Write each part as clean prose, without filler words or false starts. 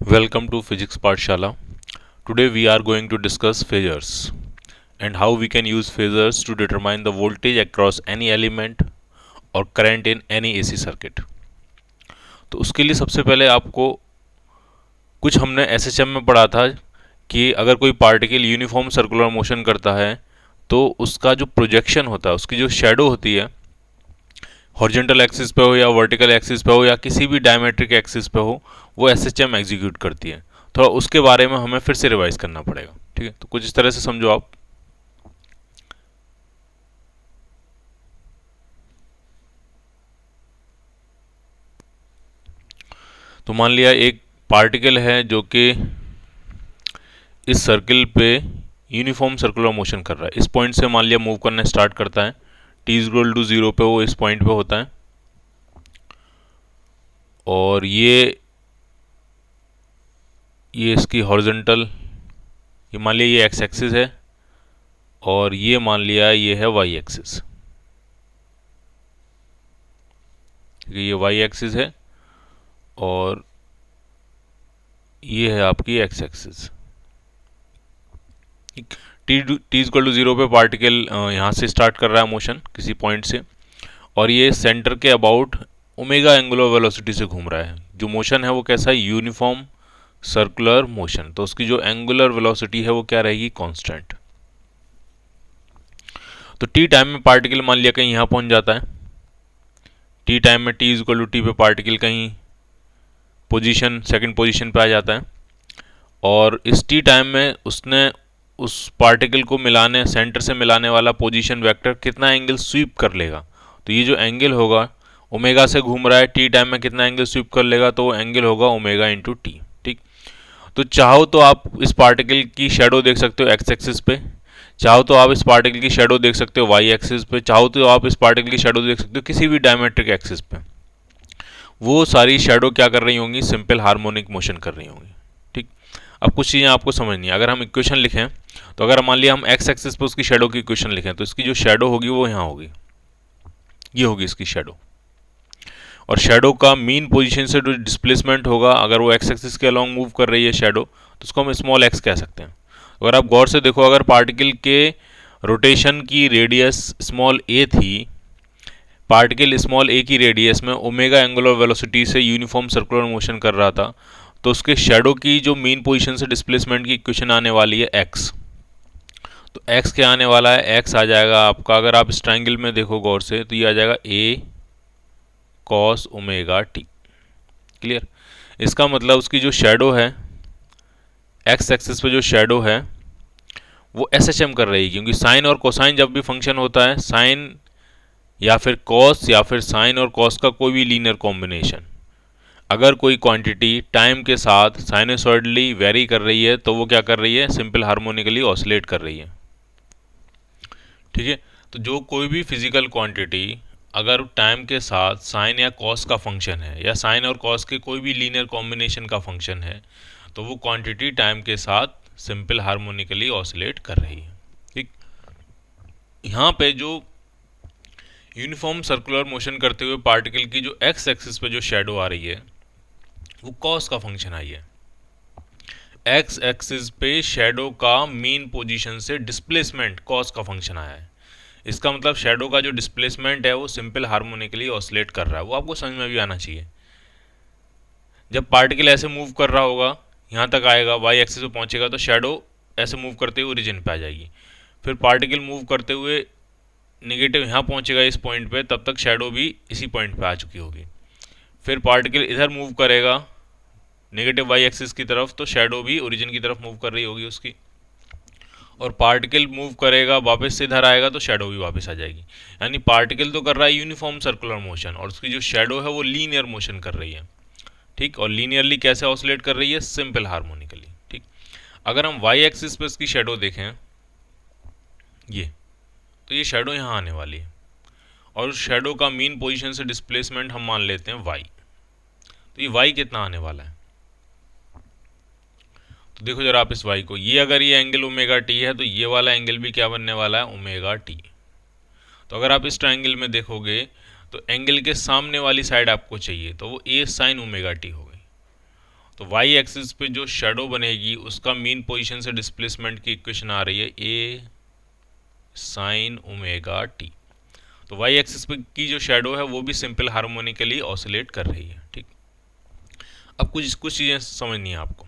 Welcome to Physics Pathshala. Today we are going to discuss phasors and how we can use phasors to determine the voltage across any element or current in any AC circuit. तो उसके लिए सबसे पहले आपको कुछ हमने SHM में पढ़ा था कि अगर कोई पार्टिकल यूनिफॉर्म सर्कुलर मोशन करता है तो उसका जो प्रोजेक्शन होता है, उसकी जो शेडो होती है, हॉरिजॉन्टल एक्सिस पे हो या वर्टिकल एक्सिस पे हो या किसी भी डायमेट्रिक एक्सिस पे हो, वो एसएचएम एग्जीक्यूट करती है। थोड़ा उसके बारे में हमें फिर से रिवाइज करना पड़ेगा। ठीक है, तो कुछ इस तरह से समझो आप। तो मान लिया एक पार्टिकल है जो कि इस सर्किल पे यूनिफॉर्म सर्कुलर मोशन कर रहा है। इस पॉइंट से मान लिया मूव करना स्टार्ट करता है, टी इज इक्वल टू 0 पे वो इस पॉइंट पे होता है और ये इसकी हॉरिजॉन्टल, ये मान लिया ये एक्स एक्सिस है और ये मान लिया ये है वाई एक्सिस। ठीक है, ये वाई एक्सिस है और ये है आपकी x axis. T t equal to 0 पे पार्टिकल यहाँ से स्टार्ट कर रहा है मोशन किसी पॉइंट से और ये सेंटर के अबाउट ओमेगा एंगुलर वेलोसिटी से घूम रहा है। जो मोशन है वो कैसा है? Uniform circular motion. तो उसकी जो एंगुलर वेलोसिटी है वो क्या रहेगी? कांस्टेंट। तो टी टाइम में पार्टिकल मान लिया कहीं यहाँ पहुँच जाता है। टी टाइम में टी इक्वल टू टी पे पार्टिकल कहीं पोजीशन सेकंड पोजीशन पे आ जाता है और इस टी टाइम में उसने उस पार्टिकल को मिलाने, सेंटर से मिलाने वाला पोजीशन वेक्टर कितना एंगल स्वीप कर लेगा। तो ये जो एंगल होगा, ओमेगा से घूम रहा है, टी टाइम में कितना एंगल स्वीप कर लेगा, तो वो एंगल होगा ओमेगा इंटू टी। ठीक, तो चाहो तो आप इस पार्टिकल की शेडो देख सकते हो एक्स एक्सिस पे, चाहो तो आप इस पार्टिकल की शेडो देख सकते हो वाई एक्सिस पे, चाहो तो आप इस पार्टिकल की शेडो देख सकते हो किसी भी डायमेट्रिक एक्सिस पे। वो सारी शेडो क्या कर रही होंगी? सिंपल हार्मोनिक मोशन कर रही होंगी। ठीक, अब कुछ चीज़ें आपको समझनी है। अगर हम इक्वेशन लिखें तो अगर मान लिया हम एक्स एक्सिस पे उसकी शेडो की इक्वेशन लिखें तो इसकी जो शेडो होगी वो यहाँ होगी, ये होगी इसकी शेडो। और शेडो का मीन पोजीशन से जो डिस्प्लेसमेंट होगा, अगर वो एक्स एक्सिस के अलॉन्ग मूव कर रही है शेडो, तो उसको हम स्मॉल एक्स कह सकते हैं। अगर आप गौर से देखो, अगर पार्टिकल के रोटेशन की रेडियस स्मॉल ए थी, पार्टिकल स्मॉल ए की रेडियस में ओमेगा एंगुलर वेलोसिटी से यूनिफॉर्म सर्कुलर मोशन कर रहा था, तो उसके शेडो की जो मीन पोजीशन से डिस्प्लेसमेंट की इक्वेशन आने वाली है एक्स। तो एक्स क्या आने वाला है? एक्स आ जाएगा आपका, अगर आप इस ट्राइंगल में देखो गौर से, तो ये आ जाएगा ए कॉस ओमेगा टी। क्लियर? इसका मतलब उसकी जो शेडो है, एक्स एक्सिस पे जो शेडो है वो एस एच एम कर रही है, क्योंकि साइन और कोसाइन जब भी फंक्शन होता है, साइन या फिर कॉस या फिर साइन और कॉस का कोई भी लीनियर कॉम्बिनेशन, अगर कोई क्वांटिटी टाइम के साथ साइनसॉइडली वेरी कर रही है तो वो क्या कर रही है? सिंपल हार्मोनिकली ऑसिलेट कर रही है। ठीक है, तो जो कोई भी फिजिकल क्वांटिटी अगर टाइम के साथ साइन या कॉस का फंक्शन है या साइन और कॉस के कोई भी लीनियर कॉम्बिनेशन का फंक्शन है, तो वो क्वांटिटी टाइम के साथ सिंपल हार्मोनिकली ऑसिलेट कर रही है। ठीक, यहाँ पे जो यूनिफॉर्म सर्कुलर मोशन करते हुए पार्टिकल की जो एक्स एक्सिस पे जो शेडो आ रही है वो कॉस का फंक्शन आई है। एक्स एक्सिस पे शेडो का मीन पोजीशन से डिस्प्लेसमेंट कॉस का फंक्शन आया है। इसका मतलब शेडो का जो डिस्प्लेसमेंट है वो सिंपल हार्मोनिकली ऑसिलेट कर रहा है। वो आपको समझ में भी आना चाहिए। जब पार्टिकल ऐसे मूव कर रहा होगा, यहाँ तक आएगा, वाई एक्सिस पे पहुँचेगा तो शेडो ऐसे मूव करते हुए ओरिजिन पे आ जाएगी। फिर पार्टिकल मूव करते हुए नेगेटिव यहाँ पहुँचेगा इस पॉइंट पे, तब तक शेडो भी इसी पॉइंट पे आ चुकी होगी। फिर पार्टिकल इधर मूव करेगा नेगेटिव वाई एक्सिस की तरफ, तो शेडो भी ओरिजिन की तरफ मूव कर रही होगी उसकी। और पार्टिकल मूव करेगा वापस से इधर आएगा तो शेडो भी वापस आ जाएगी। यानी पार्टिकल तो कर रहा है यूनिफॉर्म सर्कुलर मोशन और उसकी जो शेडो है वो लीनियर मोशन कर रही है। ठीक, और लीनियरली कैसे ऑसिलेट कर रही है? Simple harmonically. ठीक, अगर हम वाई एक्सिस पे इसकी शेडो देखें, ये तो ये शेडो यहाँ आने वाली है और उस शेडो का मीन पोजीशन से डिस्प्लेसमेंट हम मान लेते हैं वाई। तो ये वाई कितना आने वाला है? तो देखो जरा आप इस वाई को, ये अगर ये एंगल ओमेगा टी है तो ये वाला एंगल भी क्या बनने वाला है? Omega t. तो अगर आप इस ट्राइंगल में देखोगे तो एंगल के सामने वाली साइड आपको चाहिए, तो वो ए साइन ओमेगा टी हो गई। तो वाई एक्सिस पे जो शेडो बनेगी उसका मीन पोजीशन से डिस्प्लेसमेंट की इक्वेशन आ रही है ए साइन ओमेगा टी। तो वाई एक्सिस पे की जो शेडो है वो भी सिंपल हार्मोनिकली ऑसिलेट कर रही है। ठीक, अब कुछ कुछ चीज़ें समझनी है आपको।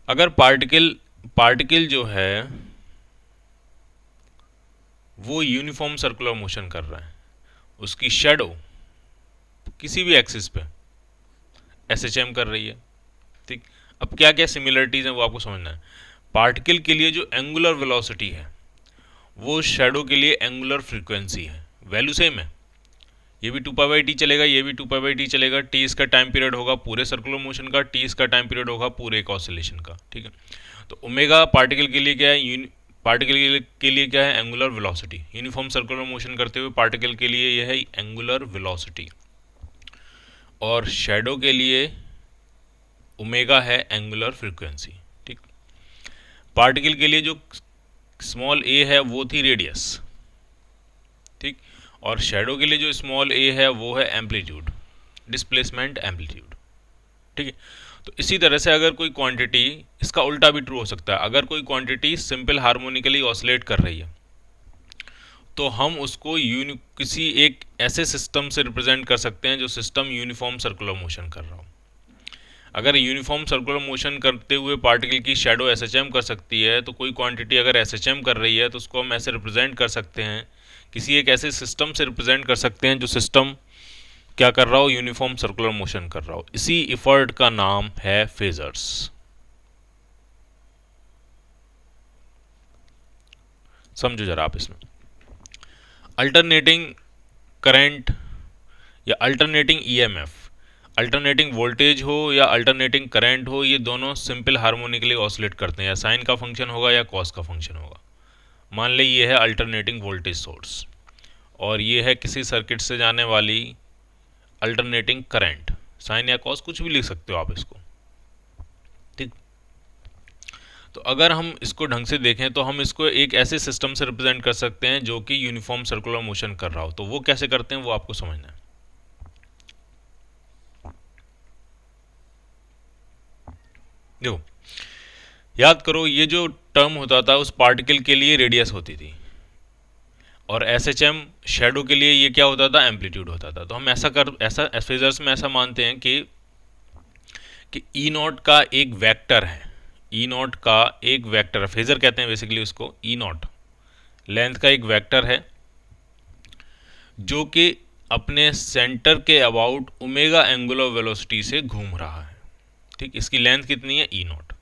अगर पार्टिकल पार्टिकल जो है वो यूनिफॉर्म सर्कुलर मोशन कर रहा है, उसकी शेडो किसी भी एक्सिस पे एसएचएम कर रही है। ठीक, अब क्या क्या सिमिलरिटीज हैं वो आपको समझना है। पार्टिकल के लिए जो एंगुलर वेलोसिटी है वो शेडो के लिए एंगुलर फ्रीक्वेंसी है, वैल्यू सेम है। ये भी 2π/t चलेगा, ये भी 2π/t चलेगा। टी इसका टाइम पीरियड होगा पूरे सर्कुलर मोशन का, टी इसका टाइम पीरियड होगा पूरे एक ऑसिलेशन का। ठीक है, तो ओमेगा पार्टिकल के लिए क्या है, पार्टिकल के लिए क्या है, angular velocity. Uniform circular motion करते हुए पार्टिकल के लिए यह है एंगुलर वेलोसिटी, और शेडो के लिए ओमेगा है एंगुलर फ्रीक्वेंसी। ठीक, पार्टिकल के लिए जो स्मॉल ए है वो थी रेडियस। ठीक, और शेडो के लिए जो स्मॉल ए है वो है एम्पलीट्यूड, डिस्प्लेसमेंट एम्पलीट्यूड। ठीक है, तो इसी तरह से अगर कोई क्वांटिटी, इसका उल्टा भी ट्रू हो सकता है, अगर कोई क्वांटिटी सिंपल हार्मोनिकली ऑसिलेट कर रही है तो हम उसको किसी एक ऐसे सिस्टम से रिप्रेजेंट कर सकते हैं जो सिस्टम यूनिफॉर्म सर्कुलर मोशन कर रहा हो। अगर यूनिफॉर्म सर्कुलर मोशन करते हुए पार्टिकल की शेडो एसएचएम कर सकती है, तो कोई क्वांटिटी अगर एसएचएम कर रही है तो उसको हम ऐसे रिप्रेजेंट कर सकते हैं, किसी एक ऐसे सिस्टम से रिप्रेजेंट कर सकते हैं जो सिस्टम क्या कर रहा हो, यूनिफॉर्म सर्कुलर मोशन कर रहा हो। इसी इफर्ट का नाम है फेजर्स। समझो जरा आप इसमें, अल्टरनेटिंग करंट या अल्टरनेटिंग ईएमएफ, अल्टरनेटिंग वोल्टेज हो या अल्टरनेटिंग करंट हो, ये दोनों सिंपल हार्मोनिकली ऑसिलेट करते हैं, या साइन का फंक्शन होगा या कॉस का फंक्शन होगा। मान ले ये है अल्टरनेटिंग वोल्टेज सोर्स और ये है किसी सर्किट से जाने वाली अल्टरनेटिंग करंट, साइन या कॉस कुछ भी लिख सकते हो आप इसको। ठीक, तो अगर हम इसको ढंग से देखें तो हम इसको एक ऐसे सिस्टम से रिप्रेजेंट कर सकते हैं जो कि यूनिफॉर्म सर्कुलर मोशन कर रहा हो। तो वो कैसे करते हैं वो आपको समझना है। देखो, याद करो, ये जो टर्म होता था उस पार्टिकल के लिए रेडियस होती थी, और एसएचएम शेडो के लिए ये क्या होता था, एम्पलीट्यूड होता था। तो हम ऐसा फेजर्स में ऐसा मानते हैं कि ई नॉट का एक वेक्टर है, ई नॉट का एक वेक्टर है, फेजर कहते हैं बेसिकली उसको। ई नॉट लेंथ का एक वेक्टर है जो कि अपने सेंटर के अबाउट ओमेगा एंगुलर वेलोसिटी से घूम रहा है। ठीक, इसकी लेंथ कितनी है, ई नॉट।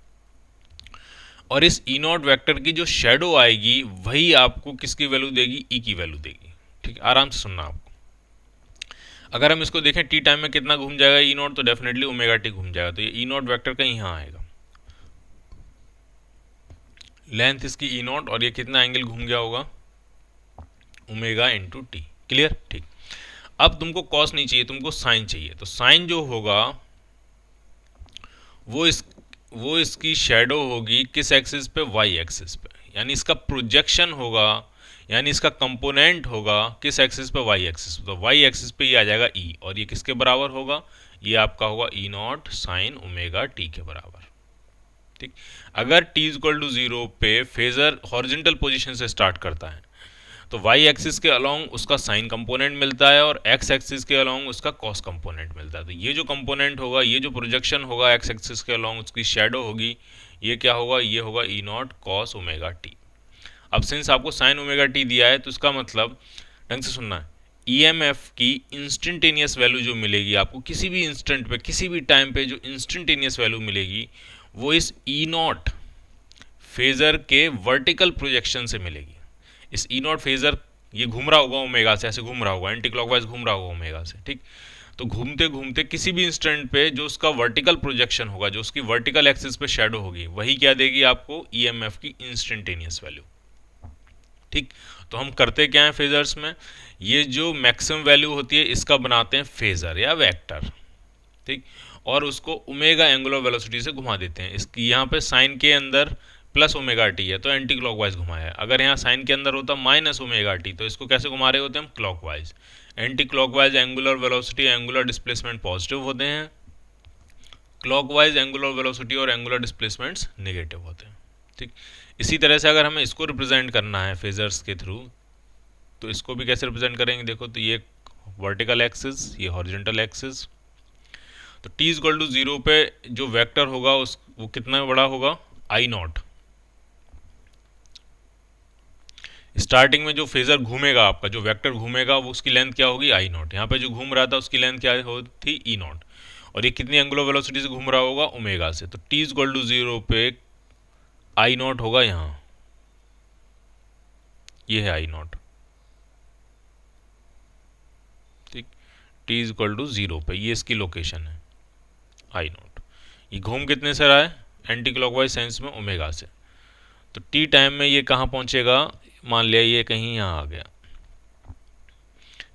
और इस ई नॉट वैक्टर की जो शेडो आएगी वही आपको किसकी वैल्यू देगी, ई की वैल्यू देगी। ठीक, आराम से सुनना आपको। अगर हम इसको देखें टी टाइम में कितना घूम जाएगा ई नॉट, तो डेफिनेटली ओमेगा टी घूम जाएगा। तो ये ई नॉट वैक्टर का यहाँ आएगा, लेंथ इसकी ई नॉट, और ये कितना एंगल घूम गया होगा, ओमेगा इंटू टी। क्लियर? ठीक, अब तुमको कॉस नहीं चाहिए, तुमको साइन चाहिए। तो साइन जो होगा वो इसकी शेडो होगी किस एक्सिस पे, वाई एक्सिस पे, यानी इसका प्रोजेक्शन होगा, यानी इसका कंपोनेंट होगा किस एक्सिस पे, वाई एक्सिस पे। तो वाई एक्सिस पे ये आ जाएगा ई, और ये किसके बराबर होगा, ये आपका होगा ई नॉट साइन ओमेगा टी के बराबर। ठीक, अगर टी इक्वल टू 0 पे फेजर हॉरिजॉन्टल पोजीशन से स्टार्ट करता है तो वाई एक्सिस के अलोंग उसका साइन कंपोनेंट मिलता है, और एक्स एक्सिस के अलोंग उसका कॉस कंपोनेंट मिलता है। तो ये जो कंपोनेंट होगा, ये जो प्रोजेक्शन होगा एक्स एक्सिस के अलोंग, उसकी शेडो होगी, ये क्या होगा, ये होगा ई नॉट कॉस ओमेगा टी। अब सिंस आपको साइन ओमेगा टी दिया है तो इसका मतलब, ढंग से सुनना है, ईएमएफ की इंस्टेंटेनियस वैल्यू जो मिलेगी आपको किसी भी इंस्टेंट पे, किसी भी टाइम पे, जो इंस्टेंटेनियस वैल्यू मिलेगी वो इस ई नॉट फेजर के वर्टिकल प्रोजेक्शन से मिलेगी। इस ई नॉट फेजर ये घूम रहा होगा ओमेगा से, ऐसे घूम रहा होगा, एंटी क्लॉकवाइज घूम रहा होगा ओमेगा से। ठीक, तो घूमते घूमते किसी भी इंस्टेंट पे जो उसका वर्टिकल प्रोजेक्शन होगा, जो उसकी वर्टिकल एक्सिस पे शेडो होगी, वही क्या देगी आपको, ईएमएफ की इंस्टेंटेनियस वैल्यू। ठीक, तो हम करते क्या हैं फेजर्स में, ये जो मैक्सिमम वैल्यू होती है इसका बनाते हैं फेजर या वेक्टर। ठीक, और उसको ओमेगा एंगुलर वेलोसिटी से घुमा देते हैं। इसकी यहाँ पे साइन के अंदर प्लस ओमेगा टी है तो एंटी क्लॉकवाइज घुमाया है। अगर यहाँ साइन के अंदर होता माइनस ओमेगा टी तो इसको कैसे घुमा रहे होते हैं हम, clockwise. Anti clockwise angular velocity, angular displacement positive होते हैं, क्लॉकवाइज एंगुलर वेलोसिटी और एंगुलर डिस्प्लेसमेंट्स नेगेटिव होते हैं। ठीक, इसी तरह से अगर हमें इसको रिप्रेजेंट करना है फेजर्स के थ्रू, तो इसको भी कैसे रिप्रेजेंट करेंगे, देखो तो ये वर्टिकल एक्सिस, ये हॉरिजॉन्टल एक्सिस। तो t इक्वल टू 0 पे जो वेक्टर होगा उस वो कितना बड़ा होगा, आई नॉट। स्टार्टिंग में जो फेजर घूमेगा, आपका जो वेक्टर घूमेगा वो उसकी लेंथ क्या होगी, आई नॉट। यहाँ पे जो घूम रहा था उसकी लेंथ क्या हो थी, ई नॉट। और ये कितनी एंगुलर वेलोसिटी से घूम रहा होगा, ओमेगा से। तो t इक्वल टू 0 पे आई नॉट होगा यहाँ, ये है आई नॉट। ठीक, t इक्वल टू 0 पे ये इसकी लोकेशन है, आई नॉट। ये घूम कितने से रहा है, एंटी क्लॉकवाइज सेंस में, ओमेगा से। तो टी टाइम में ये कहाँ पहुँचेगा, मान लिया ये कहीं यहाँ आ गया,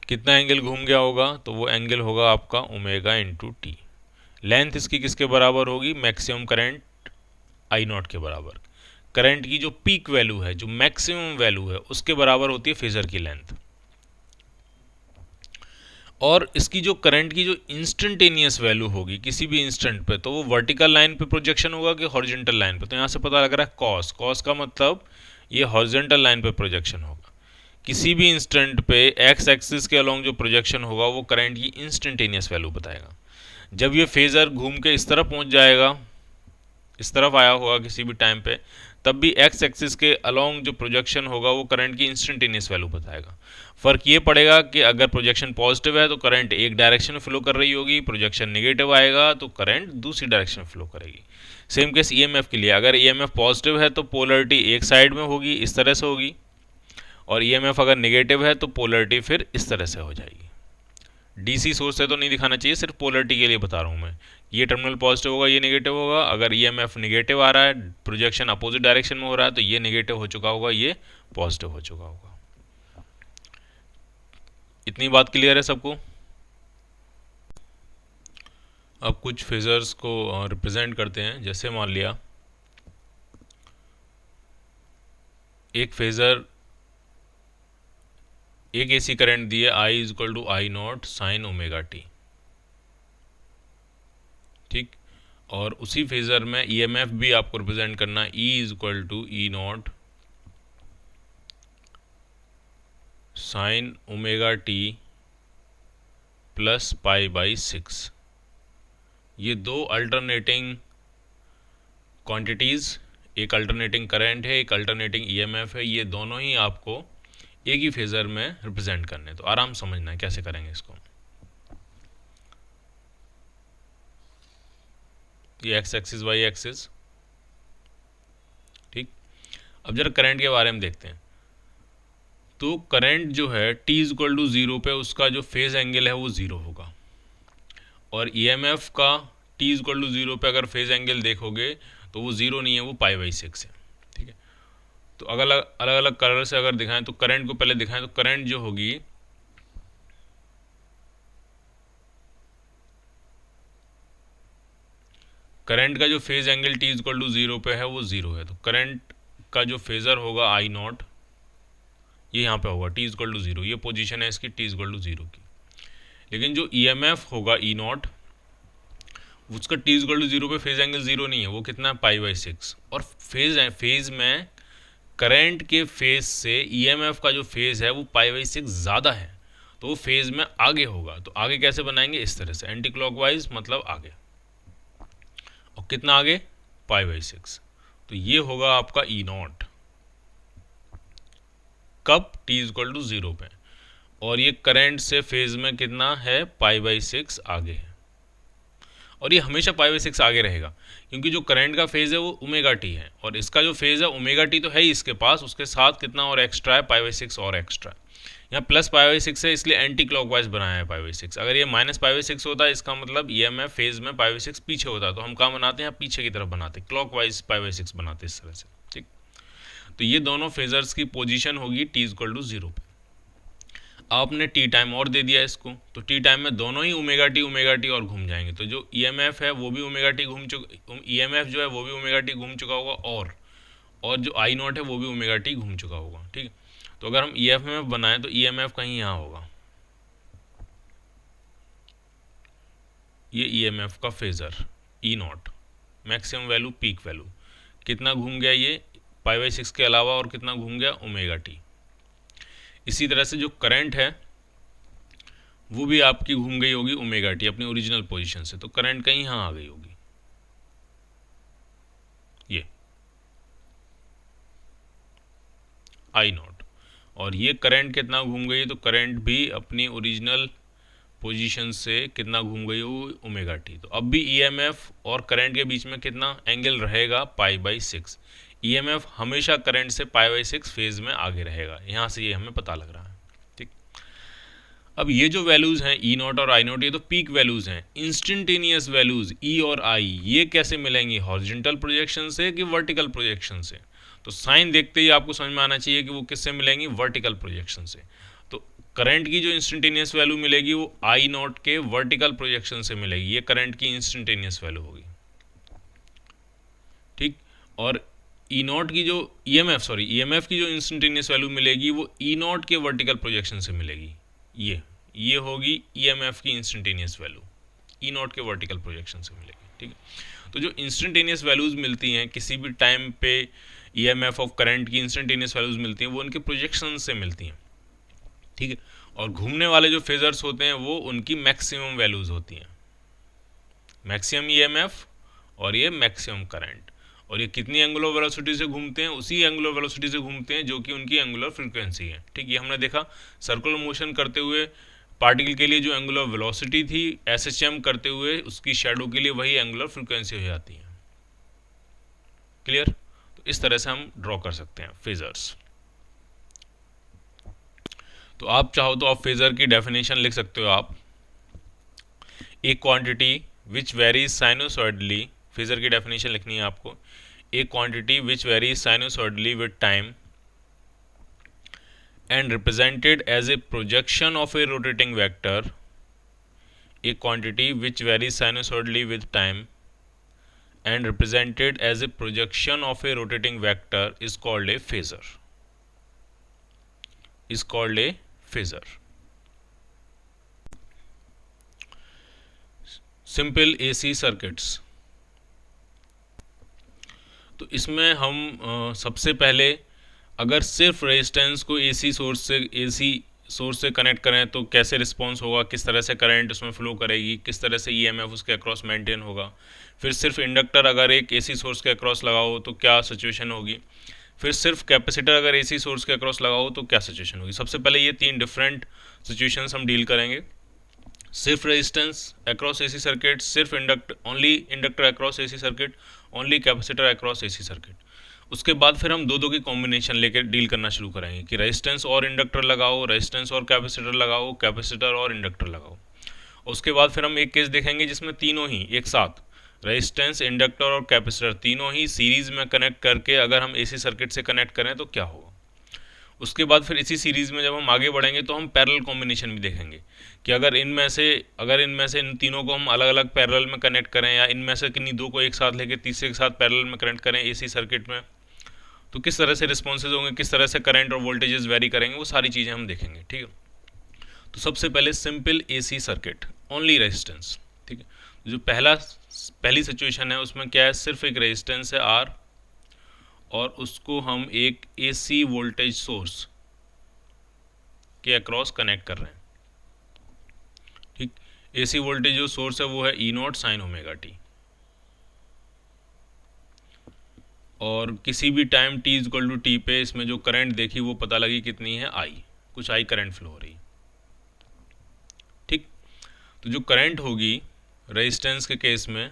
कितना एंगल घूम गया होगा, तो वो एंगल होगा आपका ओमेगा इंटू टी। लेंथ इसकी किसके बराबर होगी, मैक्सिमम करंट आई नॉट के बराबर। करंट की जो पीक वैल्यू है, जो मैक्सिमम वैल्यू है, उसके बराबर होती है फेजर की लेंथ। और इसकी जो करंट की जो इंस्टेंटेनियस वैल्यू होगी किसी भी इंस्टेंट पे, तो वो वर्टिकल लाइन पे प्रोजेक्शन होगा कि हॉरिजॉन्टल लाइन पे। तो यहाँ से पता लग रहा है कॉस, कॉस का मतलब ये हॉरिजॉन्टल लाइन पे प्रोजेक्शन होगा। किसी भी इंस्टेंट पे एक्स एक्सिस के अलोंग जो प्रोजेक्शन होगा वो करंट की इंस्टेंटेनियस वैल्यू बताएगा। जब ये फेजर घूम के इस तरफ पहुँच जाएगा, इस तरफ आया होगा किसी भी टाइम पे, तब भी एक्स एक्सिस के अलोंग जो प्रोजेक्शन होगा वो करंट की इंस्टेंटेनियस वैल्यू बताएगा। फर्क ये पड़ेगा कि अगर प्रोजेक्शन पॉजिटिव है तो करंट एक डायरेक्शन में फ्लो कर रही होगी, प्रोजेक्शन नेगेटिव आएगा तो करंट दूसरी डायरेक्शन में फ्लो करेगी। सेम केस ईएमएफ के लिए, अगर ईएमएफ पॉजिटिव है तो पोलरिटी एक साइड में होगी, इस तरह से होगी, और ईएमएफ अगर नेगेटिव है तो पोलरिटी फिर इस तरह से हो जाएगी। डीसी सोर्स से तो नहीं दिखाना चाहिए, सिर्फ पोलरिटी के लिए बता रहा हूँ मैं। ये टर्मिनल पॉजिटिव होगा, ये नेगेटिव होगा। अगर ईएमएफ नेगेटिव आ रहा है, प्रोजेक्शन अपोजिट डायरेक्शन में हो रहा है, तो ये नेगेटिव हो चुका होगा, ये पॉजिटिव हो चुका होगा। इतनी बात क्लियर है सबको। अब कुछ फेजर्स को रिप्रेजेंट करते हैं। जैसे मान लिया एक फेजर एक एसी करंट दिए, I is equal to I naught sine omega t. ठीक, और उसी फेजर में ईएमएफ भी आपको रिप्रेजेंट करना है, E is equal to E naught sine omega t plus pi by 6। ये दो अल्टरनेटिंग क्वांटिटीज़, एक अल्टरनेटिंग करंट है, एक अल्टरनेटिंग ईएमएफ है, ये दोनों ही आपको एक ही फेजर में रिप्रेजेंट करने। तो आराम समझना है कैसे करेंगे इसको। ये एक्स एक्सिस वाई एक्सिस। ठीक, अब जरा करंट के बारे में देखते हैं। तो करंट जो है t इक्वल टू 0 पे उसका जो फेज एंगल है वो 0 होगा, और ईएमएफ का t इक्वल टू 0 पे अगर फेज एंगल देखोगे तो वो 0 नहीं है, वो पाई बाई 6 है। ठीक है, तो अलग अलग कलर से अगर दिखाएं, तो करंट को पहले दिखाएं, तो करंट जो होगी करंट का जो phase angle t equal to 0 पे है वो 0 है। तो करंट का जो फेजर होगा आई नॉट, ये यहाँ पे होगा t इक्वल टू 0, ये पोजीशन है इसकी t इक्वल टू 0 की। लेकिन जो ईएमएफ होगा ई नॉट, उसका t इक्वल टू 0 पे फेज एंगल 0 नहीं है, वो कितना है, पाई बाई 6। और फेज में करंट के फेज से ईएमएफ का जो फेज है वो पाई बाई 6 ज़्यादा है, तो वो फेज में आगे होगा। तो आगे कैसे बनाएंगे, इस तरह से, एंटी क्लॉकवाइज मतलब आगे। और कितना आगे, पाई बाई 6। तो ये होगा आपका ई नॉट, कब, t इक्वल टू 0 पे। और ये करंट से फेज में कितना है, पाई बाई 6 आगे है। और ये हमेशा पाई बाई 6 आगे रहेगा, क्योंकि जो करंट का फेज है वो ओमेगा टी है, और इसका जो फेज है ओमेगा टी तो है ही इसके पास, उसके साथ कितना और एक्स्ट्रा है, पाई बाई 6 और एक्स्ट्रा। यहाँ प्लस पाई बाई 6 है, इसलिए एंटी क्लॉकवाइज बनाया है पाई बाई 6। अगर ये माइनस पाई बाई 6 होता है, इसका मतलब ईएमएफ फेज में पाई बाई 6 पीछे होता है, तो हम कहाँ बनाते हैं, पीछे की तरफ बनाते हैं, क्लॉकवाइज पाई बाई 6 बनाते हैं इस तरह से। ठीक, तो ये दोनों फेजर्स की पोजीशन होगी t इक्वल टू 0 पे। आपने टी टाइम और दे दिया इसको, तो टी टाइम में दोनों ही ओमेगा टी और घूम जाएंगे। तो जो ईएमएफ है वो भी ओमेगा टी घूम चुका, ईएमएफ जो है वो भी ओमेगा टी घूम चुका होगा, और जो आई नॉट है वो भी ओमेगा टी घूम चुका होगा। ठीक है, तो अगर हम ईएमएफ बनाएं तो ईएमएफ कहीं यहाँ होगा, ये ईएमएफ का phasor E not, maximum value peak value, कितना घूम गया ये π/6 के अलावा और कितना घूम गया ओमेगा टी। इसी तरह से जो करंट है वो भी आपकी घूम गई होगी ओमेगा टी अपनी ओरिजिनल पोजीशन से, तो करंट कहीं यहाँ आ गई होगी ये आई नॉट, और ये करंट कितना घूम गई, तो करंट भी अपनी ओरिजिनल पोजीशन से कितना घूम गई वो ओमेगा टी। तो अब भी ईएमएफ और करंट के बीच में कितना एंगल रहेगा π/6। ईएमएफ हमेशा करंट से π/6 फेज में आगे रहेगा, यहाँ से ये हमें पता लग रहा है। ठीक, अब ये जो वैल्यूज़ हैं ई नॉट और आई नॉट, ये तो पीक वैल्यूज़ हैं। इंस्टेंटेनियस वैल्यूज़ ई और आई ये कैसे मिलेंगी, हॉरिजॉन्टल प्रोजेक्शन से कि वर्टिकल प्रोजेक्शन से? तो साइन देखते ही आपको समझ में आना चाहिए कि वो किससे मिलेंगी, वर्टिकल प्रोजेक्शन से। तो करंट की जो इंस्टेंटेनियस वैल्यू मिलेगी वो आई नॉट के वर्टिकल प्रोजेक्शन से मिलेगी, ये करंट की इंस्टेंटेनियस वैल्यू होगी। ठीक, और ई नॉट की जो ईएमएफ की जो इंस्टेंटेनियस वैल्यू मिलेगी वो ई नॉट के वर्टिकल प्रोजेक्शन से मिलेगी। ये होगी ईएमएफ की इंस्टेंटेनियस वैल्यू, ई नॉट के वर्टिकल प्रोजेक्शन से मिलेगी। ठीक है, तो जो इंस्टेंटेनियस वैल्यूज़ मिलती हैं किसी भी टाइम पे, ईएमएफ ऑफ करंट की इंस्टेंटेनियस वैल्यूज़ मिलती हैं वो उनके प्रोजेक्शन से मिलती हैं। ठीक है, और घूमने वाले जो फेजर्स होते हैं वो उनकी मैक्सिमम वैल्यूज़ होती हैं, मैक्सिमम ईएमएफ और ये मैक्सिमम करंट। और ये कितनी एंगुलर वेलोसिटी से घूमते हैं, उसी एंगुलर वेलोसिटी से घूमते हैं जो कि उनकी एंगुलर फ्रीक्वेंसी है। ठीक, ये हमने देखा सर्कुलर मोशन करते हुए पार्टिकल के लिए जो एंगुलर वेलोसिटी थी, एसएचएम करते हुए उसकी शैडो के लिए वही एंगुलर फ्रीक्वेंसी हो जाती है। क्लियर? तो इस तरह से हम ड्रॉ कर सकते हैं फेजर्स। तो आप चाहो तो आप फेजर की डेफिनेशन लिख सकते हो आप, a quantity which varies sinusoidally, phasor की डेफिनेशन लिखनी है आपको, a quantity which varies sinusoidally with time and represented as a projection of a rotating vector, a quantity which varies sinusoidally with time and represented as a projection of a rotating vector is called a phasor, Simple AC circuits। तो इसमें हम सबसे पहले अगर सिर्फ resistance को AC source से connect करें तो कैसे रिस्पॉन्स होगा, किस तरह से करंट उसमें फ्लो करेगी, किस तरह से ईएमएफ उसके अक्रॉस मेंटेन होगा। फिर सिर्फ इंडक्टर अगर एक एसी सोर्स के अक्रॉस लगाओ तो क्या सिचुएशन होगी। फिर सिर्फ कैपेसिटर अगर एसी सोर्स के अक्रॉस लगाओ तो क्या सिचुएशन होगी। सबसे पहले ये 3 डिफरेंट सिचुएशंस हम डील करेंगे, सिर्फ रेजिस्टेंस अक्रॉस एसी सर्किट, सिर्फ only inductor across AC circuit, only capacitor across AC circuit. उसके बाद फिर हम दो की कॉम्बिनेशन लेकर डील करना शुरू करेंगे कि रेजिस्टेंस और इंडक्टर लगाओ, रेजिस्टेंस और कैपेसिटर लगाओ, कैपेसिटर और इंडक्टर लगाओ। उसके बाद फिर हम एक केस देखेंगे जिसमें तीनों ही एक साथ, रेजिस्टेंस, इंडक्टर और कैपेसिटर तीनों ही सीरीज़ में कनेक्ट करके अगर हम एसी सर्किट से कनेक्ट करें तो क्या होगा। उसके बाद फिर इसी सीरीज़ में जब हम आगे बढ़ेंगे तो हम पैरेलल कॉम्बिनेशन भी देखेंगे कि अगर इनमें से इन तीनों को हम अलग अलग पैरेलल में कनेक्ट करें या इनमें से किन्हीं दो को एक साथ लेके तीसरे के साथ पैरेलल में कनेक्ट करें एसी सर्किट में, तो किस तरह से रिस्पॉन्सेज होंगे, किस तरह से करंट और वोल्टेजेस वेरी करेंगे, वो सारी चीज़ें हम देखेंगे। ठीक है, तो सबसे पहले simple AC circuit, only resistance. ठीक है, जो पहली सिचुएशन है उसमें क्या है, सिर्फ एक रेजिस्टेंस है आर और उसको हम एक एसी वोल्टेज सोर्स के अक्रॉस कनेक्ट कर रहे हैं। ठीक, एसी वोल्टेज जो सोर्स है वो है E naught sine omega t, और किसी भी time t equal to t पे इसमें जो करंट देखी वो पता लगी कितनी है आई, कुछ आई करंट फ्लो हो रही है। ठीक, तो जो करंट होगी रेजिस्टेंस के केस में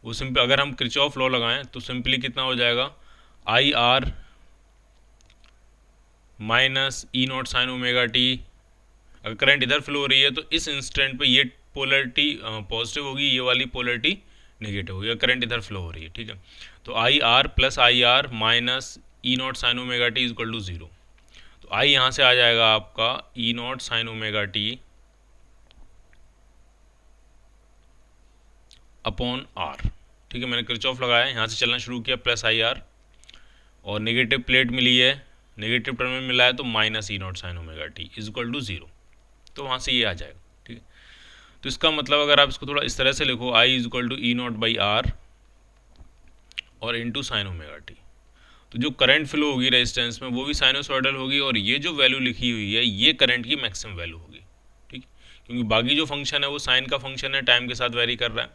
वो सिंपल, अगर हम किरचॉफ लॉ लगाएं तो सिंपली कितना हो जाएगा, आई R minus E naught sine omega T. अगर करंट इधर फ्लो हो रही है तो इस इंस्टेंट पे ये पोलरिटी पॉजिटिव होगी, ये वाली पोलरिटी नेगेटिव होगी, करंट इधर फ्लो हो रही है। ठीक है, तो I R plus I R minus E naught sine omega t equal to 0। तो आई यहाँ से आ जाएगा आपका E naught sine omega t upon R. ठीक है, मैंने किरचॉफ लगाया, यहाँ से चलना शुरू किया, प्लस आई आर और नेगेटिव प्लेट मिली है, नेगेटिव टर्मिनल मिला है तो minus E naught sine omega t is equal to 0। तो वहाँ से ये आ जाएगा। ठीक है, तो इसका मतलब अगर आप इसको थोड़ा इस तरह से लिखो, I is equal to E naught by R और इनटू साइन ओमेगा टी, तो जो करंट फ्लो होगी रेजिस्टेंस में वो भी साइनोसॉइडल होगी, और ये जो वैल्यू लिखी हुई है ये करंट की मैक्सिमम वैल्यू होगी। ठीक, क्योंकि बाकी जो फंक्शन है वो साइन का फंक्शन है, टाइम के साथ वेरी कर रहा है,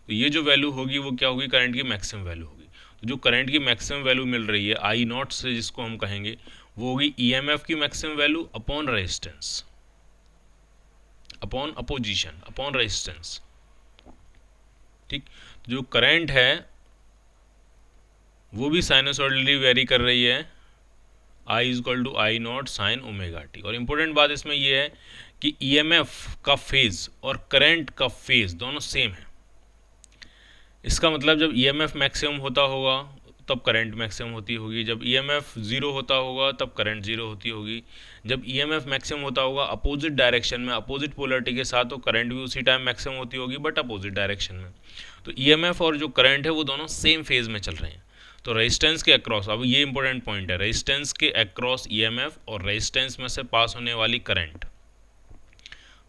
तो ये जो वैल्यू होगी वो क्या होगी, करंट की मैक्सिमम वैल्यू होगी। तो जो करंट की मैक्सिमम वैल्यू मिल रही है आई नॉट से, जिसको हम कहेंगे, वो होगी ईएमएफ की maximum value upon resistance, upon opposition, upon resistance. ठीक, जो करंट है वो भी साइनोसॉइडली वेरी कर रही है, I is equal to I naught sine omega t. और इम्पोर्टेंट बात इसमें यह है कि ईएमएफ का फेज और करंट का फेज दोनों सेम है। इसका मतलब जब ईएमएफ मैक्सिमम होता होगा तब करंट मैक्सिमम होती होगी, जब ईएमएफ ज़ीरो होता होगा तब करंट ज़ीरो होती होगी, जब ईएमएफ मैक्सिमम होता होगा अपोजिट डायरेक्शन में, अपोजिट पोलरिटी के साथ, तो करंट भी उसी टाइम मैक्सिमम होती होगी बट अपोजिट डायरेक्शन में। तो ईएमएफ और जो करंट है वो दोनों सेम फेज में चल रहे हैं। तो रेजिस्टेंस के अक्रॉस, अब ये इंपॉर्टेंट पॉइंट है, रेजिस्टेंस के अक्रॉस ईएमएफ और रेजिस्टेंस में से पास होने वाली करंट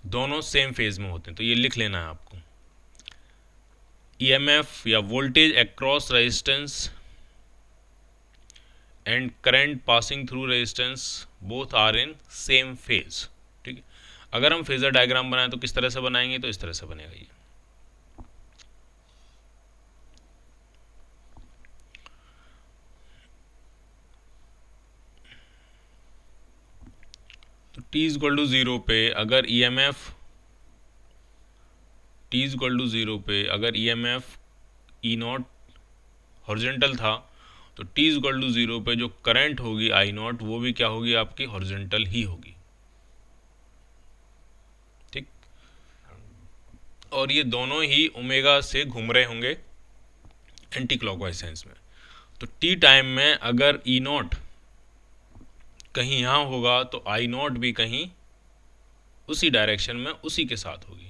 दोनों सेम फेज में होते हैं। तो ये लिख लेना है आपको, ईएमएफ या voltage across resistance and current passing through resistance both are in same phase. ठीक है, अगर हम फेजर डायग्राम बनाएं तो किस तरह से बनाएंगे, तो इस तरह से बनेगा ये। तो t इज इक्वल टू 0 पे अगर EMF, t is equal to 0 पे अगर ईएमएफ ई नॉट हॉरिजॉन्टल था, तो t इज इक्वल टू 0 पे जो करंट होगी आई नॉट वो भी क्या होगी, आपकी हॉरिजॉन्टल ही होगी। ठीक, और ये दोनों ही ओमेगा से घूम रहे होंगे एंटी क्लॉकवाइज सेंस में। तो t टाइम में अगर ई नॉट कहीं यहाँ होगा तो आई नॉट भी कहीं उसी डायरेक्शन में उसी के साथ होगी।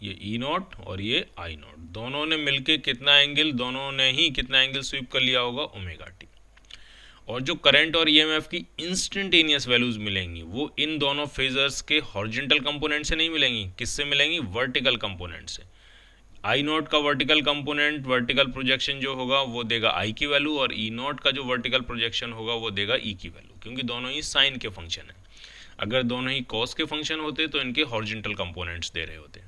ये ई नॉट और ये आई नॉट दोनों ने मिलके कितना एंगल, दोनों ने ही कितना एंगल स्वीप कर लिया होगा, ओमेगा टी। और जो करंट और ईएमएफ की इंस्टेंटेनियस वैल्यूज मिलेंगी वो इन दोनों फेजर्स के हॉरिजॉन्टल कंपोनेंट से नहीं मिलेंगी, किससे मिलेंगी, वर्टिकल कंपोनेंट से। आई नॉट का वर्टिकल कंपोनेंट, वर्टिकल प्रोजेक्शन जो होगा वो देगा आई की वैल्यू, और ई नॉट का जो वर्टिकल प्रोजेक्शन होगा वो देगा ई की वैल्यू, क्योंकि दोनों ही साइन के फंक्शन है। अगर दोनों ही कॉस के फंक्शन होते तो इनके हॉरिजॉन्टल कंपोनेंट्स दे रहे होते।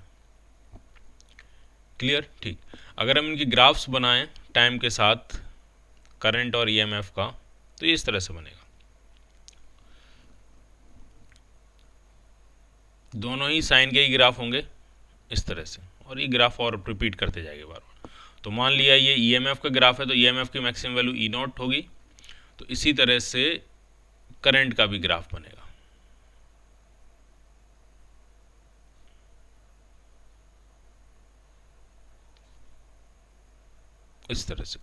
क्लियर? ठीक, अगर हम इनकी ग्राफ्स बनाएं टाइम के साथ करंट और ईएमएफ का, तो ये इस तरह से बनेगा, दोनों ही साइन के ही ग्राफ होंगे इस तरह से, और ये ग्राफ और रिपीट करते जाएंगे बार बार। तो मान लिया ये ईएमएफ का ग्राफ है, तो ईएमएफ की मैक्सिमम वैल्यू ई नॉट होगी, तो इसी तरह से करंट का भी ग्राफ बनेगा इस तरह से।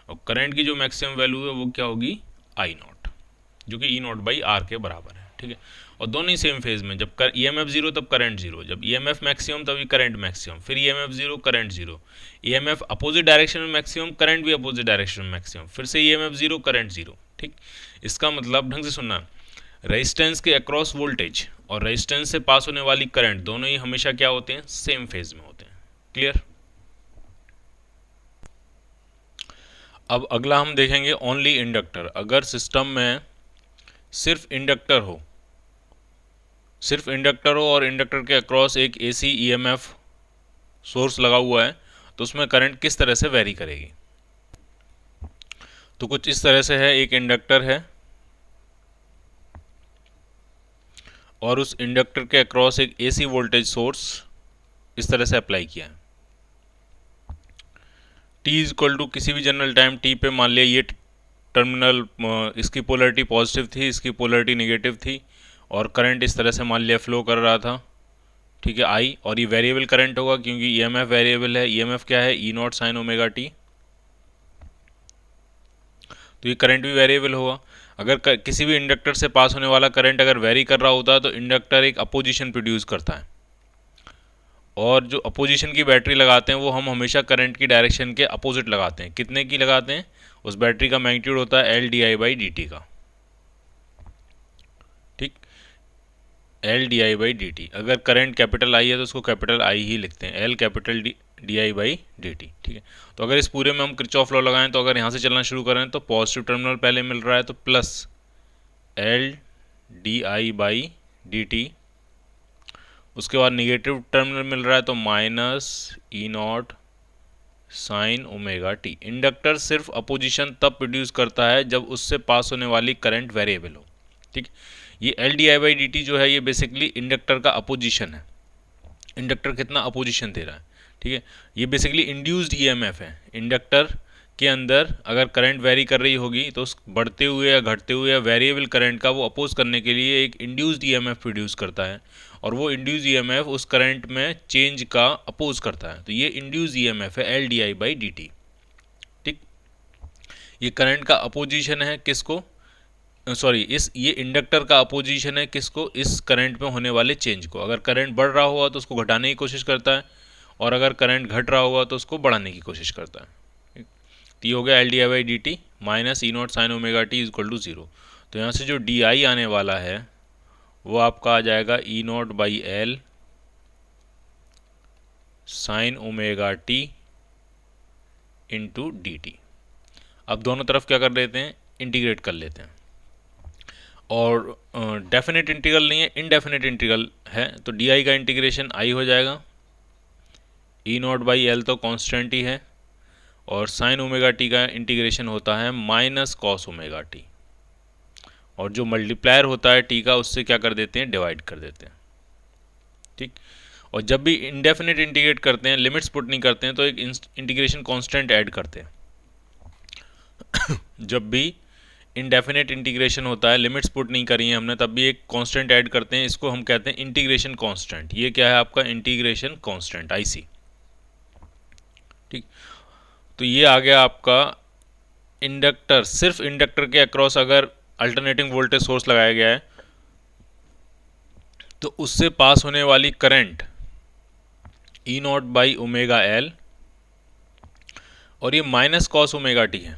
और करंट की जो मैक्सिमम वैल्यू है वो क्या होगी, आई नॉट, जो कि ई नॉट बाई आर के बराबर है। ठीक है, और दोनों ही सेम फेज में, जब ईएमएफ जीरो तब करंट जीरो, जब ईएमएफ मैक्सिमम तभी करंट मैक्सिमम, फिर EMF zero current zero, EMF opposite direction में मैक्सिमम, करंट भी अपोजिट डायरेक्शन में मैक्सिमम, फिर से ईएमएफ जीरो करंट जीरो। ठीक, इसका मतलब ढंग से सुनना, रेजिस्टेंस के अक्रॉस वोल्टेज और रेजिस्टेंस से पास होने वाली करंट दोनों ही हमेशा क्या होते हैं, सेम फेज में होते हैं। क्लियर? अब अगला हम देखेंगे ओनली इंडक्टर। अगर सिस्टम में सिर्फ इंडक्टर हो, सिर्फ इंडक्टर हो और इंडक्टर के अक्रॉस एक एसी ईएमएफ सोर्स लगा हुआ है, तो उसमें करंट किस तरह से वेरी करेगी। तो कुछ इस तरह से है, एक इंडक्टर है और उस इंडक्टर के अक्रॉस एक एसी वोल्टेज सोर्स इस तरह से अप्लाई किया है। टी इज इक्वल टू किसी भी जनरल टाइम टी पे मान लिया ये टर्मिनल, इसकी पोलरिटी पॉजिटिव थी, इसकी पोलरिटी नेगेटिव थी, और करंट इस तरह से मान लिया फ्लो कर रहा था। ठीक है, आई, और ये वेरिएबल करंट होगा क्योंकि ईएमएफ वेरिएबल है। ईएमएफ क्या है, E naught sine omega t, तो ये करंट भी वेरिएबल होगा। अगर किसी भी इंडक्टर से पास होने वाला करंट अगर वेरी कर रहा होता है तो इंडक्टर एक अपोजिशन प्रोड्यूस करता है, और जो अपोजिशन की बैटरी लगाते हैं वो हम हमेशा करंट की डायरेक्शन के अपोजिट लगाते हैं। कितने की लगाते हैं, उस बैटरी का मैग्नीट्यूड होता है L d i by d T का। ठीक, L d i by d T. अगर करंट कैपिटल आई है तो उसको कैपिटल आई ही लिखते हैं, L capital D i by d T. ठीक है, तो अगर इस पूरे में हम किरचॉफ लॉ लगाएं तो अगर यहाँ से चलना शुरू करें तो पॉजिटिव टर्मिनल पहले मिल रहा है तो plus L d i by d T, उसके बाद निगेटिव टर्मिनल मिल रहा है तो minus E naught sine omega T. Inductor सिर्फ अपोजिशन तब प्रोड्यूस करता है जब उससे पास होने वाली करंट वेरिएबल हो। ठीक, ये L d i by d T जो है ये बेसिकली इंडक्टर का अपोजिशन है। इंडक्टर कितना अपोजिशन दे रहा है, ठीक है, ये बेसिकली इंड्यूस्ड ईएमएफ है। इंडक्टर के अंदर अगर करंट वेरी कर रही होगी तो उस बढ़ते हुए या घटते हुए या वेरिएबल करंट का वो अपोज करने के लिए एक इंड्यूस्ड ईएमएफ प्रोड्यूस करता है, और वो इंड्यूस्ड ईएमएफ उस करंट में चेंज का अपोज करता है। तो ये इंड्यूस्ड ईएमएफ है L d i by d T. ठीक, ये करंट का अपोजिशन है किसको, सॉरी इस ये इंडक्टर का अपोजिशन है किसको, इस करंट में होने वाले चेंज को। अगर करंट बढ़ रहा होगा तो उसको घटाने की कोशिश करता है, और अगर करंट घट रहा होगा तो उसको बढ़ाने की कोशिश करता है। तो ये हो गया L d i by d t minus E naught sine omega t is equal to zero. तो यहाँ से जो डी आई आने वाला है वो आपका आ जाएगा E naught by L sine omega t into d t. अब दोनों तरफ क्या कर लेते हैं, इंटीग्रेट कर लेते हैं। और डेफिनेट इंटीग्रल नहीं है, इनडेफिनेट इंटीग्रल है, तो डी आई का इंटीग्रेशन आई हो जाएगा, ई नॉट बाई एल तो कांस्टेंट ही है, और साइन ओमेगा टी का इंटीग्रेशन होता है माइनस कॉस ओमेगा टी, और जो मल्टीप्लायर होता है टी का उससे क्या कर देते हैं, डिवाइड कर देते हैं। ठीक, और जब भी इनडेफिनेट इंटीग्रेट करते हैं, लिमिट्स पुट नहीं करते हैं, तो एक इंटीग्रेशन कांस्टेंट ऐड करते हैं। जब भी इनडेफिनेट इंटीग्रेशन होता है, लिमिट्स पुट नहीं करी हैं हमने, तब भी एक कांस्टेंट ऐड करते हैं, इसको हम कहते हैं इंटीग्रेशन कांस्टेंट। ये क्या है आपका इंटीग्रेशन कांस्टेंट आईसी। ठीक, तो ये आ गया आपका इंडक्टर, सिर्फ इंडक्टर के अक्रॉस अगर अल्टरनेटिंग वोल्टेज सोर्स लगाया गया है तो उससे पास होने वाली current E naught by omega L, और ये माइनस कॉस ओमेगा टी है।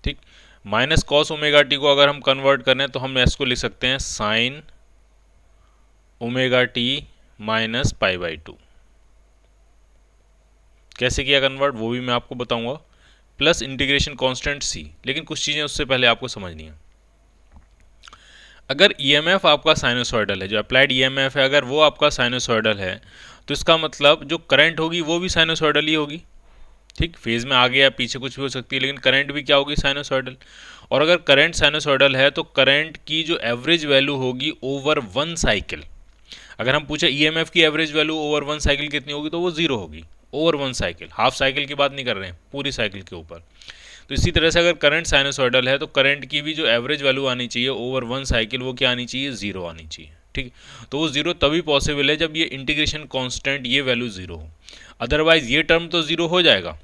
ठीक, माइनस कॉस ओमेगा टी को अगर हम कन्वर्ट करें तो हम इसको लिख सकते हैं sign omega T minus pi by to. कैसे किया कन्वर्ट वो भी मैं आपको बताऊंगा, प्लस इंटीग्रेशन कांस्टेंट सी। लेकिन कुछ चीज़ें उससे पहले आपको समझनी है। अगर ईएमएफ आपका साइनोसॉइडल है, जो अप्लाइड ईएमएफ है अगर वो आपका साइनोसॉइडल है, तो इसका मतलब जो करंट होगी वो भी साइनोसॉइडल ही होगी। ठीक, फेज में आगे या पीछे कुछ भी हो सकती है, लेकिन करंट भी क्या होगी, साइनोसॉइडल। और अगर करंट साइनोसॉइडल है तो करंट की जो एवरेज वैल्यू होगी ओवर वन साइकिल, अगर हम पूछे ईएमएफ की average value over one cycle कितनी होगी तो वो जीरो होगी। Over one cycle, half cycle की बात नहीं कर रहे हैं, पूरी साइकिल के ऊपर। तो इसी तरह से अगर करंट साइनोसॉइडल है तो करंट की भी जो एवरेज वैल्यू आनी चाहिए ओवर वन साइकिल वो क्या आनी चाहिए, जीरो आनी चाहिए। ठीक, तो वो जीरो तभी पॉसिबल है जब ये इंटीग्रेशन कांस्टेंट ये वैल्यू जीरो हो, अदरवाइज ये टर्म तो जीरो हो जाएगा।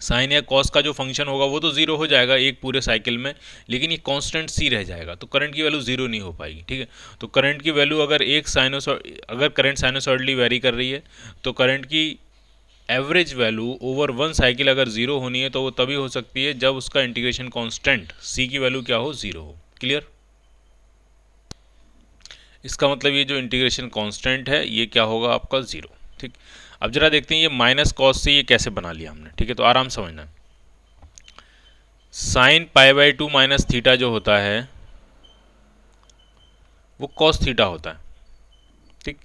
साइन या कॉस का जो फंक्शन होगा वो तो जीरो हो जाएगा एक पूरे साइकिल में, लेकिन ये कांस्टेंट सी रह जाएगा, तो करंट की वैल्यू जीरो नहीं हो पाएगी। ठीक है, तो करंट की वैल्यू अगर अगर करंट साइनोसॉइडली वेरी कर रही है तो करंट की average value over one cycle अगर जीरो होनी है तो वो तभी हो सकती है जब उसका इंटीग्रेशन कांस्टेंट सी की वैल्यू क्या हो, जीरो हो। क्लियर, इसका मतलब ये जो इंटीग्रेशन कांस्टेंट है ये क्या होगा आपका, जीरो। ठीक, अब जरा देखते हैं ये माइनस कॉस से ये कैसे बना लिया हमने। ठीक है, तो आराम समझना, sine pi by to minus theta जो होता है वो कॉस थीटा होता है। ठीक,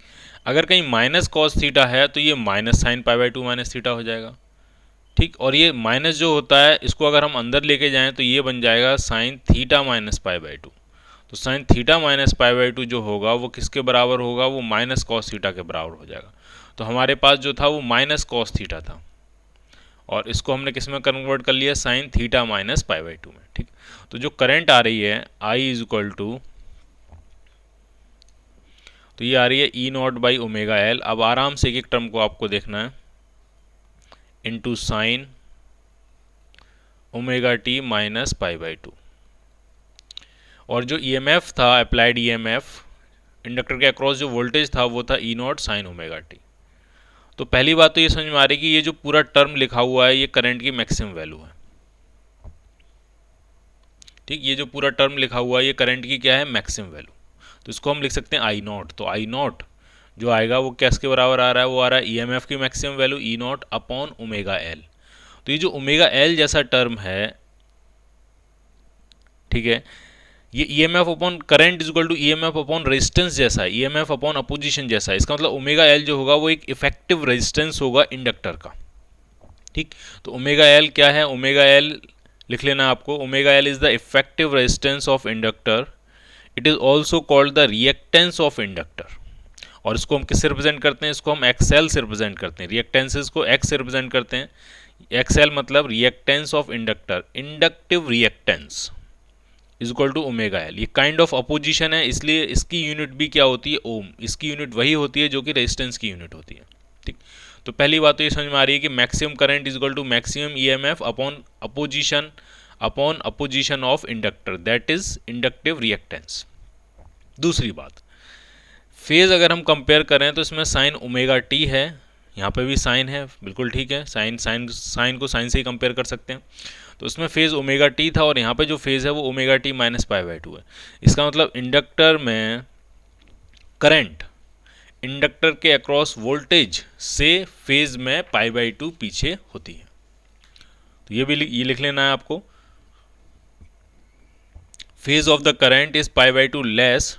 अगर कहीं माइनस कॉस थीटा है तो ये minus sine pi by to minus theta हो जाएगा। ठीक, और ये माइनस जो होता है इसको अगर हम अंदर लेके जाएं तो ये बन जाएगा sine theta minus pi by two. तो sine theta minus pi by two जो होगा वो किसके बराबर होगा, वो माइनस कॉस थीटा के बराबर हो जाएगा। तो हमारे पास जो था वो माइनस कॉस थीटा था, और इसको हमने किस में कन्वर्ट कर लिया, sign theta minus pi by to में। ठीक, तो जो करंट आ रही है आई इज इक्वल टू, तो ये आ रही है E naught by omega L. अब आराम से एक एक टर्म को आपको देखना है, into sine omega T minus pi by to. और जो ईएमएफ था अप्लाइड ईएमएफ इंडक्टर के अक्रॉस जो वोल्टेज था वो था ई नॉट साइन ओमेगा टी। तो पहली बात तो ये समझ में आ रही है कि ये जो पूरा टर्म लिखा हुआ है ये करंट की मैक्सिमम वैल्यू है। ठीक, ये जो पूरा टर्म लिखा हुआ है ये करंट की क्या है, मैक्सिमम वैल्यू। तो इसको हम लिख सकते हैं आई नॉट। तो आई नॉट जो आएगा वो किसके बराबर आ रहा है, वो आ रहा है ईएमएफ की maximum value E not upon omega L. तो ये जो ओमेगा एल जैसा टर्म है, ठीक है, ये EMF upon current is equal to EMF upon resistance जैसा है, ईएमएफ अपॉन अपोजिशन जैसा है। इसका मतलब ओमेगा एल जो होगा वो एक इफेक्टिव रेजिस्टेंस होगा इंडक्टर का। ठीक, तो ओमेगा एल क्या है, ओमेगा एल लिख लेना आपको, omega L is the effective resistance of inductor, it is also called the reactance of inductor. और इसको हम किससे रिप्रेजेंट करते हैं, इसको हम एक्सएल से रिप्रेजेंट करते हैं, रिएक्टेंसेस को एक्स से रिप्रेजेंट करते हैं। एक्सएल मतलब reactance of inductor, inductive reactance is equal to omega L. ये काइंड ऑफ अपोजिशन है, इसलिए इसकी यूनिट भी क्या होती है, ओम। इसकी यूनिट वही होती है जो कि रेजिस्टेंस की यूनिट होती है। ठीक, तो पहली बात तो ये समझ में आ रही है कि maximum current is equal to maximum EMF upon opposition of inductor, that is inductive reactance. दूसरी बात, फेज अगर हम कंपेयर करें तो इसमें साइन ओमेगा टी है, यहाँ पे भी साइन है, बिल्कुल ठीक है, साइन को साइन से ही कंपेयर कर सकते हैं। तो उसमें फेज ओमेगा टी था और यहाँ पे जो फेज है वो omega T minus pi by 2 है। इसका मतलब इंडक्टर में करंट इंडक्टर के अक्रॉस वोल्टेज से फेज में पाई बाई 2 पीछे होती है। तो ये लिख लेना है आपको, phase of the current is pi by 2 less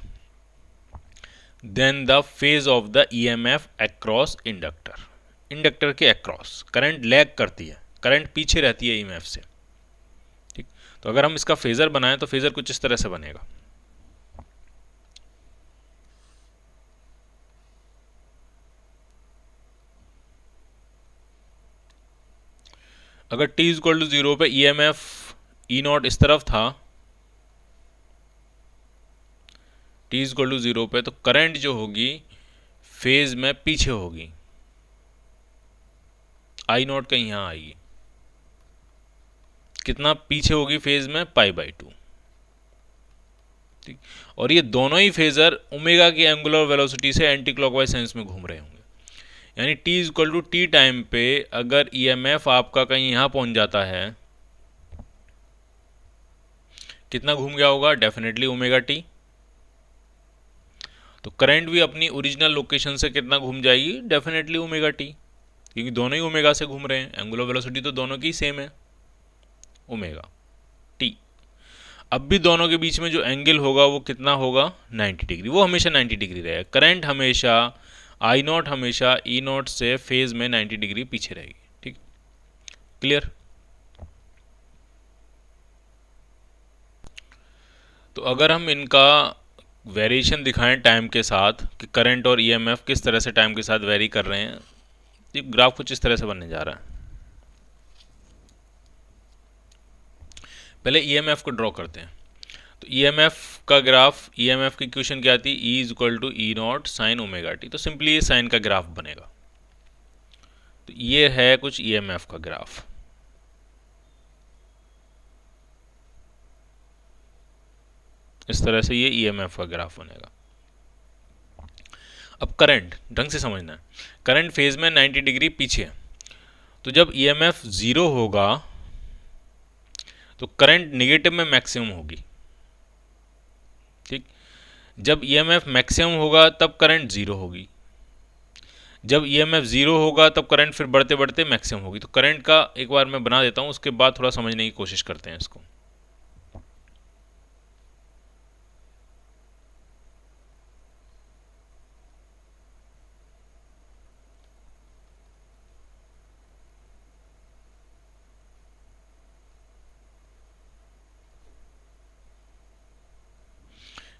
than the phase of the EMF across inductor. Inductor के अक्रॉस करंट लैग करती है, करंट पीछे रहती है ईएमएफ से। ठीक, तो अगर हम इसका फेजर बनाएं तो फेजर कुछ इस तरह से बनेगा। अगर t इज इक्वल टू 0 पे ईएमएफ ई नॉट इस तरफ था, t इज इक्वल टू 0 पे, तो करंट जो होगी फेज में पीछे होगी, आई नॉट कहीं यहाँ आएगी, कितना पीछे होगी फेज में, पाई बाई 2। ठीक, और ये दोनों ही फेजर ओमेगा की एंगुलर वेलोसिटी से एंटी क्लॉकवाइज सेंस में घूम रहे होंगे। यानी t is equal to t time पे अगर ईएमएफ आपका कहीं यहाँ पहुंच जाता है, कितना घूम गया होगा, डेफिनेटली ओमेगा टी। तो करंट भी अपनी ओरिजिनल लोकेशन से कितना घूम जाएगी, डेफिनेटली ओमेगा टी, क्योंकि दोनों ही ओमेगा से घूम रहे हैं, एंगुलर वेलोसिटी तो दोनों की सेम है, ओमेगा टी। अब भी दोनों के बीच में जो एंगल होगा वो कितना होगा, 90 डिग्री, वो हमेशा 90 डिग्री रहेगा। करंट हमेशा आई नॉट हमेशा ई नॉट से फेज में 90 डिग्री पीछे रहेगी। ठीक, क्लियर। तो अगर हम इनका वेरिएशन दिखाएं टाइम के साथ कि करंट और ईएमएफ किस तरह से टाइम के साथ वेरी कर रहे हैं, तो ग्राफ कुछ इस तरह से बनने जा रहा है। पहले ईएमएफ को ड्रॉ करते हैं। तो ईएमएफ का ग्राफ, ईएमएफ की इक्वेशन क्या आती है, E is equal to E naught sine omega t. तो सिंपली ये साइन का ग्राफ बनेगा। तो ये है कुछ ईएमएफ का ग्राफ। इस तरह से ये ईएमएफ का ग्राफ बनेगा। अब करंट ढंग से समझना है, करंट फेज में 90 डिग्री पीछे है, तो जब ईएमएफ 0 होगा तो करंट नेगेटिव में मैक्सिमम होगी। ठीक, जब ईएमएफ मैक्सिमम होगा तब करंट 0 होगी, जब ईएमएफ 0 होगा तब करंट फिर बढ़ते बढ़ते मैक्सिमम होगी। तो करंट का एक बार मैं बना देता हूँ, उसके बाद थोड़ा समझने की कोशिश करते हैं इसको।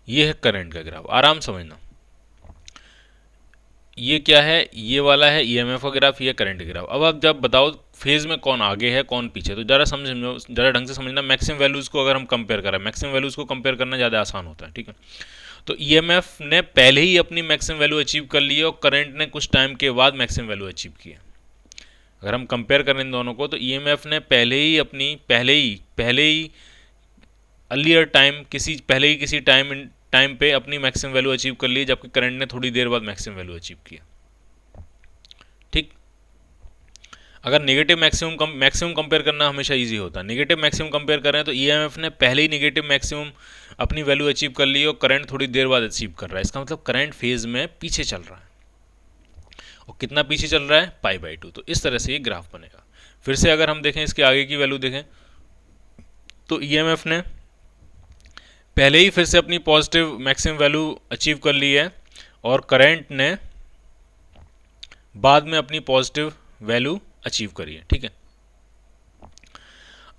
ये है करंट का ग्राफ, आराम समझना। ये क्या है, ये वाला है ईएमएफ का ग्राफ, ये करंट का ग्राफ। अब आप जब बताओ फेज में कौन आगे है कौन पीछे, तो ज़रा समझो, ज़रा ढंग से समझना। मैक्सिमम वैल्यूज़ को अगर हम कंपेयर करें, मैक्सिमम वैल्यूज़ को कंपेयर करना ज़्यादा आसान होता है। ठीक है, तो ईएमएफ ने पहले ही अपनी मैक्सिमम वैल्यू अचीव कर ली है और करंट ने कुछ टाइम के बाद मैक्सिमम वैल्यू अचीव की है। अगर हम कंपेयर करें इन दोनों को, तो ईएमएफ ने पहले ही अर्लियर टाइम किसी टाइम पे अपनी मैक्सिमम वैल्यू अचीव कर ली, जबकि करंट ने थोड़ी देर बाद मैक्सिमम वैल्यू अचीव किया। ठीक, अगर नेगेटिव मैक्सिमम कंपेयर करना हमेशा इजी होता है। नेगेटिव मैक्सिमम कंपेयर करें तो ईएमएफ ने पहले ही नेगेटिव मैक्सिमम अपनी वैल्यू अचीव कर ली और करंट थोड़ी देर बाद अचीव कर रहा है। इसका मतलब करंट फेज में पीछे चल रहा है। और कितना पीछे चल रहा है? π/2। तो इस तरह से ये ग्राफ बनेगा। फिर से अगर हम देखें, इसके आगे की वैल्यू देखें तो ईएमएफ ने पहले ही फिर से अपनी पॉजिटिव मैक्सिमम वैल्यू अचीव कर ली है और करंट ने बाद में अपनी पॉजिटिव वैल्यू अचीव करी है। ठीक है,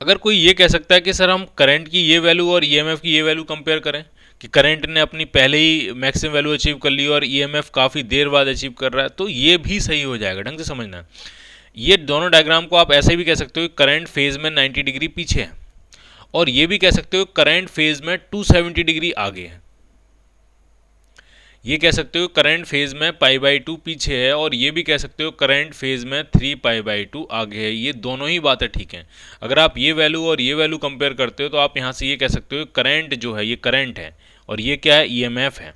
अगर कोई ये कह सकता है कि सर हम करंट की ये वैल्यू और ईएमएफ की ये वैल्यू कंपेयर करें कि करंट ने अपनी पहले ही मैक्सिमम वैल्यू अचीव कर ली और ईएमएफ काफ़ी देर बाद अचीव कर रहा है, तो ये भी सही हो जाएगा। ढंग से समझना है। ये दोनों डायग्राम को आप ऐसे भी कह सकते हो कि करंट फेज में 90 डिग्री पीछे है और ये भी कह सकते हो करंट फेज में 270 डिग्री आगे है। ये कह सकते हो करंट फेज में π/2 पीछे है और ये भी कह सकते हो करंट फेज में 3π/2 आगे है। ये दोनों ही बातें ठीक हैं। अगर आप ये वैल्यू और ये वैल्यू कंपेयर करते हो तो आप यहाँ से ये कह सकते हो करंट जो है ये करंट है और ये क्या है? ईएमएफ है,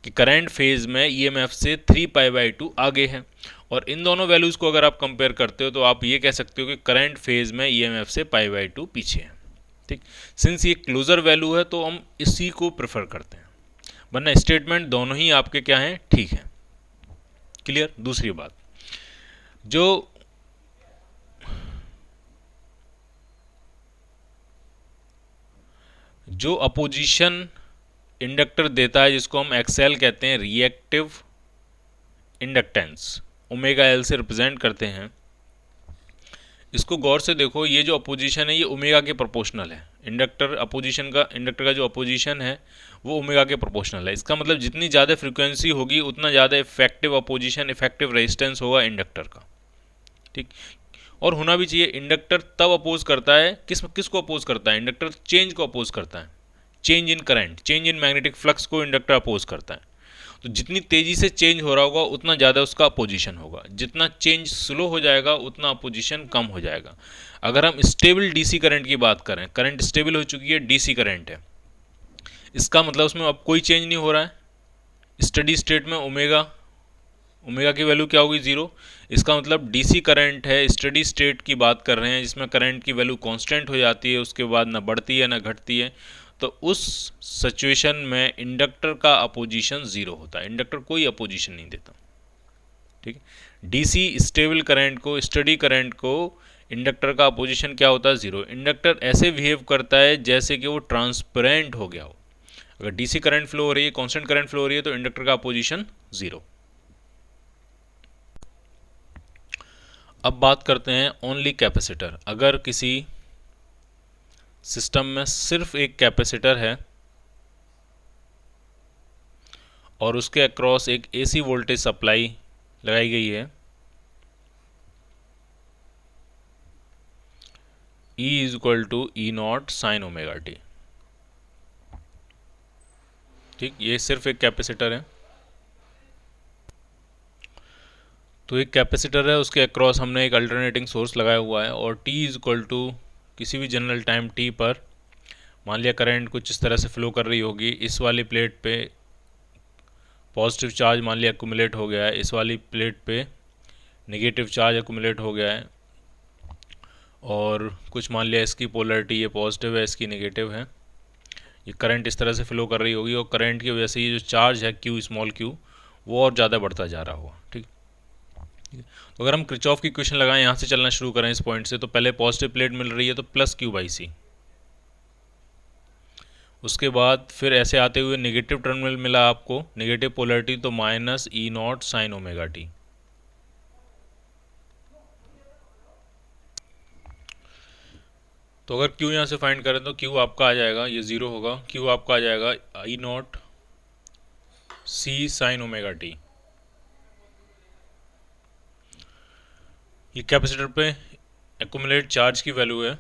कि करंट फेज में ईएमएफ से 3π/2 आगे है। और इन दोनों वैल्यूज़ को अगर आप कंपेयर करते हो तो आप ये कह सकते हो कि करंट फेज में ईएमएफ से π/2 पीछे है। ठीक, सिंस ये क्लोजर वैल्यू है तो हम इसी को प्रेफर करते हैं, वरना स्टेटमेंट दोनों ही आपके क्या हैं? ठीक है। क्लियर? दूसरी बात, जो अपोजिशन इंडक्टर देता है जिसको हम एक्सएल कहते हैं, रिएक्टिव इंडक्टेंस ओमेगा एल से रिप्रेजेंट करते हैं, इसको गौर से देखो। ये जो अपोजिशन है ये ओमेगा के प्रोपोर्शनल है। इंडक्टर का जो अपोजिशन है वो ओमेगा के प्रोपोर्शनल है। इसका मतलब जितनी ज़्यादा फ्रीक्वेंसी होगी उतना ज़्यादा इफेक्टिव अपोजिशन, इफेक्टिव रेजिस्टेंस होगा इंडक्टर का। ठीक, और होना भी चाहिए। इंडक्टर तब अपोज करता है, किसको अपोज करता है? इंडक्टर चेंज को अपोज करता है। Change in current, change in magnetic flux को इंडक्टर अपोज करता है। तो जितनी तेज़ी से चेंज हो रहा होगा उतना ज़्यादा उसका अपोजिशन होगा। जितना चेंज स्लो हो जाएगा उतना अपोजिशन कम हो जाएगा। अगर हम स्टेबल डीसी करंट की बात करें, करंट स्टेबल हो चुकी है, डीसी करंट है, इसका मतलब उसमें अब कोई चेंज नहीं हो रहा है। स्टडी स्टेट में ओमेगा की वैल्यू क्या होगी? 0। इसका मतलब डीसी करंट है, स्टडी स्टेट की बात कर रहे हैं जिसमें करंट की वैल्यू कांस्टेंट हो जाती है, उसके बाद ना बढ़ती है ना घटती है। तो उस सिचुएशन में इंडक्टर का अपोजिशन 0 होता है। इंडक्टर कोई अपोजिशन नहीं देता। ठीक है, डीसी स्टेबल करंट को, स्टडी करंट को इंडक्टर का अपोजिशन क्या होता है? 0। इंडक्टर ऐसे बिहेव करता है जैसे कि वो ट्रांसपेरेंट हो गया हो। अगर डीसी करंट फ्लो हो रही है, कांस्टेंट करंट फ्लो हो रही है, तो इंडक्टर का अपोजिशन 0। अब बात करते हैं ओनली कैपेसिटर। अगर किसी सिस्टम में सिर्फ एक कैपेसिटर है और उसके अक्रॉस एक एसी वोल्टेज सप्लाई लगाई गई है, E = E0 sin ωt। ठीक, ये सिर्फ एक कैपेसिटर है। तो एक कैपेसिटर है, उसके अक्रॉस हमने एक अल्टरनेटिंग सोर्स लगाया हुआ है और T = किसी भी जनरल टाइम t पर मान लिया करंट कुछ इस तरह से फ्लो कर रही होगी। इस वाली प्लेट पे पॉजिटिव चार्ज मान लिया एक्यूमुलेट हो गया है, इस वाली प्लेट पे नेगेटिव चार्ज एक्यूमुलेट हो गया है और कुछ मान लिया इसकी पोलरिटी ये पॉजिटिव है, इसकी नेगेटिव है। ये करंट इस तरह से फ्लो कर रही होगी और करंट की वजह से ये जो चार्ज है Q स्मॉल q वो और ज़्यादा बढ़ता जा रहा होगा। ठीक, तो अगर हम किरचॉफ की इक्वेशन लगाएं, यहाँ से चलना शुरू करें इस पॉइंट से, तो पहले पॉजिटिव प्लेट मिल रही है तो +Q/C, उसके बाद फिर ऐसे आते हुए नेगेटिव टर्मिनल मिला आपको, नेगेटिव पोलरिटी, तो -E0 sin ωt। तो अगर Q यहाँ से फाइंड करें तो Q आपका आ जाएगा, ये 0 होगा, Q आपका आ जाएगा E0 C sin ωt। ये कैपेसिटर पे एक्यूमुलेट चार्ज की वैल्यू है।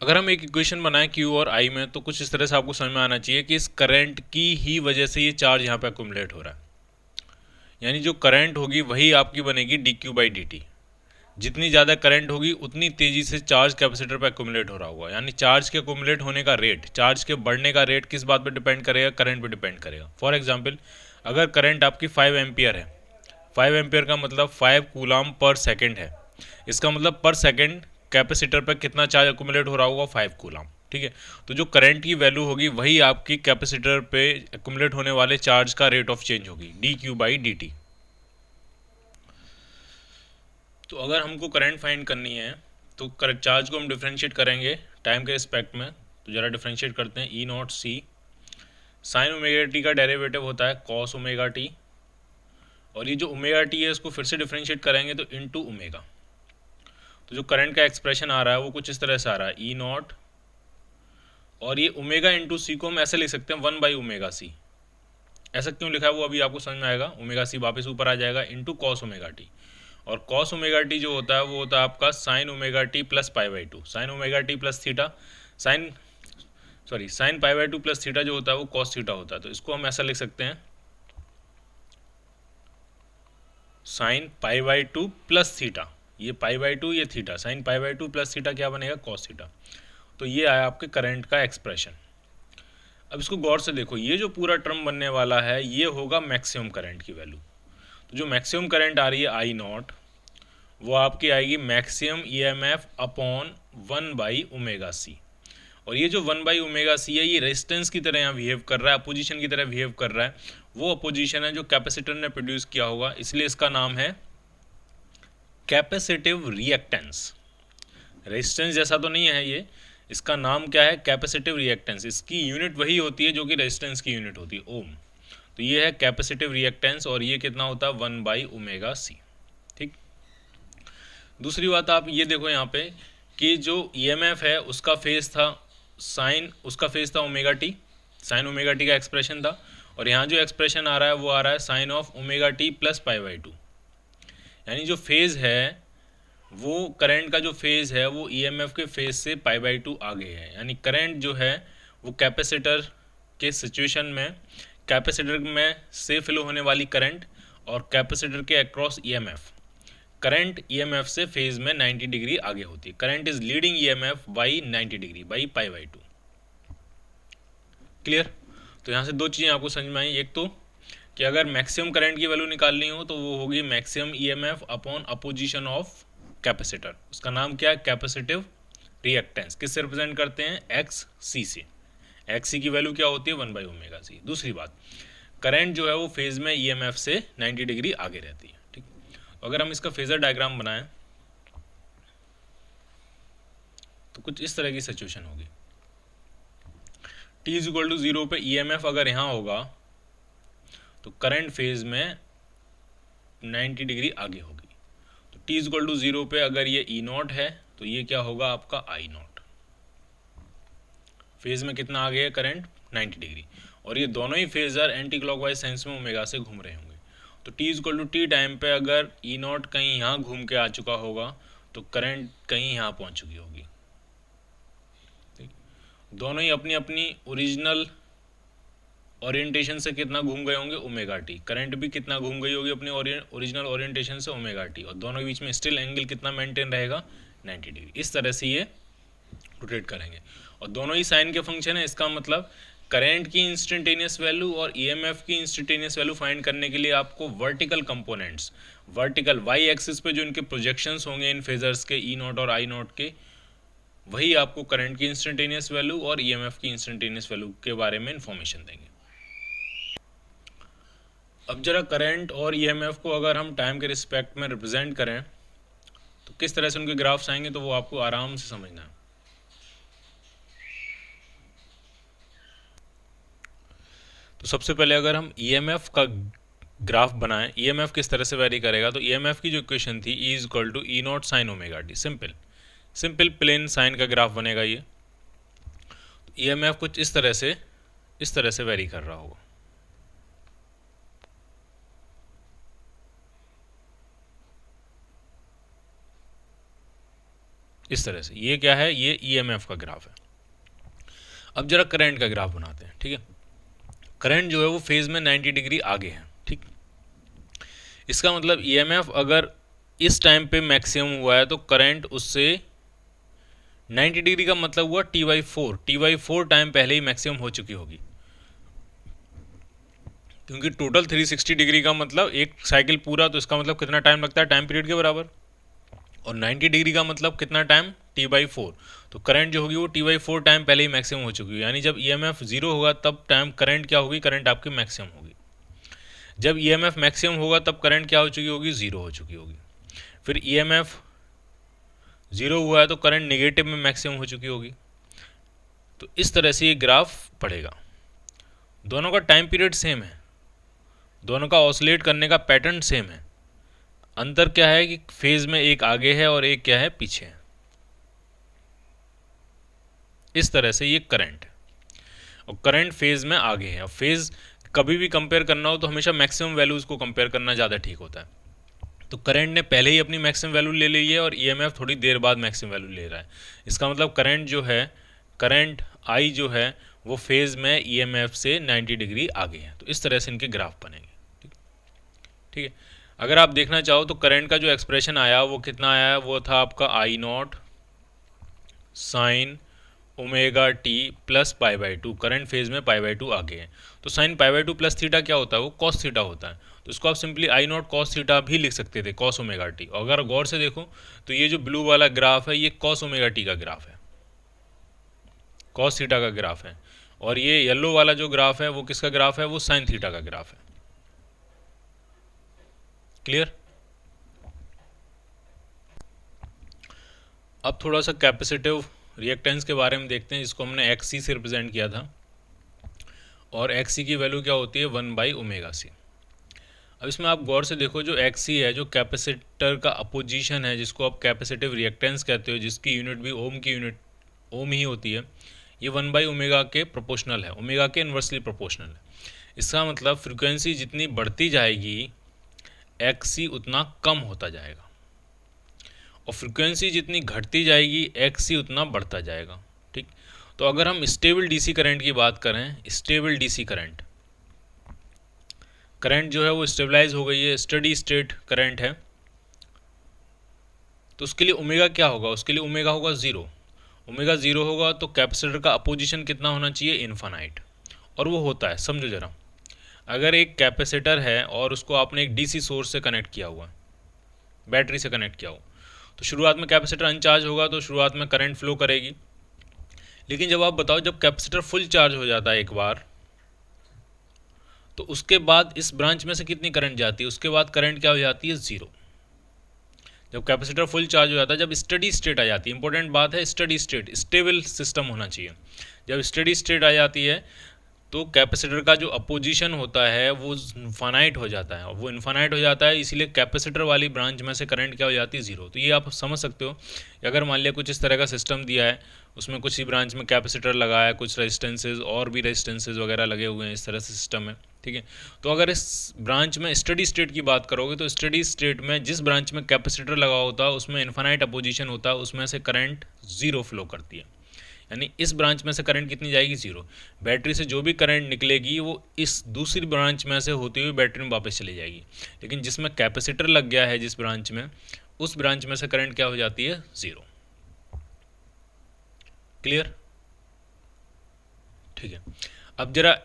अगर हम एक इक्वेशन बनाएं Q और I में, तो कुछ इस तरह से आपको समझ में आना चाहिए कि इस करंट की ही वजह से ये चार्ज यहाँ पे एक्यूमुलेट हो रहा है। यानी जो करंट होगी वही आपकी बनेगी dQ/dt। जितनी ज़्यादा करंट होगी उतनी तेज़ी से चार्ज कैपेसिटर पर एक्यूमुलेट हो रहा होगा। यानी चार्ज के एक्यूमुलेट होने का रेट, चार्ज के बढ़ने का रेट किस बात पर डिपेंड करेगा? करंट पर डिपेंड करेगा। फॉर एग्जाम्पल, अगर करंट आपकी 5 एम्पियर है, 5 एम्पियर का मतलब 5 कूलम पर सेकेंड है। इसका मतलब पर सेकेंड कैपेसिटर पर कितना चार्ज अकुमुलेट हो रहा होगा, 5 कूलम। ठीक है, तो जो करंट की वैल्यू होगी वही आपकी कैपेसिटर पे अकुमुलेट होने वाले चार्ज का रेट ऑफ चेंज होगी, dq/dt। तो अगर हमको करंट फाइंड करनी है तो चार्ज को हम डिफ्रेंशिएट करेंगे टाइम के रिस्पेक्ट में। तो ज़रा डिफ्रेंशिएट करते हैं। E0c साइन ओमेगा टी का डेरिवेटिव होता है कॉस ओमेगा टी, और ये जो ओमेगा टी है इसको फिर से डिफ्रेंशिएट करेंगे तो इनटू ओमेगा। तो जो करंट का एक्सप्रेशन आ रहा है वो कुछ इस तरह से आ रहा है, E0, और ये ओमेगा इंटू सी को हम ऐसे लिख सकते हैं 1/ओमेगा सी। ऐसा क्यों लिखा है वो अभी आपको समझ में आएगा। ओमेगा सी वापस ऊपर आ जाएगा इंटू कॉस ओमेगा टी, और कॉस ओमेगा टी जो होता है वो होता है आपका sine omega t plus π/2। Sine omega t plus theta sine π/2 plus theta जो होता है वो कॉस थीटा होता है। तो इसको हम ऐसा लिख सकते हैं साइन π/2 प्लस थीटा, ये π/2 ये थीटा, साइन π/2 प्लस थीटा क्या बनेगा, कॉस थीटा। तो ये आया आपके करंट का एक्सप्रेशन। अब इसको गौर से देखो, ये जो पूरा टर्म बनने वाला है ये होगा मैक्सिमम करंट की वैल्यू। तो जो मैक्सिमम करंट आ रही है I0 वो आपकी आएगी मैक्सिमम EMF अपॉन 1/ओमेगा सी। और ये जो 1/ओमेगा सी है ये रेजिस्टेंस की तरह यहाँ बिहेव कर रहा है, अपोजिशन की तरह बिहेव कर रहा है। वो अपोजिशन है जो कैपेसिटर ने प्रोड्यूस किया होगा, इसलिए इसका नाम है कैपेसिटिव रिएक्टेंस। रेजिस्टेंस जैसा तो नहीं है ये, इसका नाम क्या है, कैपेसिटिव रिएक्टेंस। इसकी यूनिट वही होती है जो कि रेजिस्टेंस की यूनिट होती है, ओम। तो ये है कैपेसिटिव रिएक्टेंस, और ये कितना होता है 1/ओमेगा सी। ठीक, दूसरी बात आप ये देखो यहाँ पे कि जो EMF है उसका फेज था omega T, sign omega T का एक्सप्रेशन था, और यहाँ जो एक्सप्रेशन आ रहा है वो आ रहा है sine of omega t plus π/2। यानी जो फेज है वो करंट का जो फेज है वो EMF के फेज से π/2 आगे है। यानी करंट जो है वो कैपेसिटर के सिचुएशन में कैपेसिटर में से फ्लो होने वाली करंट और कैपेसिटर के अक्रॉस EMF, करंट EMF से फेज में 90 डिग्री आगे होती है। Current is leading EMF by 90 degree by π/2। Clear. तो यहाँ से दो चीज़ें आपको समझ में आई, एक तो कि अगर मैक्सिमम करंट की वैल्यू निकालनी हो तो वो होगी maximum EMF upon opposition of capacitor. उसका नाम क्या है, कैपेसिटिव रिएक्टेंस। किससे रिप्रेजेंट करते हैं, XC से। XC की वैल्यू क्या होती है 1/ओमेगा सी। दूसरी बात, करंट जो है वो फेज में EMF से 90 डिग्री आगे रहती है। ठीक, अगर हम इसका फेजर डायग्राम बनाएं तो कुछ इस तरह की सिचुएशन होगी। t=0 पे EMF अगर यहाँ होगा तो करंट फेज में 90 डिग्री आगे होगी। तो t=0 पे अगर ये E0 है तो ये क्या होगा आपका I0। फेज में कितना आगे है करंट, 90 डिग्री, और ये दोनों ही फेजर एंटी क्लॉकवाइज सेंस में ओमेगा से घूम रहे होंगे। तो t टाइम पे अगर E0 कहीं यहाँ घूम के आ चुका होगा तो करंट कहीं यहाँ पहुँच चुकी होगी। दोनों ही अपनी अपनी ओरिजिनल ओरिएंटेशन से कितना घूम गए होंगे, ओमेगा टी। करंट भी कितना घूम गई होगी अपनी ओरिजिनल ओरिएंटेशन से, ओमेगा टी, और दोनों के बीच में स्टिल एंगल कितना मेंटेन रहेगा, 90 डिग्री। इस तरह से ये रोटेट करेंगे, और दोनों ही साइन के फंक्शन है। इसका मतलब करंट की इंस्टेंटेनियस वैल्यू और EMF की इंस्टेंटेनियस वैल्यू फाइंड करने के लिए आपको vertical components, vertical y axis पे जो इनके प्रोजेक्शंस होंगे इन फेजर्स के E0 और I0 के, वही आपको करंट की इंस्टेंटेनियस वैल्यू और EMF की इंस्टेंटेनियस वैल्यू के बारे में इंफॉर्मेशन देंगे। अब जरा करंट और EMF को अगर हम टाइम के रिस्पेक्ट में रिप्रेजेंट करें तो किस तरह से उनके ग्राफ्स आएंगे तो वो आपको आराम से समझना है। तो सबसे पहले अगर हम EMF का ग्राफ बनाएं, EMF किस तरह से वेरी करेगा, तो EMF की जो इक्वेशन थी E=E0 sine omega t, simple plain sine का ग्राफ बनेगा ये। तो EMF कुछ इस तरह से वेरी कर रहा होगा। इस तरह से, ये क्या है, ये EMF का ग्राफ है। अब जरा करंट का ग्राफ बनाते हैं। ठीक है, करंट जो है वो फेज में 90 डिग्री आगे है। ठीक, इसका मतलब EMF अगर इस टाइम पे मैक्सिमम हुआ है तो करंट उससे 90 डिग्री का मतलब हुआ T/4 टाइम पहले ही मैक्सिमम हो चुकी होगी। क्योंकि टोटल 360 डिग्री का मतलब एक साइकिल पूरा, तो इसका मतलब कितना टाइम लगता है, टाइम पीरियड के बराबर। और 90 डिग्री का मतलब कितना टाइम, t/4। तो करंट जो होगी वो t/4 टाइम पहले ही मैक्सिमम हो चुकी है, यानी जब ईएमएफ जीरो होगा तब टाइम करंट क्या होगी, करंट आपकी मैक्सिमम होगी। जब ईएमएफ मैक्सिमम होगा तब करंट क्या हो चुकी होगी, जीरो हो चुकी होगी। फिर ईएमएफ जीरो हुआ है तो करंट नेगेटिव में मैक्सिमम हो चुकी होगी। तो इस तरह से ये ग्राफ पड़ेगा। दोनों का टाइम पीरियड सेम है, दोनों का ऑसिलेट करने का पैटर्न सेम है। अंतर क्या है कि फेज में एक आगे है और एक क्या है, पीछे है। इस तरह से ये करंट है, और करंट फेज में आगे है। फेज कभी भी कंपेयर करना हो तो हमेशा मैक्सिमम वैल्यूज को कंपेयर करना ज़्यादा ठीक होता है। तो करंट ने पहले ही अपनी मैक्सिमम वैल्यू ले ली है और ईएमएफ थोड़ी देर बाद मैक्सिमम वैल्यू ले रहा है। इसका मतलब करंट जो है, करंट आई जो है वो फेज में ईएमएफ से 90 डिग्री आगे है। तो इस तरह से इनके ग्राफ बनेंगे। ठीक है। अगर आप देखना चाहो तो करंट का जो एक्सप्रेशन आया वो कितना आया, वो था आपका I0 sine omega t plus π/2। Current phase में π/2 आगे है, तो साइन π/2 प्लस थीटा क्या होता है, वो कॉस थीटा होता है। तो इसको आप सिंपली I0 कॉस थीटा भी लिख सकते थे, कॉस ओमेगा टी। और अगर गौर से देखो तो ये जो ब्लू वाला ग्राफ है ये कॉस ओमेगा टी का ग्राफ है, कॉस थीटा का ग्राफ है। और ये येलो वाला जो ग्राफ है वो किसका ग्राफ है, वो साइन थीटा का ग्राफ है। क्लियर। अब थोड़ा सा कैपेसिटिव रिएक्टेंस के बारे में देखते हैं, जिसको हमने XC से रिप्रेजेंट किया था। और XC की वैल्यू क्या होती है, 1/ωc। अब इसमें आप गौर से देखो, जो XC है, जो कैपेसिटर का अपोजिशन है, जिसको आप कैपेसिटिव रिएक्टेंस कहते हो, जिसकी यूनिट भी ओम की यूनिट ओम ही होती है, ये 1/ω के प्रोपोर्शनल है, ओमेगा के इन्वर्सली प्रोपोर्शनल है। इसका मतलब फ्रीक्वेंसी जितनी बढ़ती जाएगी XC उतना कम होता जाएगा, और फ्रीक्वेंसी जितनी घटती जाएगी XC उतना बढ़ता जाएगा। ठीक। तो अगर हम स्टेबल डीसी करंट की बात करें, स्टेबल डीसी करंट, करंट जो है वो स्टेबलाइज हो गई है, स्टडी स्टेट करंट है, तो उसके लिए ओमेगा क्या होगा, उसके लिए ओमेगा होगा ज़ीरो। ओमेगा ज़ीरो होगा तो कैपेसिटर का अपोजिशन कितना होना चाहिए, इन्फानाइट। और वो होता है, समझो ज़रा, अगर एक कैपेसिटर है और उसको आपने एक डीसी सोर्स से कनेक्ट किया हुआ, बैटरी से कनेक्ट किया हो, तो शुरुआत में कैपेसिटर अनचार्ज होगा तो शुरुआत में करंट फ्लो करेगी। लेकिन जब आप बताओ, जब कैपेसिटर फुल चार्ज हो जाता है एक बार, तो उसके बाद इस ब्रांच में से कितनी करंट जाती है, उसके बाद करंट क्या हो जाती है, ज़ीरो। जब कैपेसिटर फुल चार्ज हो जाता है, जब स्टडी स्टेट आ जाती है, इंपॉर्टेंट बात है स्टडी स्टेट, स्टेबल सिस्टम होना चाहिए। जब स्टडी स्टेट आ जाती है तो कैपेसिटर का जो अपोजिशन होता है वो इन्फानाइट हो जाता है, और वो इन्फानाइट हो जाता है, इसीलिए कैपेसिटर वाली ब्रांच में से करंट क्या हो जाती है, ज़ीरो। तो ये आप समझ सकते हो कि अगर मान लिया कुछ इस तरह का सिस्टम दिया है, उसमें कुछ ही ब्रांच में कैपेसिटर लगा है, कुछ रेजिस्टेंसेज और भी रेजिस्टेंसेज वगैरह लगे हुए हैं, इस तरह से सिस्टम है। ठीक है। तो अगर इस ब्रांच में स्टडी स्टेट की बात करोगे तो स्टडी स्टेट में जिस ब्रांच में कैपेसिटर लगा होता है उसमें इन्फानाइट अपोजिशन होता है, उसमें से करंट ज़ीरो फ्लो करती है। यानी इस ब्रांच में से करंट कितनी जाएगी, ज़ीरो। बैटरी से जो भी करंट निकलेगी वो इस दूसरी ब्रांच में से होती हुई बैटरी में वापस चली जाएगी। लेकिन जिसमें कैपेसिटर लग गया है जिस ब्रांच में, उस ब्रांच में से करंट क्या हो जाती है, ज़ीरो। क्लियर। ठीक है। अब जरा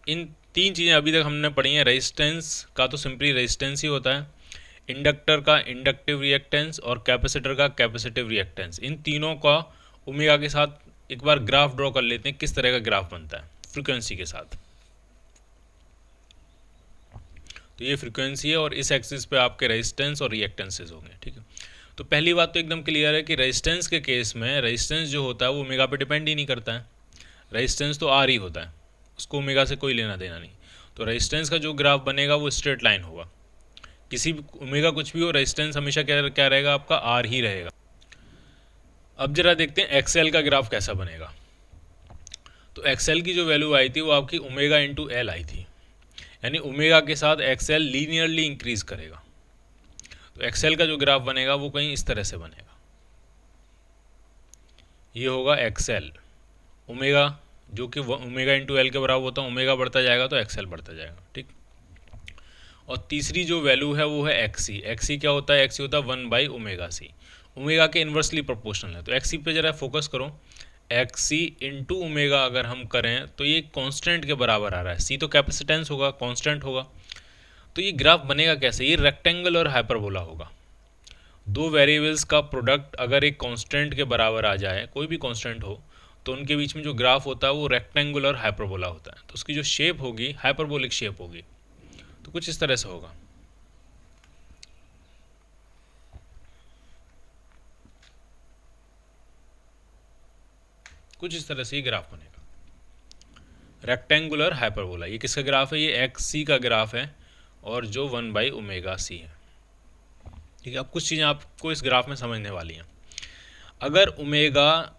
इन तीन चीज़ें अभी तक हमने पढ़ी हैं। रेजिस्टेंस का तो सिंपली रेजिस्टेंस ही होता है, इंडक्टर का इंडक्टिव रिएक्टेंस, और कैपेसिटर का कैपेसिटिव रिएक्टेंस। इन तीनों का ओमेगा के साथ एक बार ग्राफ ड्रॉ कर लेते हैं, किस तरह का ग्राफ बनता है फ्रीक्वेंसी के साथ। तो ये फ्रीक्वेंसी है और इस एक्सिस पे आपके रेजिस्टेंस और रिएक्टेंसेस होंगे। ठीक है। तो पहली बात तो एकदम क्लियर है कि रेजिस्टेंस के केस में रेजिस्टेंस जो होता है वो ओमेगा पे डिपेंड ही नहीं करता है, रेजिस्टेंस तो आर ही होता है, उसको ओमेगा से कोई लेना देना नहीं। तो रेजिस्टेंस का जो ग्राफ बनेगा वो स्ट्रेट लाइन होगा, किसी भी ओमेगा कुछ भी हो, रेजिस्टेंस हमेशा क्या रहेगा आपका, आर ही रहेगा। अब जरा देखते हैं एक्सएल का ग्राफ कैसा बनेगा। तो एक्सएल की जो वैल्यू आई थी वो आपकी ओमेगा इंटू एल आई थी, यानी ओमेगा के साथ एक्सएल लीनियरली इंक्रीज करेगा। तो एक्सएल का जो ग्राफ बनेगा वो कहीं इस तरह से बनेगा, ये होगा एक्सएल ओमेगा, जो कि ओमेगा इंटू एल के बराबर होता है, ओमेगा बढ़ता जाएगा तो एक्सएल बढ़ता जाएगा। ठीक। और तीसरी जो वैल्यू है वो है एक्सी। एक्सी क्या होता है, एक्सी होता है 1/ωc, ओमेगा के इन्वर्सली प्रोपोर्शनल है। तो एक्सी पे जरा फोकस करो, एक्स सी इंटू ओमेगा अगर हम करें तो ये कांस्टेंट के बराबर आ रहा है। सी तो कैपेसिटेंस होगा, कांस्टेंट होगा। तो ये ग्राफ बनेगा कैसे? ये रेक्टेंगल और हाइपरबोला होगा। दो वेरिएबल्स का प्रोडक्ट अगर एक कांस्टेंट के बराबर आ जाए, कोई भी कांस्टेंट हो, तो उनके बीच में जो ग्राफ होता है वो रेक्टेंगल और हाइपरबोला होता है। तो उसकी जो शेप होगी हाइपरबोलिक शेप होगी। तो कुछ इस तरह से होगा। कुछ इस तरह से ये ग्राफ बनेगा, रेक्टेंगुलर हाइपरबोला। ये किसका ग्राफ है? ये एक्स सी का ग्राफ है और जो 1/ओमेगा सी है। ठीक है, अब कुछ चीज़ें आपको इस ग्राफ में समझने वाली हैं। अगर ओमेगा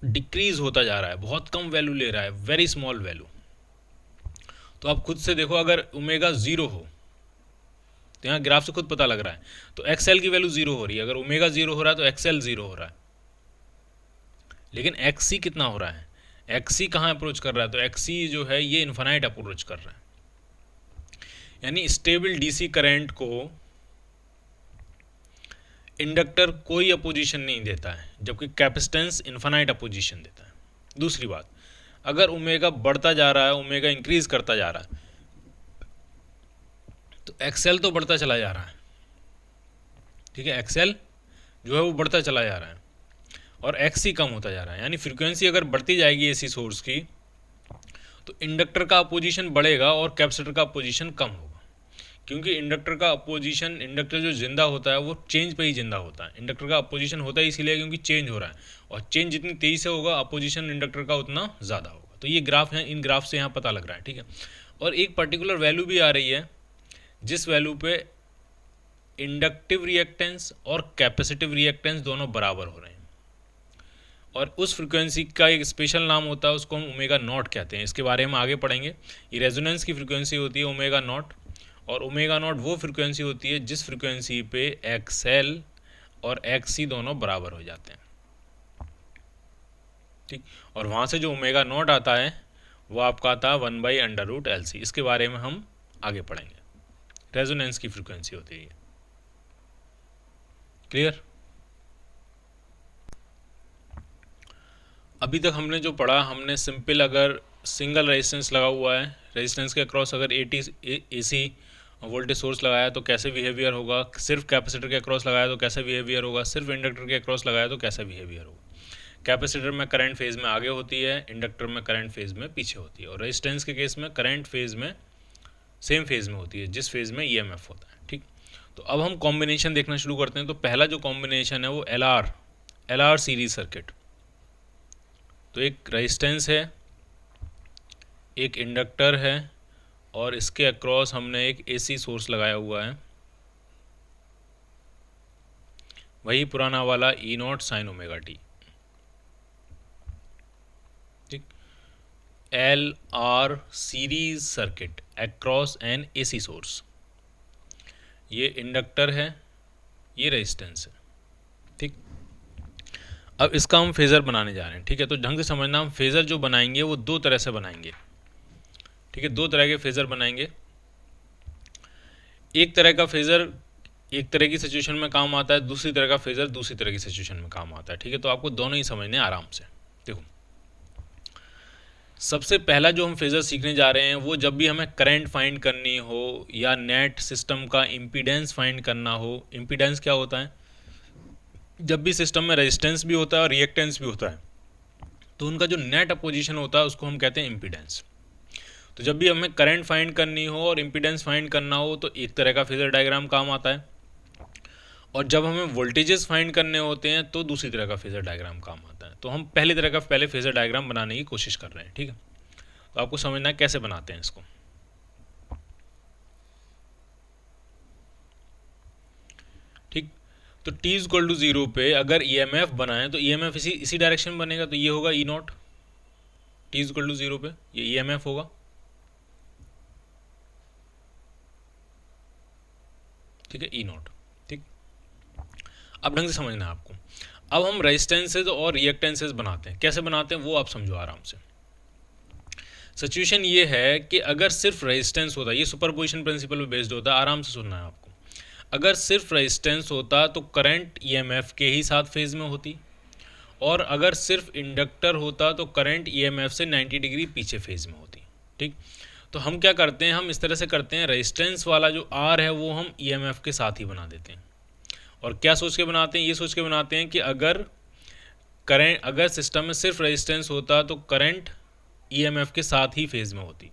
डिक्रीज होता जा रहा है, बहुत कम वैल्यू ले रहा है, वेरी स्मॉल वैल्यू, तो आप खुद से देखो, अगर ओमेगा 0 हो तो यहाँ ग्राफ से खुद पता लग रहा है, तो एक्सएल की वैल्यू 0 हो रही है। अगर ओमेगा 0 हो रहा है तो एक्सएल 0 हो रहा है। लेकिन एक्सी कितना हो रहा है? एक्सी कहाँ अप्रोच कर रहा है? तो एक्सी जो है ये इन्फानाइट अप्रोच कर रहा है। यानी स्टेबल डीसी करंट को इंडक्टर कोई अपोजिशन नहीं देता है, जबकि कैपेसिटेंस इन्फानाइट अपोजिशन देता है। दूसरी बात, अगर ओमेगा बढ़ता जा रहा है, ओमेगा इंक्रीज करता जा रहा है, तो एक्सएल तो बढ़ता चला जा रहा है। ठीक है, एक्सएल जो है वो बढ़ता चला जा रहा है और एक्सी कम होता जा रहा है। यानी फ्रीक्वेंसी अगर बढ़ती जाएगी एसी सोर्स की, तो इंडक्टर का अपोजिशन बढ़ेगा और कैपेसिटर का अपोजिशन कम होगा। क्योंकि इंडक्टर का अपोजिशन, इंडक्टर जो जिंदा होता है वो चेंज पे ही जिंदा होता है। इंडक्टर का अपोजिशन होता है इसीलिए क्योंकि चेंज हो रहा है, और चेंज जितनी तेज़ी से होगा अपोजिशन इंडक्टर का उतना ज़्यादा होगा। तो ये ग्राफ है, इन ग्राफ से यहाँ पता लग रहा है। ठीक है, और एक पर्टिकुलर वैल्यू भी आ रही है जिस वैल्यू पे इंडक्टिव रिएक्टेंस और कैपेसिटिव रिएक्टेंस दोनों बराबर हो रहे हैं, और उस फ्रीक्वेंसी का एक स्पेशल नाम होता है, उसको हम ओमेगा नॉट कहते हैं। इसके बारे में आगे पढ़ेंगे। ये रेजोनेंस की फ्रीक्वेंसी होती है ओमेगा नॉट, और ओमेगा नॉट वो फ्रीक्वेंसी होती है जिस फ्रीक्वेंसी पे एक्सएल और एक्ससी दोनों बराबर हो जाते हैं। ठीक, और वहाँ से जो ओमेगा नॉट आता है वो आपका आता है 1/√LC। इसके बारे में हम आगे पढ़ेंगे। रेजोनेंस की फ्रीक्वेंसी होती है। क्लियर? अभी तक हमने जो पढ़ा, हमने सिंपल अगर सिंगल रेजिस्टेंस लगा हुआ है, रेजिस्टेंस के अक्रॉस अगर AC वोल्टेज सोर्स लगाया तो कैसे बिहेवियर होगा, सिर्फ कैपेसिटर के अक्रॉस लगाया तो कैसे बिहेवियर होगा, सिर्फ इंडक्टर के अक्रॉस लगाया तो कैसा बिहेवियर होगा। कैपेसिटर में करंट फेज में आगे होती है, इंडक्टर में करंट फेज में पीछे होती है, और रेजिस्टेंस के केस में करंट फेज में सेम फेज में होती है जिस फेज में EMF होता है। ठीक, तो अब हम कॉम्बिनेशन देखना शुरू करते हैं। तो पहला जो कॉम्बिनेशन है वो LR सीरीज सर्किट। तो एक रेजिस्टेंस है, एक इंडक्टर है, और इसके अक्रॉस हमने एक AC सोर्स लगाया हुआ है, वही पुराना वाला E0 sin ओमेगा टी। ठीक, LR series circuit across N AC source. ये इंडक्टर है, ये रेजिस्टेंस है। ठीक, अब इसका हम फेज़र बनाने जा रहे हैं। ठीक है, तो ढंग से समझना, हम फेज़र जो बनाएंगे वो दो तरह से बनाएंगे। ठीक है, दो तरह के फेज़र बनाएंगे। एक तरह का फेज़र एक तरह की सिचुएशन में काम आता है, दूसरी तरह का फेज़र दूसरी तरह की सिचुएशन में काम आता है। ठीक है, तो आपको दोनों ही समझने आराम से। देखो, सबसे पहला जो हम फेज़र सीखने जा रहे हैं वो जब भी हमें करंट फाइंड करनी हो या नेट सिस्टम का इम्पीडेंस फाइंड करना हो। इम्पीडेंस क्या होता है? जब भी सिस्टम में रेजिस्टेंस भी होता है और रिएक्टेंस भी होता है, तो उनका जो नेट अपोजिशन होता है उसको हम कहते हैं इम्पीडेंस। तो जब भी हमें करंट फाइंड करनी हो और इम्पीडेंस फाइंड करना हो तो एक तरह का फेज़र डायग्राम काम आता है, और जब हमें वोल्टेजेस फाइंड करने होते हैं तो दूसरी तरह का फेज़र डायग्राम काम आता है। तो हम पहली तरह का पहले फेज़र डायग्राम बनाने की कोशिश कर रहे हैं। ठीक है, तो आपको समझना है कैसे बनाते हैं इसको। ठीक, तो t=0 पे अगर EMF बनाएं तो EMF इसी डायरेक्शन में बनेगा, तो ये होगा E0। t=0 पे ये EMF होगा। ठीक है, E0। ठीक, अब ढंग से समझना है आपको। अब हम रेजिस्टेंसेज और रिएक्टेंसेज बनाते हैं। कैसे बनाते हैं वो आप समझो आराम से। सिचुएशन ये है कि अगर सिर्फ रेजिस्टेंस होता, ये सुपरपोजिशन प्रिंसिपल पे बेस्ड होता है, आराम से सुनना है आपको। अगर सिर्फ रेजिस्टेंस होता तो करंट EMF के ही साथ फेज में होती, और अगर सिर्फ इंडक्टर होता तो करंट ईएमएफ से 90 डिग्री पीछे फेज में होती। ठीक, तो हम क्या करते हैं, हम इस तरह से करते हैं, रेजिस्टेंस वाला जो आर है वो हम ईएमएफ के साथ ही बना देते हैं। और क्या सोच के बनाते हैं, ये सोच के बनाते हैं कि अगर सिस्टम में सिर्फ रेजिस्टेंस होता तो करंट ईएमएफ के साथ ही फेज में होती,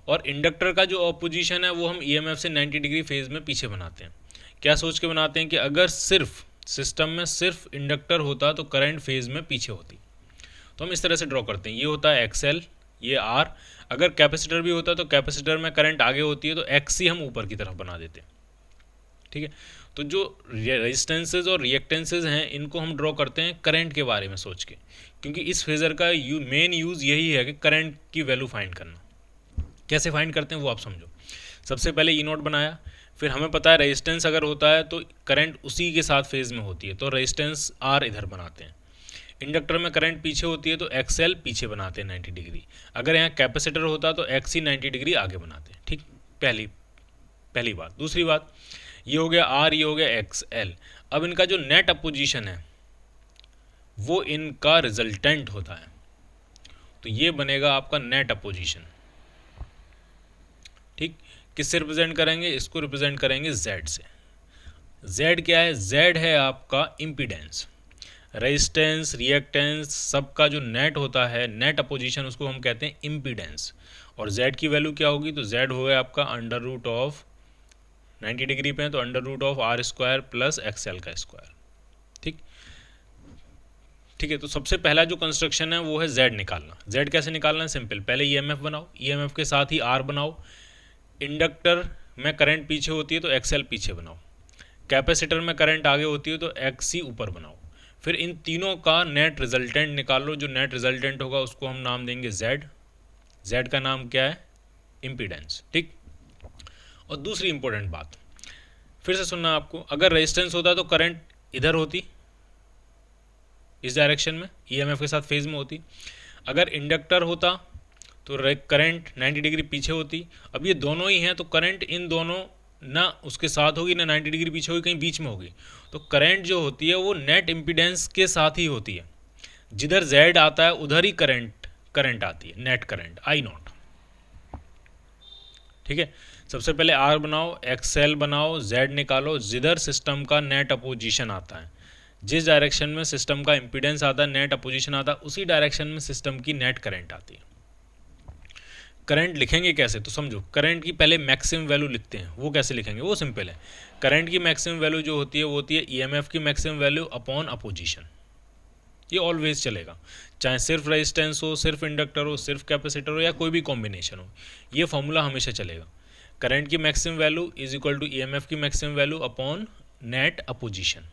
और इंडक्टर का जो अपोजिशन है वो हम ईएमएफ से 90 डिग्री फेज में पीछे बनाते हैं। क्या सोच के बनाते हैं कि अगर सिर्फ सिस्टम में सिर्फ इंडक्टर होता तो करंट फेज में पीछे होती। तो हम इस तरह से ड्रॉ करते हैं, ये होता है एक्सएल, ये आर। अगर कैपेसिटर भी होता तो कैपेसिटर में करंट आगे होती है तो एक्सी हम ऊपर की तरफ बना देते हैं। ठीक है, तो जो रेजिस्टेंसेज और रिएक्टेंसेज हैं इनको हम ड्रॉ करते हैं करंट के बारे में सोच के, क्योंकि इस फेज़र का मेन यूज़ यही है कि करंट की वैल्यू फाइंड करना। कैसे फाइंड करते हैं वो आप समझो। सबसे पहले ई नोट बनाया, फिर हमें पता है रेजिस्टेंस अगर होता है तो करंट उसी के साथ फेज में होती है, तो रेजिस्टेंस आर इधर बनाते हैं। इंडक्टर में करंट पीछे होती है तो एक्सएल पीछे बनाते हैं 90 डिग्री। अगर यहाँ कैपेसिटर होता तो एक्सी 90 डिग्री आगे बनाते हैं। ठीक, पहली बात। दूसरी बात, ये हो गया आर, ये हो गया एक्सएल। अब इनका जो नेट अपोजिशन है वो इनका रिजल्टेंट होता है, तो ये बनेगा आपका नेट अपोजिशन। ठीक, किससे रिप्रेजेंट करेंगे, इसको रिप्रेजेंट करेंगे जेड से। जेड क्या है, जेड है आपका इम्पीडेंस। रेजिस्टेंस, रिएक्टेंस सबका जो नेट होता है, नेट अपोजिशन, उसको हम कहते हैं इम्पीडेंस। और जेड की वैल्यू क्या होगी, तो जेड हो गया आपका अंडर रूट ऑफ 90 डिग्री पे तो under root of R square plus XL का स्क्वायर। ठीक है, तो सबसे पहला जो कंस्ट्रक्शन है वो है जेड निकालना। जेड कैसे निकालना है, सिंपल, पहले ईएमएफ बनाओ, ईएमएफ के साथ ही आर बनाओ। इंडक्टर में करंट पीछे होती है तो एक्सएल पीछे बनाओ। कैपेसिटर में करंट आगे होती है तो एक्सी ऊपर बनाओ। फिर इन तीनों का नेट रिजल्टेंट निकालो। जो नेट रिजल्टेंट होगा उसको हम नाम देंगे जेड। जेड का नाम क्या है, इम्पीडेंस। ठीक, और दूसरी इंपॉर्टेंट बात फिर से सुनना आपको, अगर रेजिस्टेंस होता तो करंट इधर होती, इस डायरेक्शन में ईएमएफ के साथ फेज में होती। अगर इंडक्टर होता तो करंट 90 डिग्री पीछे होती। अब ये दोनों ही हैं तो करंट इन दोनों ना उसके साथ होगी ना 90 डिग्री पीछे होगी, कहीं बीच में होगी। तो करंट जो होती है वो नेट इम्पीडेंस के साथ ही होती है। जिधर जेड आता है उधर ही करंट आती है, नेट करंट आई नॉट। ठीक है, सबसे पहले आर बनाओ, एक्सएल बनाओ, जेड निकालो। जिधर सिस्टम का नेट अपोजिशन आता है, जिस डायरेक्शन में सिस्टम का इम्पीडेंस आता है, नेट अपोजिशन आता है, उसी डायरेक्शन में सिस्टम की नेट करंट आती है। करंट लिखेंगे कैसे, तो समझो, करंट की पहले मैक्सिमम वैल्यू लिखते हैं। वो कैसे लिखेंगे, वो सिंपल है। करंट की मैक्सिमम वैल्यू जो होती है वो होती है ईएमएफ की मैक्सिमम वैल्यू अपॉन अपोजिशन। ये ऑलवेज चलेगा, चाहे सिर्फ रेजिस्टेंस हो, सिर्फ इंडक्टर हो, सिर्फ कैपेसिटर हो, या कोई भी कॉम्बिनेशन हो, ये फॉर्मूला हमेशा चलेगा। करंट की maximum value is equal to EMF की maximum value upon net opposition.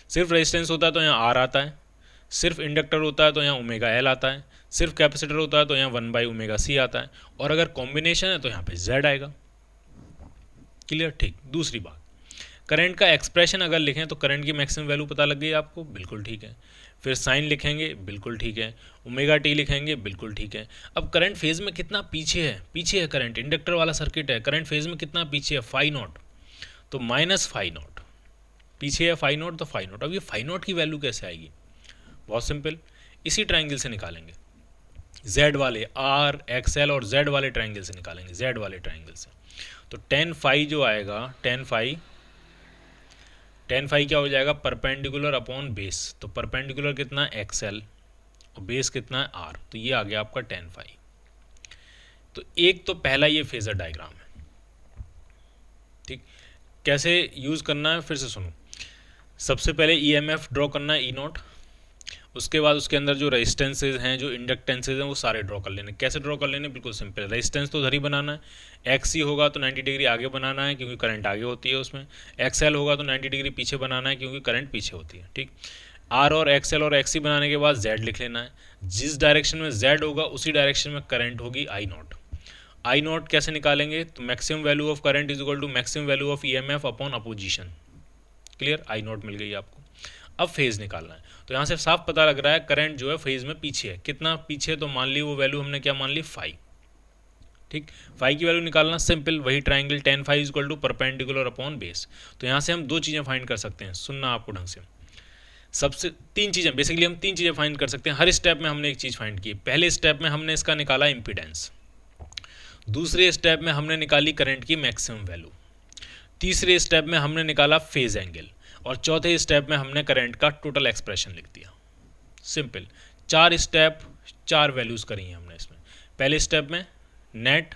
सिर्फ रेजिस्टेंस होता है तो यहाँ आर आता है, सिर्फ इंडक्टर होता है तो यहाँ ओमेगा एल आता है, सिर्फ कैपेसिटर होता है तो यहाँ 1/ओमेगा c आता है, और अगर कॉम्बिनेशन है तो यहाँ पे z आएगा। क्लियर। ठीक, दूसरी बात, करंट का एक्सप्रेशन अगर लिखें तो करंट की मैक्सिमम वैल्यू पता लग गई आपको, बिल्कुल ठीक है। फिर साइन लिखेंगे, बिल्कुल ठीक है। ओमेगा टी लिखेंगे, बिल्कुल ठीक है। अब करंट फेज में कितना पीछे है करंट, इंडक्टर वाला सर्किट है, करंट फेज में कितना पीछे है, फाई नॉट, तो माइनस फाई नॉट, पीछे है फाई नॉट तो फाई नॉट। अब ये फाई नॉट की वैल्यू कैसे आएगी, बहुत सिंपल, इसी ट्राइंगल से निकालेंगे। जेड वाले आर एक्सएल और जेड वाले ट्राइंगल से निकालेंगे, जेड वाले ट्राइंगल से। तो टेन फाई जो आएगा, टेन फाई क्या हो जाएगा, परपेंडिकुलर अपॉन बेस। तो परपेंडिकुलर कितना, एक्सएल, और बेस कितना है, आर, तो ये आ गया आपका टेन फाई। तो एक तो पहला ये फेजर डायग्राम है। ठीक, कैसे यूज़ करना है फिर से सुनो। सबसे पहले ईएमएफ ड्रॉ करना है, ई नॉट। उसके बाद उसके अंदर जो रेजिस्टेंसेज हैं, जो इंडक्टेंसेज हैं, वो सारे ड्रॉ कर लेने। कैसे ड्रॉ कर लेने, बिल्कुल सिंपल, रेजिस्टेंस तो उधर ही बनाना है। एक्स ही होगा तो 90 डिग्री आगे बनाना है क्योंकि करंट आगे होती है उसमें। एक्सएल होगा तो 90 डिग्री पीछे बनाना है क्योंकि करंट पीछे होती है। ठीक, आर और एक्सएल और एक्सी बनाने के बाद जेड लिख लेना है। जिस डायरेक्शन में जेड होगा उसी डायरेक्शन में करंट होगी आई नॉट। आई नॉट कैसे निकालेंगे, तो maximum value of current is equal to maximum value of EMF upon opposition. Clear, I naught मिल गई आपको। अब फेज निकालना है, तो यहाँ से साफ पता लग रहा है करंट जो है फेज में पीछे है। कितना पीछे, तो मान ली वो वैल्यू हमने क्या मान ली, फाई। ठीक, फाई की वैल्यू निकालना सिंपल, वही triangle tan phi equal to perpendicular upon base. तो यहाँ से हम दो चीज़ें फाइंड कर सकते हैं, सुनना आपको ढंग से। सबसे तीन चीज़ें बेसिकली हम तीन चीज़ें फाइंड कर सकते हैं। हर स्टेप में हमने एक चीज़ फाइंड की। पहले स्टेप में हमने इसका निकाला इम्पीडेंस, दूसरे स्टेप में हमने निकाली करंट की मैक्सिमम वैल्यू, तीसरे स्टेप में हमने निकाला फेज एंगल, और चौथे स्टेप में हमने करंट का टोटल एक्सप्रेशन लिख दिया। सिंपल, चार स्टेप, चार वैल्यूज़ करी हैं हमने इसमें। पहले स्टेप में नेट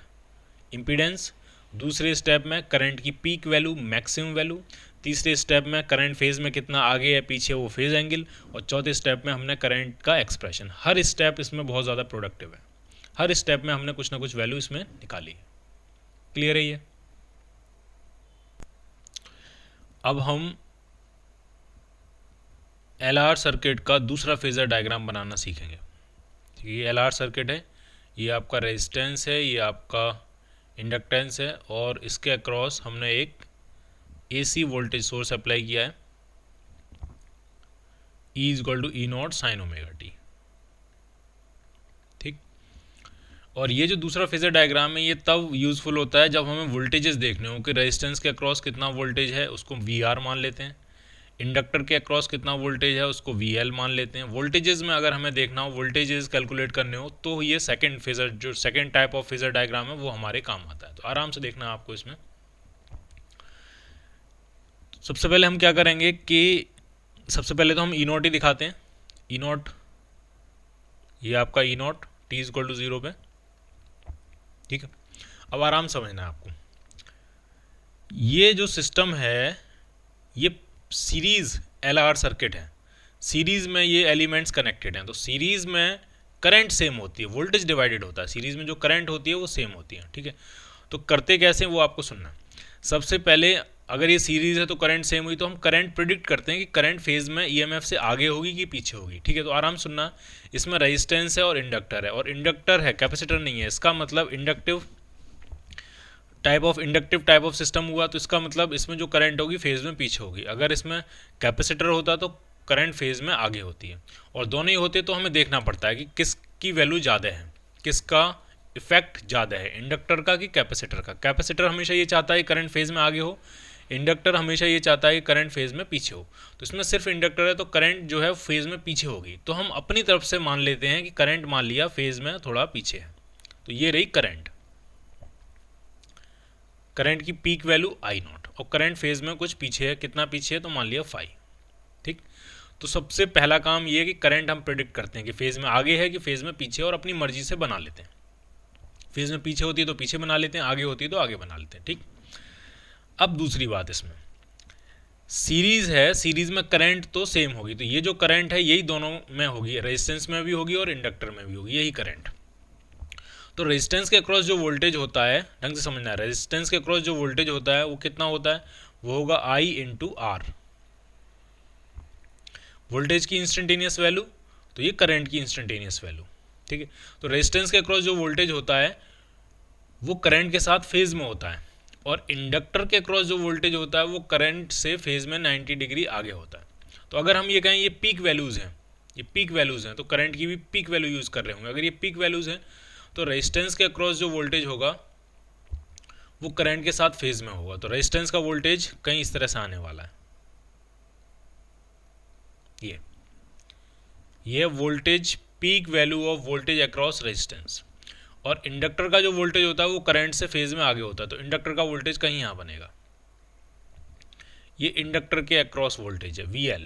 इम्पीडेंस, दूसरे स्टेप में करंट की पीक वैल्यू मैक्सिमम वैल्यू, तीसरे स्टेप में करंट फेज में कितना आगे या पीछे वो फेज एंगल, और चौथे स्टेप में हमने करंट का एक्सप्रेशन। हर स्टेप इसमें बहुत ज़्यादा प्रोडक्टिव है। हर स्टेप में हमने कुछ ना कुछ वैल्यू इसमें निकाली। क्लियर है ये? अब हम एलआर सर्किट का दूसरा फेजर डायग्राम बनाना सीखेंगे। ये एलआर सर्किट है, ये आपका रेजिस्टेंस है, ये आपका इंडक्टेंस है, और इसके अक्रॉस हमने एक एसी वोल्टेज सोर्स अप्लाई किया है, E equal to E naught sine omega t. ठीक, और ये जो दूसरा फेजर डायग्राम है ये तब यूज़फुल होता है जब हमें वोल्टेजेस देखने हो कि रेजिस्टेंस के अक्रॉस कितना वोल्टेज है उसको VR मान लेते हैं, इंडक्टर के अक्रॉस कितना वोल्टेज है उसको VL मान लेते हैं। वोल्टेजेस में अगर हमें देखना हो, वोल्टेजेस कैलकुलेट करने हो, तो ये सेकंड फेजर, जो second type of phasor diagram है वो हमारे काम आता है। तो आराम से देखना आपको इसमें। सबसे पहले हम क्या करेंगे कि सबसे पहले तो हम ई नॉट ही दिखाते हैं। ई नॉट, ये आपका E naught t is equal to 0 पे। ठीक है, अब आराम समझना है आपको। ये जो सिस्टम है ये सीरीज एलआर सर्किट है। सीरीज में ये एलिमेंट्स कनेक्टेड हैं, तो सीरीज में करंट सेम होती है, वोल्टेज डिवाइडेड होता है। सीरीज में जो करंट होती है वो सेम होती है। ठीक है, तो करते कैसे वो आपको सुनना। सबसे पहले अगर ये सीरीज है तो करंट सेम हुई, तो हम करंट प्रिडिक्ट करते हैं कि करंट फेज में ईएमएफ से आगे होगी कि पीछे होगी। ठीक है, तो आराम सुनना। इसमें रेजिस्टेंस है और इंडक्टर है, और इंडक्टर है, कैपेसिटर नहीं है। इसका मतलब इंडक्टिव टाइप ऑफ सिस्टम हुआ, तो इसका मतलब इसमें जो करंट होगी फेज में पीछे होगी। अगर इसमें कैपेसिटर होता तो करंट फेज में आगे होती है, और दोनों ही होते तो हमें देखना पड़ता है कि किसकी वैल्यू ज़्यादा है, किसका इफेक्ट ज़्यादा है, इंडक्टर का कि कैपेसिटर का। कैपेसिटर हमेशा ये चाहता है करंट फेज में आगे हो, इंडक्टर हमेशा ये चाहता है कि करंट फेज में पीछे हो। तो इसमें सिर्फ इंडक्टर है तो करंट जो है फेज में पीछे होगी, तो हम अपनी तरफ से मान लेते हैं कि करंट मान लिया फेज में थोड़ा पीछे है, तो ये रही करंट की पीक वैल्यू आई नॉट, और करंट फेज में कुछ पीछे है, कितना पीछे है तो मान लिया 5। ठीक, तो सबसे पहला काम ये है कि करंट हम प्रिडिक्ट करते हैं कि फेज में आगे है कि फेज में पीछे, और अपनी मर्जी से बना लेते हैं। फेज में पीछे होती है तो पीछे बना लेते हैं, आगे होती है तो आगे बना लेते हैं। ठीक, अब दूसरी बात, इसमें सीरीज है, सीरीज में करंट तो सेम होगी, तो ये जो करंट है यही दोनों में होगी, रेजिस्टेंस में भी होगी और इंडक्टर में भी होगी, यही करंट। तो रेजिस्टेंस के अक्रॉस जो वोल्टेज होता है, ढंग से समझना है, रेजिस्टेंस के अक्रॉस जो वोल्टेज होता है वो कितना होता है, वो होगा I इंटू आर। वोल्टेज की इंस्टेंटेनियस वैल्यू, तो ये करंट की इंस्टेंटेनियस वैल्यू। ठीक है, तो रेजिस्टेंस के अक्रॉस जो वोल्टेज होता है वो करंट के साथ फेज में होता है, और इंडक्टर के अक्रॉस जो वोल्टेज होता है वो करंट से फेज में 90 डिग्री आगे होता है। तो अगर हम ये कहें ये पीक वैल्यूज़ हैं, ये पीक वैल्यूज़ हैं, तो करंट की भी पीक वैल्यू यूज़ कर रहे होंगे। अगर ये पीक वैल्यूज़ हैं तो रेजिस्टेंस के अक्रॉस जो वोल्टेज होगा वो करंट के साथ फेज में होगा, तो रेजिस्टेंस का वोल्टेज कहीं इस तरह से आने वाला है। ये voltage peak value of voltage across resistance, और इंडक्टर का जो वोल्टेज होता है वो करंट से फेज में आगे होता है, तो इंडक्टर का वोल्टेज कहीं यहाँ बनेगा। ये इंडक्टर के अक्रॉस वोल्टेज है VL,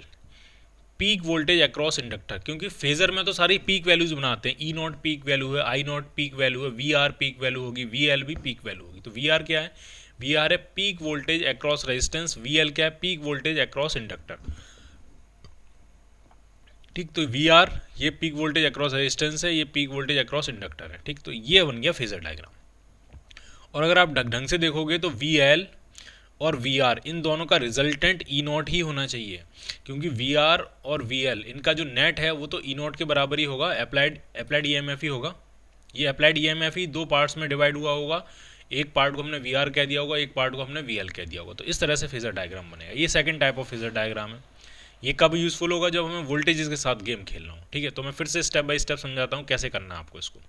peak voltage across inductor, क्योंकि फेजर में तो सारी पीक वैल्यूज बनाते हैं। ई नॉट पीक वैल्यू है, आई नॉट पीक वैल्यू है, VR पीक वैल्यू होगी, VL भी पीक वैल्यू होगी। तो VR क्या है, VR है peak voltage across resistance, VL क्या है, पीक वोल्टेज अक्रॉस इंडक्टर। ठीक, तो VR ये पीक वोल्टेज अक्रॉस रेजिस्टेंस है, ये पीक वोल्टेज अक्रॉस इंडक्टर है। ठीक, तो ये बन गया फेजर डायग्राम। और अगर आप ढंग से देखोगे तो VL और VR इन दोनों का रिजल्टेंट ई नॉट ही होना चाहिए, क्योंकि VR और VL इनका जो नेट है वो तो ई नॉट के बराबर ही होगा, अप्लाइड EMF ही होगा। ये अप्लाइड EMF ही दो पार्ट्स में डिवाइड हुआ होगा, एक पार्ट को हमने VR कह दिया होगा, एक पार्ट को हमने VL कह दिया होगा। तो इस तरह से फेजर डायग्राम बनेगा। ये second type of phasor diagram है। ये कब यूज़फुल होगा, जब हमें वोल्टेजेस के साथ गेम खेलना हो। ठीक है, तो मैं फिर से स्टेप बाय स्टेप समझाता हूँ कैसे करना है आपको इसको।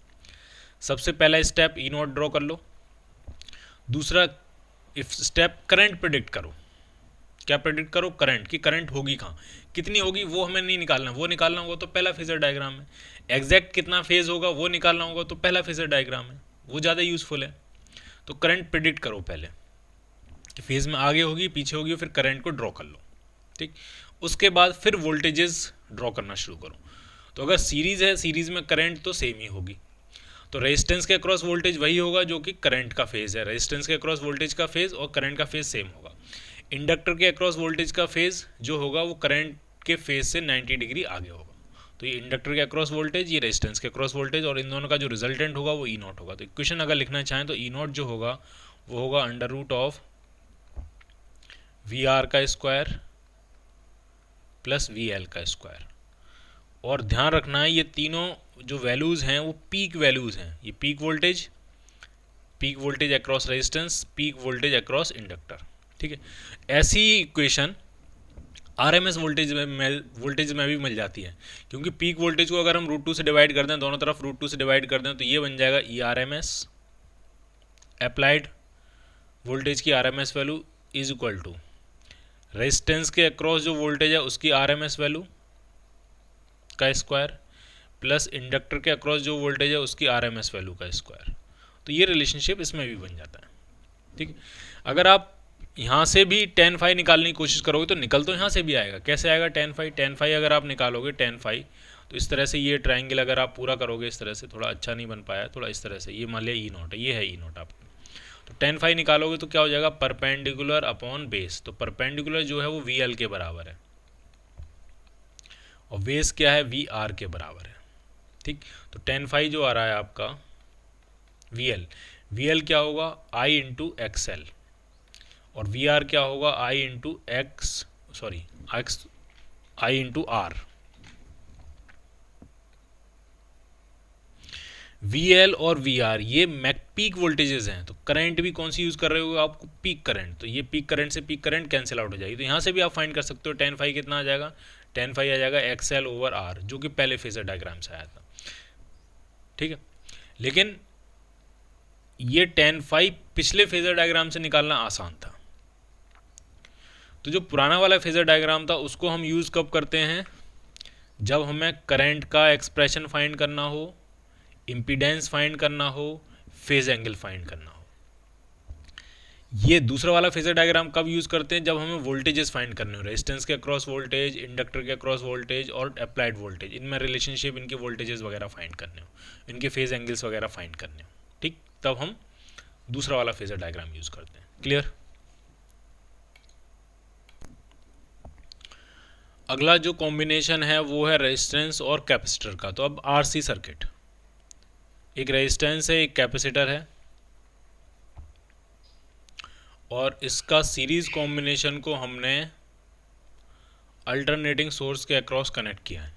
सबसे पहला स्टेप ई नॉट ड्रॉ कर लो। दूसरा स्टेप करंट प्रिडिक्ट करो। क्या प्रेडिक्ट करो, करंट, कि करंट होगी कहाँ, कितनी होगी वो हमें नहीं निकालना, वो निकालना होगा तो पहला फेजर डायग्राम है। एग्जैक्ट कितना फेज होगा वो निकालना होगा तो पहला फेजर डायग्राम है, वो ज़्यादा यूजफुल है। तो करंट प्रेडिक्ट करो पहले कि फेज में आगे होगी पीछे होगी, फिर करंट को ड्रॉ कर लो, ठीक। उसके बाद फिर वोल्टेजेस ड्रॉ करना शुरू करो। तो अगर सीरीज है, सीरीज में करंट तो सेम ही होगी, तो रेजिस्टेंस के अक्रॉस वोल्टेज वही होगा जो कि करंट का फेज है, रेजिस्टेंस के अक्रॉस वोल्टेज का फेज और करंट का फेज सेम होगा। इंडक्टर के अक्रॉस वोल्टेज का फेज जो होगा वो करंट के फेज से 90 डिग्री आगे होगा। तो ये इंडक्टर के अक्रॉस वोल्टेज, ये रेजिस्टेंस के अक्रॉस वोल्टेज, और इन दोनों का जो रिजल्टेंट होगा वो ई नॉट होगा। तो इक्वेशन अगर लिखना चाहें तो ई नॉट जो होगा वो होगा under root of V R का स्क्वायर प्लस वी एल का स्क्वायर। और ध्यान रखना है ये तीनों जो वैल्यूज़ हैं वो पीक वैल्यूज़ हैं, ये peak voltage across resistance, peak voltage across inductor, ठीक है। ऐसी इक्वेशन आरएमएस वोल्टेज में भी मिल जाती है, क्योंकि पीक वोल्टेज को अगर हम √2 से डिवाइड कर दें, दोनों तरफ √2 से डिवाइड कर दें, तो ये बन जाएगा E R M S, applied voltage की RMS value is equal to resistance के अक्रॉस जो वोल्टेज है उसकी आरएमएस वैल्यू का स्क्वायर प्लस इंडक्टर के अक्रॉस जो वोल्टेज है उसकी आरएमएस वैल्यू का स्क्वायर। तो ये रिलेशनशिप इसमें भी बन जाता है, ठीक है। अगर आप यहाँ से भी tan phi निकालने की कोशिश करोगे तो निकल तो यहाँ से भी आएगा। कैसे आएगा tan phi अगर आप निकालोगे tan phi, तो इस तरह से ये ट्राइंगल अगर आप पूरा करोगे इस तरह से, थोड़ा अच्छा नहीं बन पाया, थोड़ा इस तरह से, ये मान लिया ई नॉट है, ये है ई नॉट आपको, तो tan phi निकालोगे तो क्या हो जाएगा, परपेंडिकुलर अपॉन बेस। तो परपेंडिकुलर जो है वो वी एल के बराबर है और बेस क्या है, वी आर के बराबर है, ठीक। तो tan phi जो आ रहा है आपका वी एल क्या होगा, आई इंटू एक्स एल, और वी आर क्या होगा, I into I into R. V L और वी आर ये पीक वोल्टेजेस हैं, तो करंट भी कौन सी यूज़ कर रहे हो आपको, पीक करंट। तो ये पीक करंट से पीक करंट कैंसिल आउट हो जाएगी, तो यहाँ से भी आप फाइंड कर सकते हो tan phi कितना आ जाएगा, tan phi आ जाएगा एक्स एल ओवर आर, जो कि पहले फेजर डायग्राम से आया था, ठीक है। लेकिन ये tan phi पिछले फेजर डायग्राम से निकालना आसान था। तो जो पुराना वाला फेजर डायग्राम था उसको हम यूज़ कब करते हैं, जब हमें करंट का एक्सप्रेशन फाइंड करना हो, इम्पीडेंस फाइंड करना हो, फेज एंगल फाइंड करना हो। ये दूसरा वाला फेजर डायग्राम कब यूज़ करते हैं, जब हमें वोल्टेजेस फाइंड करने हो, रेजिस्टेंस के अक्रॉस वोल्टेज, इंडक्टर के अक्रॉस वोल्टेज और अप्लाइड वोल्टेज, इनमें रिलेशनशिप, इनके वोल्टेजेस वगैरह फाइंड करने हो, इनके फेज एंगल्स वगैरह फाइंड करने हो, ठीक। तब हम दूसरा वाला फेजर डायग्राम यूज़ करते हैं। क्लियर। अगला जो कॉम्बिनेशन है वो है रेजिस्टेंस और कैपेसिटर का। तो अब आरसी सर्किट, एक रेजिस्टेंस है, एक कैपेसिटर है, और इसका सीरीज कॉम्बिनेशन को हमने अल्टरनेटिंग सोर्स के अक्रॉस कनेक्ट किया है।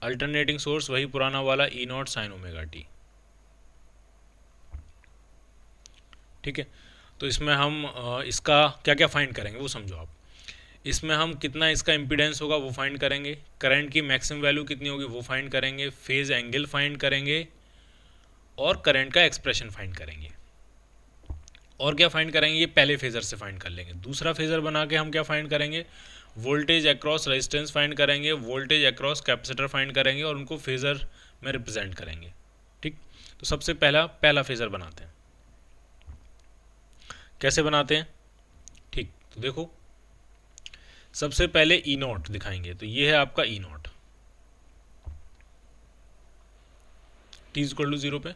अल्टरनेटिंग सोर्स वही पुराना वाला ई नॉट साइन ओमेगा टी, ठीक है। तो इसमें हम इसका क्या क्या फाइंड करेंगे वो समझो आप। इसमें हम कितना इसका इम्पीडेंस होगा वो फाइंड करेंगे, करंट की मैक्सिमम वैल्यू कितनी होगी वो फाइंड करेंगे, फेज एंगल फाइंड करेंगे, और करंट का एक्सप्रेशन फाइंड करेंगे। और क्या फाइंड करेंगे, ये पहले फेजर से फाइंड कर लेंगे। दूसरा फेजर बना के हम क्या फाइंड करेंगे, वोल्टेज अक्रॉस रेजिस्टेंस फाइंड करेंगे, वोल्टेज अक्रॉस कैपेसिटर फाइंड करेंगे, और उनको फेजर में रिप्रेजेंट करेंगे, ठीक। तो सबसे पहला फेजर बनाते हैं। कैसे बनाते हैं, ठीक। तो देखो सबसे पहले ई नॉट दिखाएंगे, तो ये है आपका E naught, T equal to 0 पे।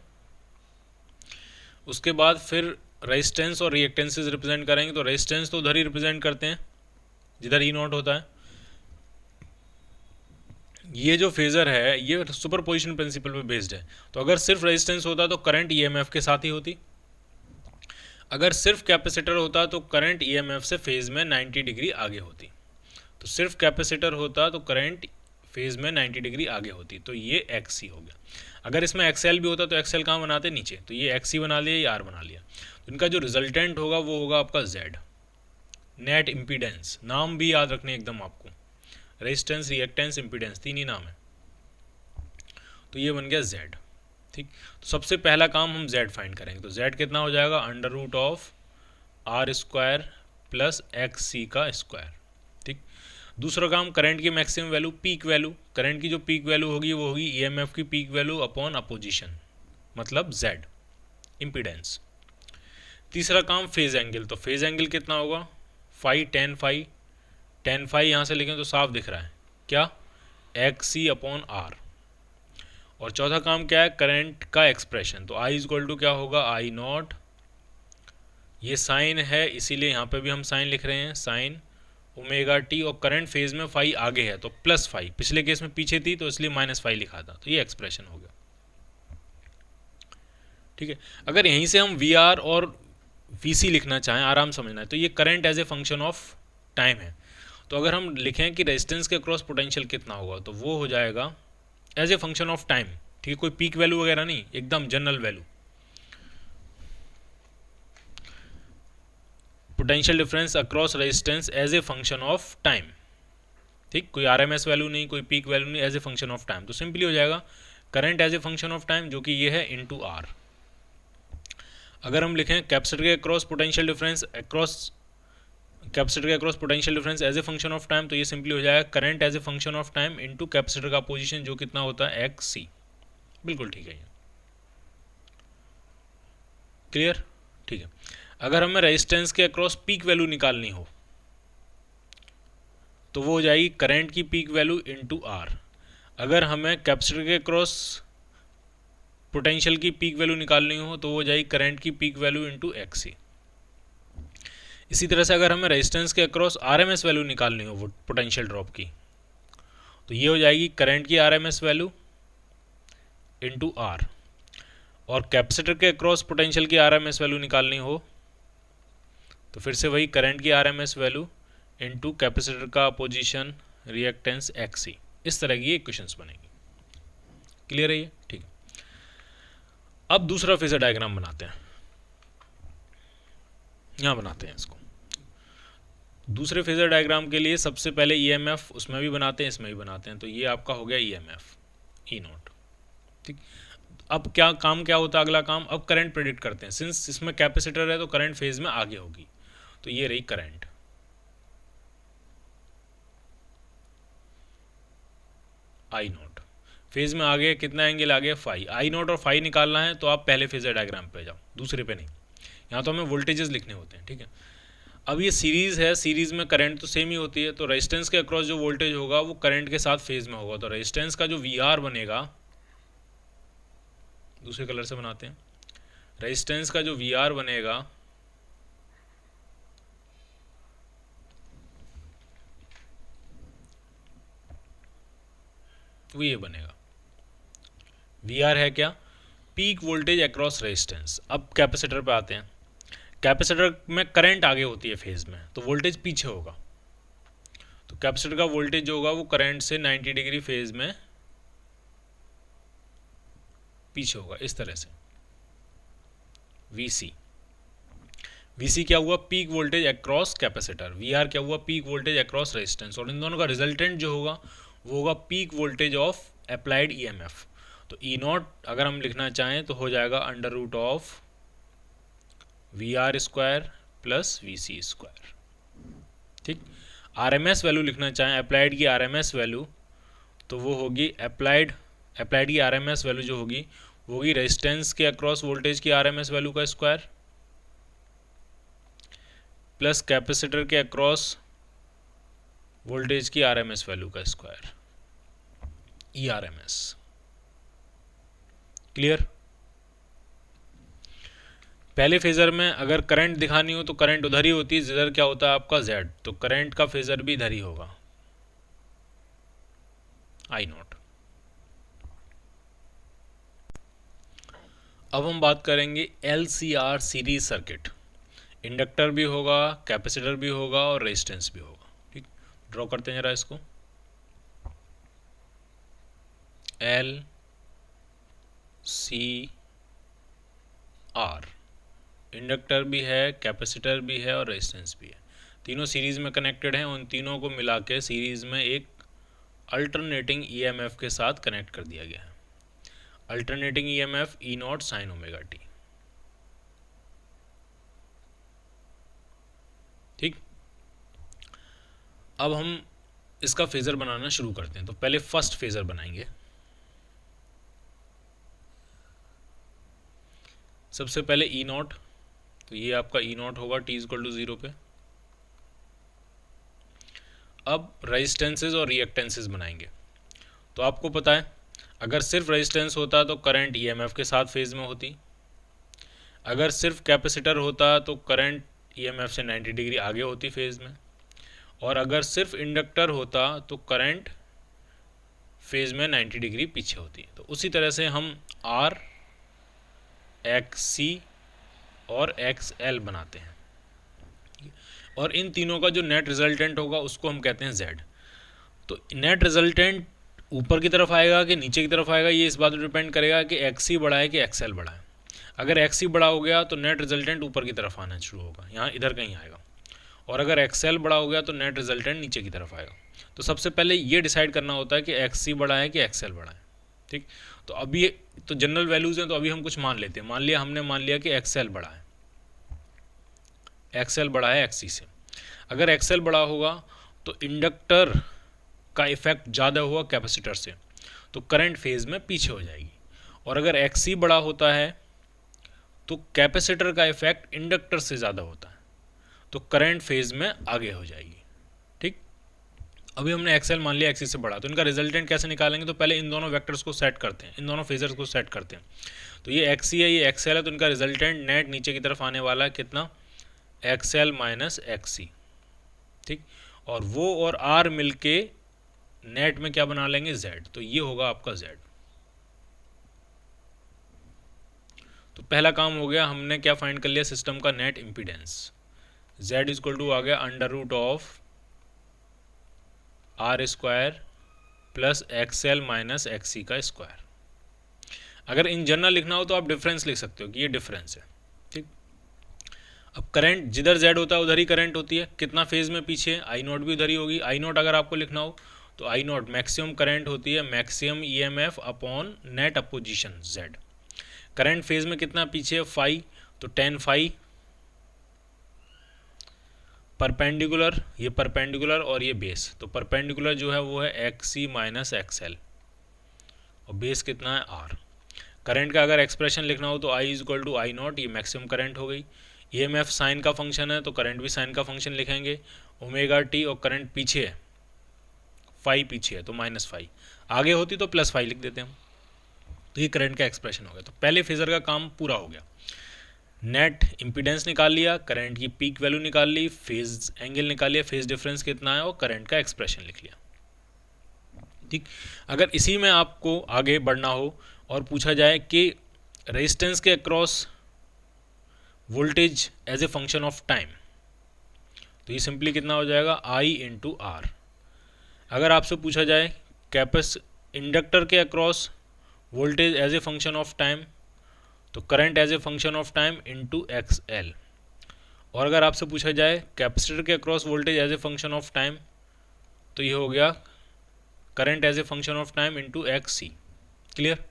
उसके बाद फिर रेजिस्टेंस और रिएक्टेंसेस रिप्रेजेंट करेंगे। तो रेजिस्टेंस तो उधर ही रिप्रेजेंट करते हैं जिधर ई नॉट होता है। ये जो फेजर है ये सुपरपोजिशन प्रिंसिपल पे बेस्ड है। तो अगर सिर्फ रेजिस्टेंस होता तो करंट ईएमएफ के साथ ही होती, अगर सिर्फ कैपेसिटर होता तो करंट ईएमएफ से फेज में 90 डिग्री आगे होती। तो सिर्फ कैपेसिटर होता तो करंट फेज में 90 डिग्री आगे होती, तो ये एक्स सी हो गया। अगर इसमें एक्सएल भी होता तो एक्सएल कहाँ बनाते, नीचे, तो ये एक्स सी बना लिया, ये आर बना लिया। तो इनका जो रिजल्टेंट होगा वो होगा आपका जेड, नेट इम्पीडेंस। नाम भी याद रखने एकदम आपको, रेजिस्टेंस, रिएक्टेंस, इम्पीडेंस, तीन ही नाम है। तो ये बन गया जेड, ठीक। तो सबसे पहला काम हम जेड फाइंड करेंगे। तो जेड कितना हो जाएगा, under root of R square plus X C का स्क्वायर। ठीक। दूसरा काम, करंट की maximum value, peak value, current की जो पीक वैल्यू होगी वो होगी ईएमएफ की पीक वैल्यू अपॉन अपोजिशन, मतलब जेड, इम्पीडेंस। तीसरा काम, फेज एंगल, तो फेज एंगल कितना होगा, phi, tan phi, tan phi यहाँ से लिखें तो साफ दिख रहा है क्या, एक्स सी अपॉन आर। और चौथा काम क्या है, करंट का एक्सप्रेशन, तो आई इज इक्वल टू क्या होगा, आई नॉट, ये साइन है इसीलिए यहाँ पे भी हम साइन लिख रहे हैं, साइन ओमेगा टी, और करंट फेज में फाई आगे है तो प्लस फाई, पिछले केस में पीछे थी तो इसलिए माइनस फाई लिखा था, तो ये एक्सप्रेशन हो गया। ठीक है, अगर यहीं से हम वी आर और वी सी लिखना चाहें, आराम समझना है, तो ये current as a function of time है। तो अगर हम लिखें कि रेजिस्टेंस के क्रॉस पोटेंशियल कितना होगा, तो वो हो जाएगा as a function of time. ठीक है, कोई पीक वैल्यू वगैरह नहीं, एकदम general value, potential difference across resistance as a function of time. ठीक, कोई आरएमएस वैल्यू नहीं, कोई पीक वैल्यू नहीं, as a function of time. तो सिंपली हो जाएगा current as a function of time, जो कि ये है इनटू आर। अगर हम लिखें कैपेसिटर के अक्रॉस पोटेंशियल डिफरेंस कैपेसिटर के across potential difference as a function of time, तो ये सिंपली हो जाएगा current as a function of time into capacitor का पोजीशन, जो कितना होता है, एक्स सी। बिल्कुल ठीक है ये, क्लियर। ठीक है, अगर हमें रेजिस्टेंस के अक्रॉस पीक वैल्यू निकालनी हो तो वो हो जाएगी करंट की पीक वैल्यू इनटू आर। अगर हमें कैपेसिटर के अक्रॉस पोटेंशियल की पीक वैल्यू निकालनी हो तो वो हो जाएगी करंट की पीक वैल्यू इनटू एक्स सी। इसी तरह से अगर हमें रेजिस्टेंस के अक्रॉस आरएमएस वैल्यू निकालनी हो वो पोटेंशियल ड्रॉप की, तो ये हो जाएगी करंट की आरएमएस वैल्यू इनटू आर। और कैपेसिटर के अक्रॉस पोटेंशियल की आरएमएस वैल्यू निकालनी हो तो फिर से वही करंट की आरएमएस वैल्यू इनटू कैपेसिटर का अपोजिशन रिएक्टेंस एक्स सी। इस तरह की इक्वेशंस बनेगी। क्लियर है ये? ठीक है, अब दूसरा फेजर डायग्राम बनाते हैं, यहाँ बनाते हैं इसको। दूसरे फेजर डायग्राम के लिए सबसे पहले ईएमएफ उसमें भी बनाते हैं, इसमें भी बनाते हैं। तो ये आपका हो गया ईएमएफ, ई नॉट। ठीक, अब क्या काम, क्या होता है अगला काम, अब करंट प्रेडिक्ट करते हैं। सिंस इसमें कैपेसिटर है तो करंट फेज में आगे होगी, तो ये रही करंट, आई नॉट, फेज में आगे कितना एंगल आगे, फाई। आई नॉट और फाई निकालना है तो आप पहले फेजर डायग्राम पे जाओ, दूसरे पे नहीं। यहाँ तो हमें वोल्टेजेस लिखने होते हैं। ठीक है, अब ये सीरीज़ है, सीरीज़ में करंट तो सेम ही होती है, तो रेजिस्टेंस के अक्रॉस जो वोल्टेज होगा वो करंट के साथ फेज में होगा। तो रेजिस्टेंस का जो वी आर बनेगा, दूसरे कलर से बनाते हैं, रेजिस्टेंस का जो वी आर बनेगा वो ये बनेगा, वी आर है क्या, पीक वोल्टेज अक्रॉस रेजिस्टेंस। अब कैपेसिटर पे आते हैं, कैपेसिटर में करंट आगे होती है फेज में, तो वोल्टेज पीछे होगा। तो कैपेसिटर का वोल्टेज जो होगा वो करंट से 90 डिग्री फेज में पीछे होगा, इस तरह से। VC, VC क्या हुआ, peak voltage across capacitor, VR क्या हुआ, पीक वोल्टेज अक्रॉस रेजिस्टेंस, और इन दोनों का रिजल्टेंट जो होगा वो होगा peak voltage of applied EMF। तो ई नॉट अगर हम लिखना चाहें तो हो जाएगा under root of VR square plus VC square. ठीक, RMS वैल्यू लिखना चाहें, अप्लाइड की RMS वैल्यू, तो वो होगी अप्लाइड की RMS वैल्यू जो होगी वो होगी रेजिस्टेंस के अक्रॉस वोल्टेज की RMS वैल्यू का स्क्वायर प्लस कैपेसिटर के अक्रॉस वोल्टेज की RMS वैल्यू का स्क्वायर, ERMS। क्लियर। पहले फेजर में अगर करंट दिखानी हो तो करंट उधर ही होती है जिधर क्या होता है आपका Z, तो करंट का फेजर भी इधर ही होगा, आई नॉट। अब हम बात करेंगे LCR सीरीज सर्किट। इंडक्टर भी होगा, कैपेसिटर भी होगा और रेजिस्टेंस भी होगा। ठीक, ड्रॉ करते हैं जरा इसको, LCR, इंडक्टर भी है, कैपेसिटर भी है और रेजिस्टेंस भी है, तीनों सीरीज़ में कनेक्टेड हैं। उन तीनों को मिला के सीरीज़ में एक अल्टरनेटिंग EMF के साथ कनेक्ट कर दिया गया है। अल्टरनेटिंग EMF ई नॉट साइन ओमेगा टी। ठीक, अब हम इसका फेज़र बनाना शुरू करते हैं। तो पहले फर्स्ट फेज़र बनाएंगे। सबसे पहले ई नॉट, तो ये आपका ई नॉट होगा t=0 पे। अब रेजिस्टेंसेस और रिएक्टेंसेस बनाएंगे। तो आपको पता है अगर सिर्फ रेजिस्टेंस होता तो करंट ईएमएफ के साथ फेज में होती, अगर सिर्फ कैपेसिटर होता तो करंट ईएमएफ से 90 डिग्री आगे होती फेज में, और अगर सिर्फ इंडक्टर होता तो करंट फेज में 90 डिग्री पीछे होती। तो उसी तरह से हम आर, एक्स सी और एक्स एल बनाते हैं, और इन तीनों का जो नेट रिजल्टेंट होगा उसको हम कहते हैं जेड। तो नेट रिजल्टेंट ऊपर की तरफ आएगा कि नीचे की तरफ आएगा, ये इस बात पर डिपेंड करेगा कि एक्स सी बड़ा है कि एक्स एल बड़ा है। अगर एक्स सी बड़ा हो गया तो नेट रिजल्टेंट ऊपर की तरफ आना शुरू होगा, यहाँ इधर कहीं आएगा, और अगर एक्स एल बड़ा हो गया तो नेट रिजल्टेंट नीचे की तरफ आएगा। तो सबसे पहले ये डिसाइड करना होता है कि एक्स सी बड़ा है कि एक्स एल बड़ा है। ठीक, तो अभी तो जनरल वैल्यूज़ हैं, तो अभी हम कुछ मान लेते हैं। मान लिया कि एक्स एल बड़ा है, एक्स एल बड़ा है एक्स सी से। अगर एक्स एल बड़ा होगा तो इंडक्टर का इफेक्ट ज़्यादा हुआ कैपेसिटर से, तो करंट फेज में पीछे हो जाएगी। और अगर एक्स सी बड़ा होता है तो कैपेसिटर का इफेक्ट इंडक्टर से ज़्यादा होता है, तो करंट फेज में आगे हो जाएगी। ठीक, अभी हमने एक्स एल मान लिया एक्स सी से बड़ा, तो इनका रिजल्टेंट कैसे निकालेंगे? तो पहले इन दोनों वेक्टर्स को सेट करते हैं, इन दोनों फेजर्स को सेट करते हैं। तो ये एक्स सी है, ये एक्स एल है, तो इनका रिजल्टेंट नेट नीचे की तरफ आने वाला है कितना? एक्स एल माइनस एक्स सी। ठीक, और वो और आर मिलके नेट में क्या बना लेंगे? जेड। तो ये होगा आपका जेड। तो पहला काम हो गया, हमने क्या फाइंड कर लिया? सिस्टम का net impedance. Z equal to आ गया under root of R square plus X L minus X C का स्क्वायर। अगर इन जनरल लिखना हो तो आप डिफरेंस लिख सकते हो कि ये डिफरेंस है। ठीक, अब करंट जिधर जेड होता है उधर ही करंट होती है। कितना फेज में पीछे? आई नॉट भी उधर ही होगी। आई नॉट अगर आपको लिखना हो तो आई नॉट मैक्सिमम करंट होती है, maximum EMF upon net opposition Z. Current phase में कितना पीछे? फाई, तो 10 फाई परपेंडिकुलर, ये परपेंडिकुलर और ये बेस। तो परपेंडिकुलर जो है वो है एक्स सी माइनस एक्स एल, और बेस कितना है? आर। करंट का अगर एक्सप्रेशन लिखना हो तो I is equal to I naught, ये मैक्सिमम करंट हो गई। ईएमएफ साइन का फंक्शन है तो करंट भी साइन का फंक्शन लिखेंगे, ओमेगा टी, और करंट पीछे है, फाई पीछे है तो माइनस फाई, आगे होती तो प्लस फाई लिख देते हम। तो ये करंट का एक्सप्रेशन हो गया। तो पहले फेजर का काम पूरा हो गया। नेट इम्पीडेंस निकाल लिया, करंट की पीक वैल्यू निकाल ली, फेज एंगल निकाल लिया, फेज डिफरेंस कितना है, और करंट का एक्सप्रेशन लिख लिया। ठीक, अगर इसी में आपको आगे बढ़ना हो और पूछा जाए कि रेजिस्टेंस के across voltage as a function of time, तो ये सिंपली कितना हो जाएगा? I into R. अगर आपसे पूछा जाए कैपेस इंडक्टर के across voltage as a function of time, तो current as a function of time into X L. और अगर आपसे पूछा जाए कैपेसिटर के across voltage as a function of time, तो ये हो गया current as a function of time into x C. Clear?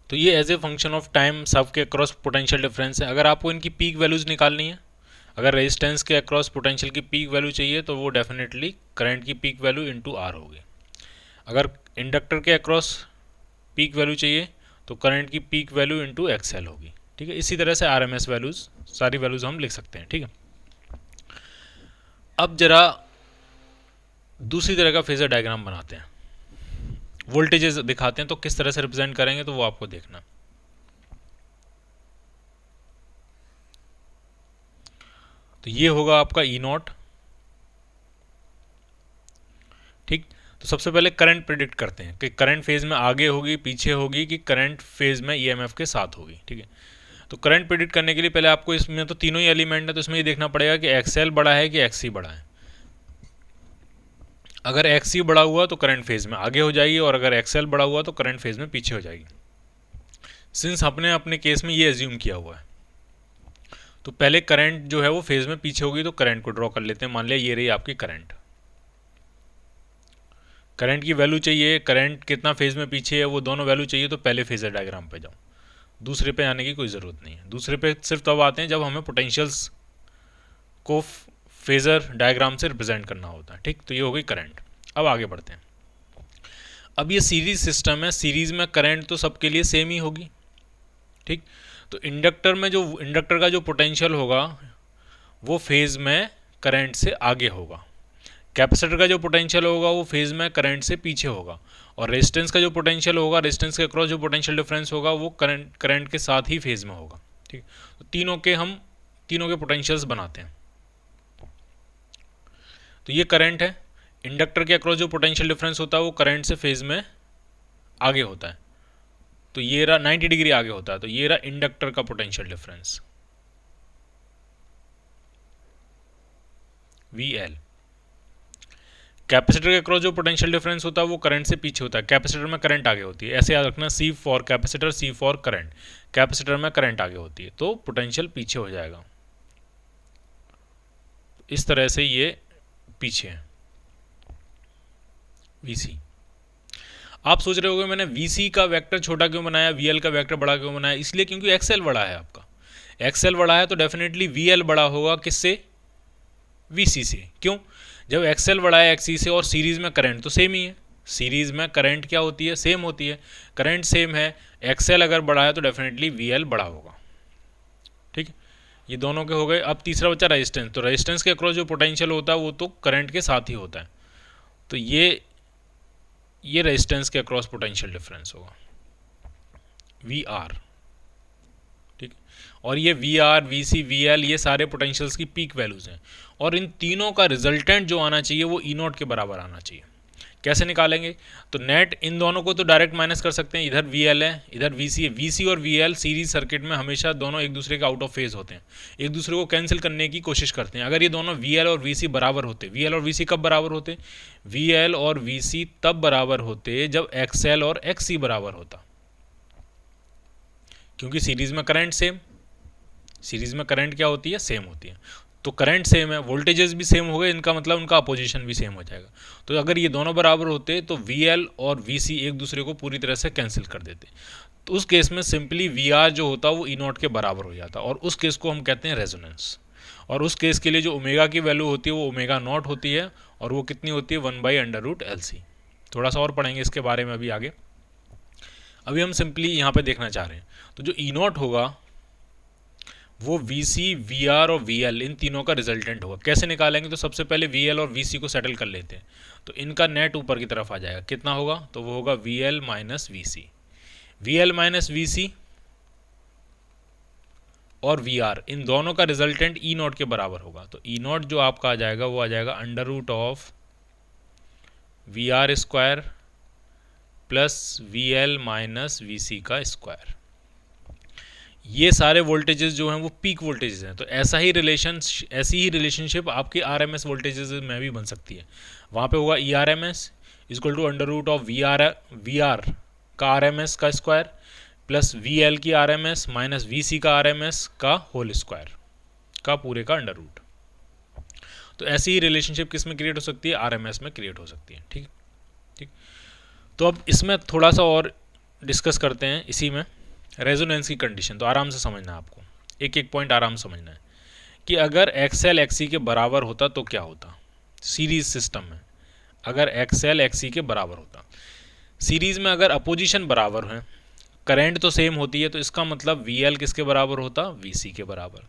तो ये as a function of time सब के अक्रॉस पोटेंशियल डिफरेंस है। अगर आपको इनकी पीक वैल्यूज़ निकालनी है, अगर रेजिस्टेंस के अक्रॉस पोटेंशियल की पीक वैल्यू चाहिए तो वो डेफिनेटली करंट की पीक वैल्यू इंटू आर होगी। अगर इंडक्टर के अक्रॉस पीक वैल्यू चाहिए तो करंट की peak value into X L होगी। ठीक है, इसी तरह से आरएमएस वैल्यूज़, सारी वैल्यूज़ हम लिख सकते हैं। ठीक है, अब जरा दूसरी तरह का फेजर डायग्राम बनाते हैं, वोल्टेजेस दिखाते हैं, तो किस तरह से रिप्रेजेंट करेंगे तो वो आपको देखना। तो ये होगा आपका ई नॉट। ठीक, तो सबसे पहले करंट प्रिडिक्ट करते हैं कि करंट फेज में आगे होगी, पीछे होगी, कि करंट फेज में ईएमएफ के साथ होगी। ठीक है, तो करंट प्रिडिक्ट करने के लिए पहले आपको इसमें तो तीनों ही एलिमेंट है, तो इसमें ये देखना पड़ेगा कि एक्सएल बड़ा है कि एक्ससी बड़ा है। अगर एक्ससी बड़ा हुआ तो करंट फेज में आगे हो जाएगी, और अगर एक्सएल बड़ा हुआ तो करंट फेज में पीछे हो जाएगी। सिंस हमने अपने केस में ये एज्यूम किया हुआ है, तो पहले करंट जो है वो फेज में पीछे होगी, तो करंट को ड्रॉ कर लेते हैं। मान लिया ये रही आपकी करंट। करंट की वैल्यू चाहिए, करंट कितना फेज में पीछे है वो दोनों वैल्यू चाहिए, तो पहले फेजर डायग्राम पे जाओ, दूसरे पे आने की कोई ज़रूरत नहीं है। दूसरे पे सिर्फ तब आते हैं जब हमें पोटेंशियल्स को फेजर डायग्राम से रिप्रेजेंट करना होता है। ठीक, तो ये हो गई करंट। अब आगे बढ़ते हैं। अब ये सीरीज सिस्टम है, सीरीज में करंट तो सबके लिए सेम ही होगी। ठीक, तो इंडक्टर का जो पोटेंशियल होगा वो फेज में करंट से आगे होगा, कैपेसिटर का जो पोटेंशियल होगा वो फेज में करंट से पीछे होगा, और रेजिस्टेंस का जो पोटेंशियल होगा, रेजिस्टेंस के अक्रॉस जो पोटेंशियल डिफरेंस होगा वो करंट के साथ ही फेज में होगा। ठीक, तो तीनों के पोटेंशियल्स बनाते हैं। तो ये करंट है, इंडक्टर के अक्रॉस जो पोटेंशियल डिफरेंस होता है वो करंट से फेज में आगे होता है, तो ये रहा 90 डिग्री आगे होता है, तो ये रहा इंडक्टर का पोटेंशियल डिफरेंस VL। कैपेसिटर के अक्रॉस जो पोटेंशियल डिफरेंस होता है वो करंट से पीछे होता है, कैपेसिटर में करंट आगे होती है। ऐसे याद रखना, C for capacitor, C for current. Capacitor में करंट आगे होती है तो पोटेंशियल पीछे हो जाएगा, इस तरह से ये पीछे है VC। आप सोच रहे होगे मैंने VC का वेक्टर छोटा क्यों बनाया, VL का वेक्टर बड़ा क्यों बनाया? इसलिए क्योंकि XL बड़ा है, आपका XL बड़ा है तो डेफिनेटली VL बड़ा होगा किससे? VC से। क्यों? जब XL बड़ा है XC से और सीरीज में करंट तो सेम ही है, सीरीज में करंट क्या होती है? सेम होती है, करंट सेम है, XL अगर बड़ा है तो डेफिनेटली VL बड़ा होगा। ठीक है, ये दोनों के हो गए। अब तीसरा बचा रेजिस्टेंस, तो रेजिस्टेंस के अक्रॉस जो पोटेंशियल होता है वो तो करंट के साथ ही होता है, तो ये रेजिस्टेंस के अक्रॉस पोटेंशियल डिफरेंस होगा VR। ठीक, और ये VR, VC, VL ये सारे पोटेंशियल्स की पीक वैल्यूज हैं, और इन तीनों का रिजल्टेंट जो आना चाहिए वो E0 के बराबर आना चाहिए। कैसे निकालेंगे? तो नेट इन दोनों को तो डायरेक्ट माइनस कर सकते हैं, इधर VL है इधर VC है। VC और VL सीरीज सर्किट में हमेशा दोनों एक दूसरे के आउट ऑफ फेज होते हैं, एक दूसरे को कैंसिल करने की कोशिश करते हैं। अगर ये दोनों VL और VC बराबर होते, VL और VC कब बराबर होते? VL और VC तब बराबर होते जब XL और XC बराबर होता, क्योंकि सीरीज में करंट सेम, सीरीज में करंट क्या होती है? सेम होती है, तो करंट सेम है, वोल्टेजेस भी सेम हो गए, इनका मतलब उनका अपोजिशन भी सेम हो जाएगा। तो अगर ये दोनों बराबर होते तो VL और VC एक दूसरे को पूरी तरह से कैंसिल कर देते, तो उस केस में सिंपली VR जो होता है वो E0 के बराबर हो जाता, और उस केस को हम कहते हैं रेजोनेंस। और उस केस के लिए जो ओमेगा की वैल्यू होती है वो ओमेगा नॉट होती है, और वो कितनी होती है? 1/√LC। थोड़ा सा और पढ़ेंगे इसके बारे में अभी आगे, अभी हम सिंपली यहाँ पे देखना चाह रहे हैं। तो जो E0 होगा वो VC, VR और VL इन तीनों का रिजल्टेंट होगा। कैसे निकालेंगे? तो सबसे पहले VL और VC को सेटल कर लेते हैं, तो इनका नेट ऊपर की तरफ आ जाएगा। कितना होगा? तो वो होगा VL minus VC। VL minus VC और VR इन दोनों का रिजल्टेंट E0 के बराबर होगा, तो E0 जो आपका आ जाएगा वो आ जाएगा √of VR square plus VL minus VC का स्क्वायर। ये सारे वोल्टेजेस जो हैं वो पीक वोल्टेजेस हैं, तो ऐसी ही रिलेशनशिप आपकी RMS वोल्टेजेस में भी बन सकती है। वहाँ पे होगा ERMS इक्वल टू √ऑफ VR का RMS का स्क्वायर प्लस VL की RMS माइनस VC का RMS का होल स्क्वायर का पूरे का √। तो ऐसी ही रिलेशनशिप किस में क्रिएट हो सकती है? RMS में क्रिएट हो सकती है। ठीक ठीक, तो अब इसमें थोड़ा सा और डिस्कस करते हैं इसी में रेजोनेंस की कंडीशन। तो आराम से समझना है आपको, एक एक पॉइंट आराम से समझना है कि अगर XL XC के बराबर होता तो क्या होता सीरीज सिस्टम में। अगर XL XC के बराबर होता, सीरीज में अगर अपोजिशन बराबर है, करंट तो सेम होती है, तो इसका मतलब VL किसके बराबर होता? VC के बराबर।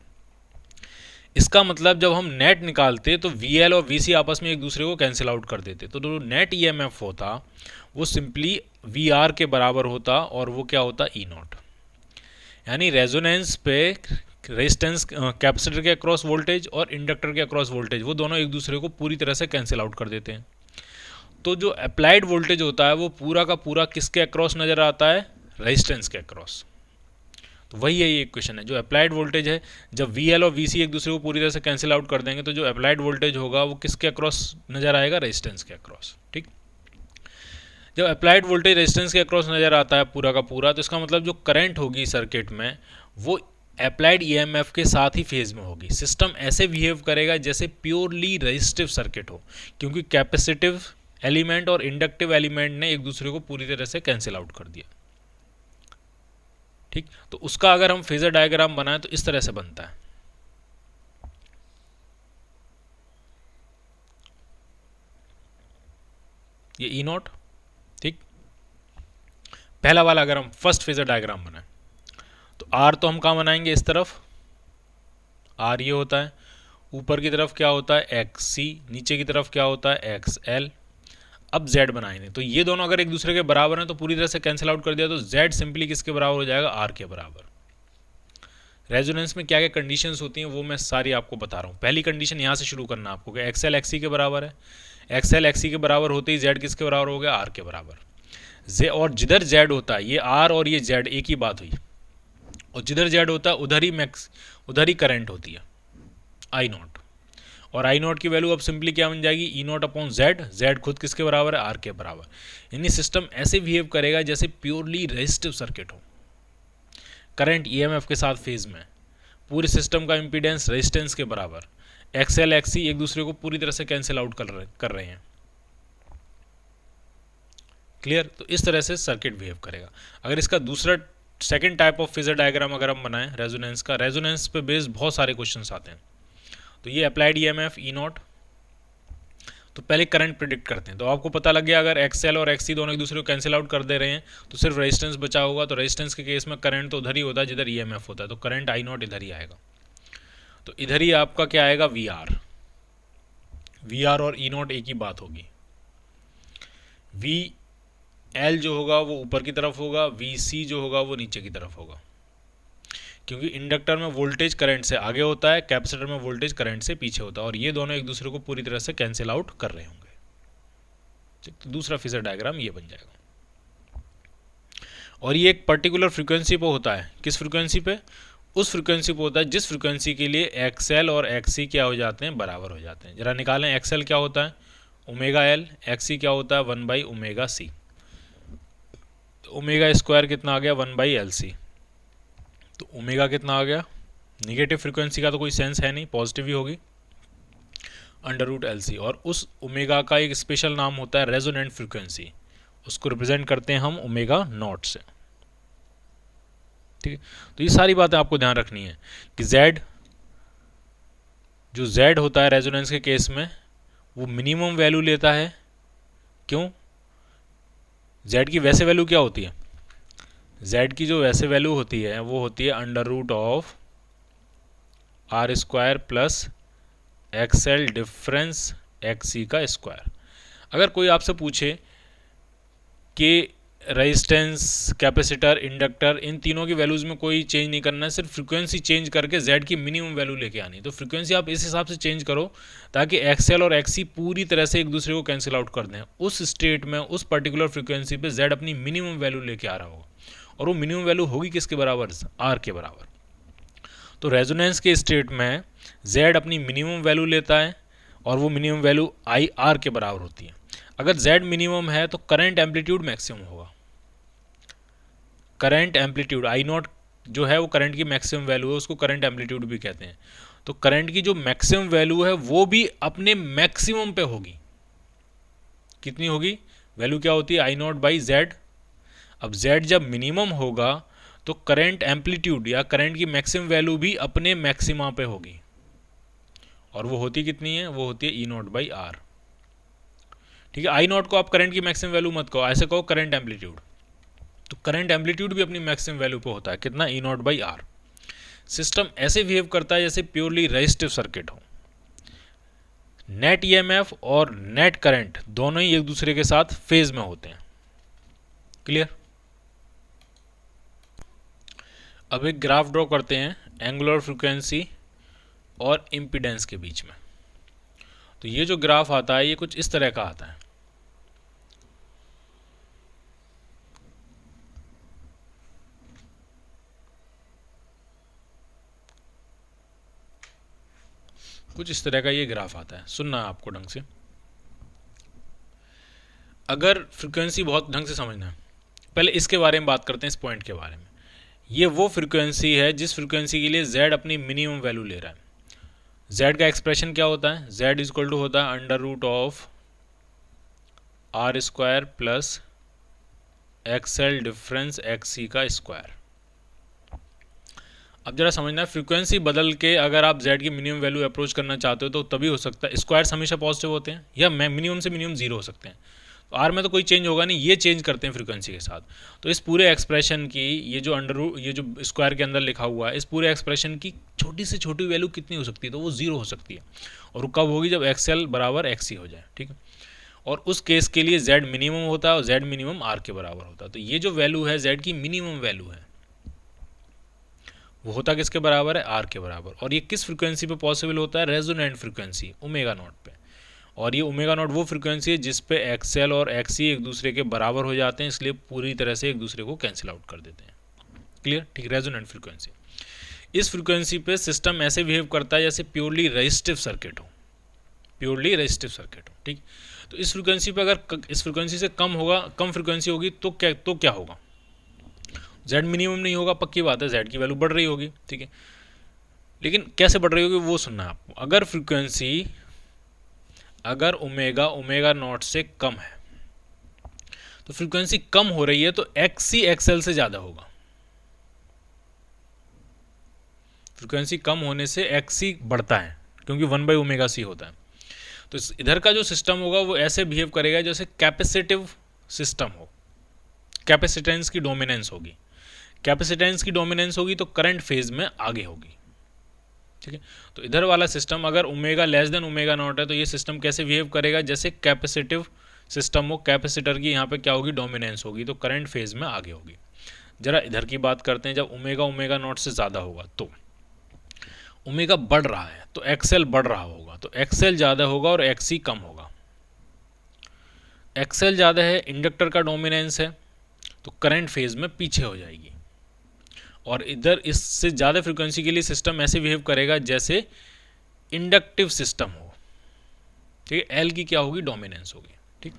इसका मतलब जब हम नेट निकालते तो VL और VC आपस में एक दूसरे को कैंसिल आउट कर देते, तो जो नेट EMF होता वो सिंपली VR के बराबर होता, और वो क्या होता? E0। यानी रेजोनेंस पे रेजिस्टेंस कैपेसिटर के अक्रॉस वोल्टेज और इंडक्टर के अक्रॉस वोल्टेज वो दोनों एक दूसरे को पूरी तरह से कैंसिल आउट कर देते हैं। तो जो अप्लाइड वोल्टेज होता है वो पूरा का पूरा किसके अक्रॉस नज़र आता है? रेजिस्टेंस के अक्रॉस। तो वही है ये इक्वेशन है, जो अप्लाइड वोल्टेज है, जब VL और VC एक दूसरे को पूरी तरह से कैंसिल आउट कर देंगे तो जो अप्लाइड वोल्टेज होगा वो किसके अक्रॉस नज़र आएगा? रेजिस्टेंस के अक्रॉस। ठीक, जब अप्लाइड वोल्टेज रेजिस्टेंस के अक्रॉस नज़र आता है पूरा का पूरा, तो इसका मतलब जो करंट होगी सर्किट में वो अप्लाइड EMF के साथ ही फेज में होगी। सिस्टम ऐसे बिहेव करेगा जैसे प्योरली रेजिस्टिव सर्किट हो, क्योंकि कैपेसिटिव एलिमेंट और इंडक्टिव एलिमेंट ने एक दूसरे को पूरी तरह से कैंसिल आउट कर दिया। ठीक, तो उसका अगर हम फेजर डायग्राम बनाएं तो इस तरह से बनता है। ये ई नॉट, ठीक। पहला वाला अगर हम फर्स्ट फेजर डायग्राम बनाएं तो आर तो हम कहाँ बनाएंगे, इस तरफ आर ये होता है, ऊपर की तरफ क्या होता है एक्स सी, नीचे की तरफ क्या होता है एक्स एल। अब z बनाएंगे तो ये दोनों अगर एक दूसरे के बराबर हैं तो पूरी तरह से कैंसिल आउट कर दिया, तो z सिंपली किसके बराबर हो जाएगा, r के बराबर। रेजोनेंस में क्या क्या कंडीशंस होती हैं वो मैं सारी आपको बता रहा हूँ। पहली कंडीशन यहाँ से शुरू करना आपको कि एक्सएल एक्सी के बराबर है, एक्सएल एक्सी के बराबर होते ही z किसके बराबर हो गया, r के बराबर। z और जिधर z होता है, ये r और ये z एक ही बात हुई, और जिधर z होता है उधर ही करंट होती है आई नॉट, और आई नॉट की वैल्यू अब सिंपली क्या बन जाएगी, ई नॉट अपॉन जेड, जेड खुद किसके बराबर है, आर के बराबर। यानी सिस्टम ऐसे बिहेव करेगा जैसे प्योरली रेजिस्टिव सर्किट हो, करंट ईएमएफ के साथ फेज में, पूरे सिस्टम का इम्पीडेंस रेजिस्टेंस के बराबर, एक्सएल एक्सी एक दूसरे को पूरी तरह से कैंसिल आउट कर रहे हैं। क्लियर। तो इस तरह से सर्किट बिहेव करेगा। अगर इसका दूसरा second type of phasor diagram अगर हम बनाएं रेजोनेंस का, रेजोनेंस पे बेस्ड बहुत सारे क्वेश्चंस आते हैं। तो ये अप्लाइड ईएमएफ ई नॉट, तो पहले करंट प्रिडिक्ट करते हैं। तो आपको पता लग गया अगर एक्सएल और एक्सी दोनों एक दूसरे को कैंसिल आउट कर दे रहे हैं तो सिर्फ रेजिस्टेंस बचा होगा, तो रेजिस्टेंस के केस में करंट तो उधर ही होता है जिधर ईएमएफ होता है, तो करंट आई नॉट इधर ही आएगा। तो इधर ही आपका क्या आएगा, वी आर और ई नॉट एक ही बात होगी। वी एल जो होगा वो ऊपर की तरफ होगा, वी सी जो होगा वो नीचे की तरफ होगा, क्योंकि इंडक्टर में वोल्टेज करंट से आगे होता है, कैपेसिटर में वोल्टेज करंट से पीछे होता है, और ये दोनों एक दूसरे को पूरी तरह से कैंसिल आउट कर रहे होंगे। तो दूसरा फेजर डायग्राम ये बन जाएगा। और ये एक पर्टिकुलर फ्रीक्वेंसी पे होता है, किस फ्रीक्वेंसी पे, उस फ्रीक्वेंसी पे होता है जिस फ्रीक्वेंसी के लिए एक्सएल और एक्सी क्या हो जाते हैं, बराबर हो जाते हैं। जरा निकालें, एक्सएल क्या होता है ओमेगा एल, एक्सी क्या होता है 1 ओमेगा सी, तो ओमेगा स्क्वायर कितना आ गया 1 एल सी, तो ओमेगा कितना आ गया, निगेटिव फ्रीक्वेंसी का तो कोई सेंस है नहीं, पॉजिटिव ही होगी, √LC। और उस ओमेगा का एक स्पेशल नाम होता है रेजोनेंट फ्रीक्वेंसी, उसको रिप्रेजेंट करते हैं हम ओमेगा नॉट से। ठीक है, तो ये सारी बातें आपको ध्यान रखनी है कि जो Z होता है रेजोनेंस के केस में वो मिनिमम वैल्यू लेता है। क्यों, Z की वैसे वैल्यू क्या होती है, Z की जो वैसे वैल्यू होती है वो होती है √R² plus XL difference XC का स्क्वायर। अगर कोई आपसे पूछे कि रेजिस्टेंस, कैपेसिटर, इंडक्टर, इन तीनों की वैल्यूज़ में कोई चेंज नहीं करना है, सिर्फ फ्रीक्वेंसी चेंज करके Z की मिनिमम वैल्यू लेके आनी, तो फ्रीक्वेंसी आप इस हिसाब से चेंज करो ताकि एक्सएल और XC पूरी तरह से एक दूसरे को कैंसिल आउट कर दें। उस स्टेट में उस पर्टिकुलर फ्रीक्वेंसी पे Z अपनी मिनिमम वैल्यू लेके आ रहा होगा, और वो मिनिमम वैल्यू होगी किसके बराबर, R के बराबर। तो रेजोनेंस के स्टेट में Z अपनी मिनिमम वैल्यू लेता है और वो मिनिमम वैल्यू IR के बराबर होती है। अगर Z मिनिमम है तो करंट एम्पलीट्यूड मैक्सिमम होगा। करंट एम्पलीट्यूड आई नॉट जो है वो करंट की मैक्सिमम वैल्यू है, उसको करंट एम्पलीट्यूड भी कहते हैं। तो करंट की जो मैक्सिमम वैल्यू है वो भी अपने मैक्सिमम पे होगी। कितनी होगी, वैल्यू क्या होती है आई नॉट बाई जेड। अब Z जब मिनिमम होगा तो करंट एम्पलीट्यूड या करंट की मैक्सिमम वैल्यू भी अपने मैक्सिमा पे होगी, और वो होती कितनी है, वो होती है ई नॉट बाई आर। ठीक है, आई नॉट को आप करंट की मैक्सिमम वैल्यू मत कहो, ऐसे कहो करंट एम्पलीट्यूड। तो करंट एम्पलीट्यूड भी अपनी मैक्सिमम वैल्यू पे होता है, कितना, ई नॉट बाई आर। सिस्टम ऐसे बिहेव करता है जैसे प्योरली रेजिस्टिव सर्किट हो। नेट ईएमएफ और नेट करंट दोनों ही एक दूसरे के साथ फेज में होते हैं। क्लियर। अब एक ग्राफ ड्रॉ करते हैं एंगुलर फ्रीक्वेंसी और इम्पीडेंस के बीच में। तो ये जो ग्राफ आता है ये कुछ इस तरह का आता है। कुछ इस तरह का ये ग्राफ आता है, सुनना है आपको ढंग से। अगर फ्रीक्वेंसी बहुत ढंग से समझना है, पहले इसके बारे में बात करते हैं, इस पॉइंट के बारे में। ये वो फ्रीक्वेंसी है जिस फ्रीक्वेंसी के लिए Z अपनी मिनिमम वैल्यू ले रहा है। Z का एक्सप्रेशन क्या होता है, Z इक्वल टू होता है √R² plus XL difference XC का स्क्वायर। अब जरा समझना, फ्रीक्वेंसी बदल के अगर आप Z की मिनिमम वैल्यू अप्रोच करना चाहते हो तो तभी हो सकता है। स्क्वायर्स हमेशा पॉजिटिव होते हैं या मिनिमम से मिनिमम जीरो हो सकते हैं। तो आर में तो कोई चेंज होगा नहीं, ये चेंज करते हैं फ्रीक्वेंसी के साथ। तो इस पूरे एक्सप्रेशन की ये जो ये जो स्क्वायर के अंदर लिखा हुआ है, इस पूरे एक्सप्रेशन की छोटी से छोटी वैल्यू कितनी हो सकती है, तो वो 0 हो सकती है। और कब होगी, जब XL बराबर XC हो जाए, ठीक है। और उस केस के लिए Z मिनिमम होता है और Z मिनिमम R के बराबर होता है। तो ये जो वैल्यू है Z की मिनिमम वैल्यू है, वो होता किसके बराबर है, R के बराबर। और ये किस फ्रीक्वेंसी पे पॉसिबल होता है, रेजोनेंट फ्रीक्वेंसी ओमेगा नॉट पे। और ये ओमेगा नॉट वो फ्रीक्वेंसी है जिस पे XL और XC एक दूसरे के बराबर हो जाते हैं, इसलिए पूरी तरह से एक दूसरे को कैंसिल आउट कर देते हैं। क्लियर, ठीक, रेजोनेंट फ्रीक्वेंसी। इस फ्रीक्वेंसी पे सिस्टम ऐसे बिहेव करता है जैसे प्योरली रेजिस्टिव सर्किट हो, प्योरली रेजिस्टिव सर्किट हो, ठीक। तो इस फ्रीक्वेंसी पे अगर इस फ्रीक्वेंसी से कम होगा, कम फ्रीक्वेंसी होगी तो क्या होगा, Z मिनिमम नहीं होगा, पक्की बात है, Z की वैल्यू बढ़ रही होगी, ठीक है। लेकिन कैसे बढ़ रही होगी वो सुनना है आपको। अगर फ्रीक्वेंसी, अगर ओमेगा नॉट से कम है, तो फ्रीक्वेंसी कम हो रही है तो XC XL से ज़्यादा होगा। फ्रीक्वेंसी कम होने से XC बढ़ता है क्योंकि 1/ωc होता है। तो इधर का जो सिस्टम होगा वो ऐसे बिहेव करेगा जैसे कैपेसिटिव सिस्टम हो, कैपेसिटेंस की डोमिनेंस होगी। कैपेसिटेंस की डोमिनेंस होगी तो करंट फेज में आगे होगी, ठीक है। तो इधर वाला सिस्टम अगर omega less than omega naught है तो ये सिस्टम कैसे बिहेव करेगा, जैसे कैपेसिटिव सिस्टम हो, कैपेसिटर की यहाँ पे क्या होगी, डोमिनेंस होगी, तो करंट फेज में आगे होगी। जरा इधर की बात करते हैं, जब ओमेगा नॉट से ज़्यादा होगा तो ओमेगा बढ़ रहा है तो XL बढ़ रहा होगा, तो XL ज़्यादा होगा और XC कम होगा। XL ज़्यादा है, इंडक्टर का डोमिनेंस है, तो करंट फेज में पीछे हो जाएगी। और इधर इससे ज़्यादा फ्रीक्वेंसी के लिए सिस्टम ऐसे बिहेव करेगा जैसे इंडक्टिव सिस्टम हो, ठीक है। L की क्या होगी, डोमिनेंस होगी, ठीक,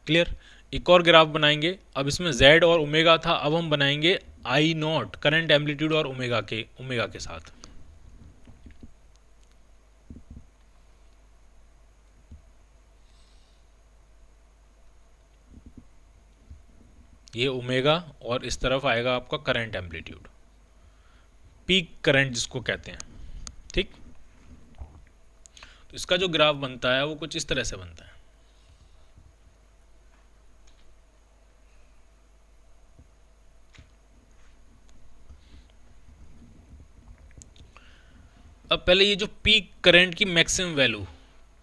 क्लियर। एक और ग्राफ बनाएंगे, अब इसमें Z और ओमेगा था, अब हम बनाएंगे I नॉट, करंट एम्पलीट्यूड और ओमेगा के साथ। ये ओमेगा और इस तरफ आएगा आपका करंट एम्पलीट्यूड, पीक करंट जिसको कहते हैं, ठीक। तो इसका जो ग्राफ बनता है वो कुछ इस तरह से बनता है। अब पहले ये जो पीक करंट की मैक्सिमम वैल्यू,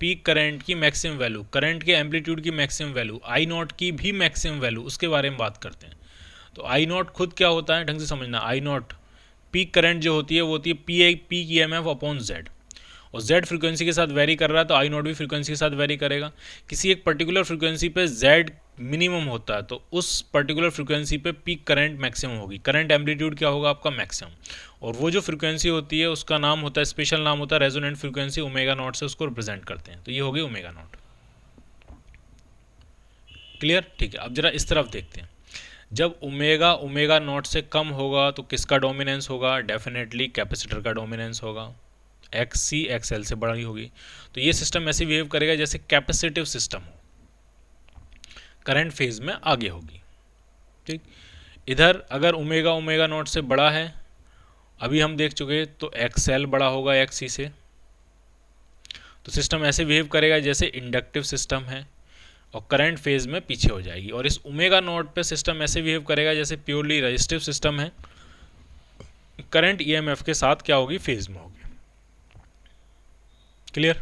पीक करंट की मैक्सिमम वैल्यू, करंट के एम्पलीट्यूड की मैक्सिमम वैल्यू, आई नॉट की भी मैक्सिमम वैल्यू, उसके बारे में बात करते हैं। तो आई नॉट खुद क्या होता है, ढंग से समझना। आई नॉट पीक करंट जो होती है वो होती है पीक EMF अपॉन Z, और Z फ्रीक्वेंसी के साथ वेरी कर रहा है तो आई नॉट भी फ्रीक्वेंसी के साथ वेरी करेगा। किसी एक पर्टिकुलर फ्रीक्वेंसी पे Z मिनिमम होता है तो उस पर्टिकुलर फ्रीक्वेंसी पे पीक करंट मैक्सिमम होगी, करंट एम्पलीट्यूड क्या होगा आपका, मैक्सिमम। और वो जो फ्रीक्वेंसी होती है उसका नाम होता है, स्पेशल नाम होता है रेजोनेंट फ्रीक्वेंसी, ओमेगा नॉट से उसको रिप्रेजेंट करते हैं। तो ये हो गई ओमेगा नॉट, क्लियर, ठीक है। अब जरा इस तरफ देखते हैं, जब ओमेगा नॉट से कम होगा तो किसका डोमिनेंस होगा, डेफिनेटली कैपेसिटर का डोमिनेंस होगा, XC XL से बड़ी होगी। तो ये सिस्टम ऐसे बिहेव करेगा जैसे कैपेसिटिव सिस्टम हो, करंट फेज में आगे होगी, ठीक। इधर अगर ओमेगा नॉट से बड़ा है, अभी हम देख चुके, तो XL बड़ा होगा XC से, तो सिस्टम ऐसे बिहेव करेगा जैसे इंडक्टिव सिस्टम है और करंट फेज में पीछे हो जाएगी। और इस ओमेगा नॉट पे सिस्टम ऐसे बिहेव करेगा जैसे प्योरली रेजिस्टिव सिस्टम है, करंट EMF के साथ क्या होगी, फेज में होगी, क्लियर।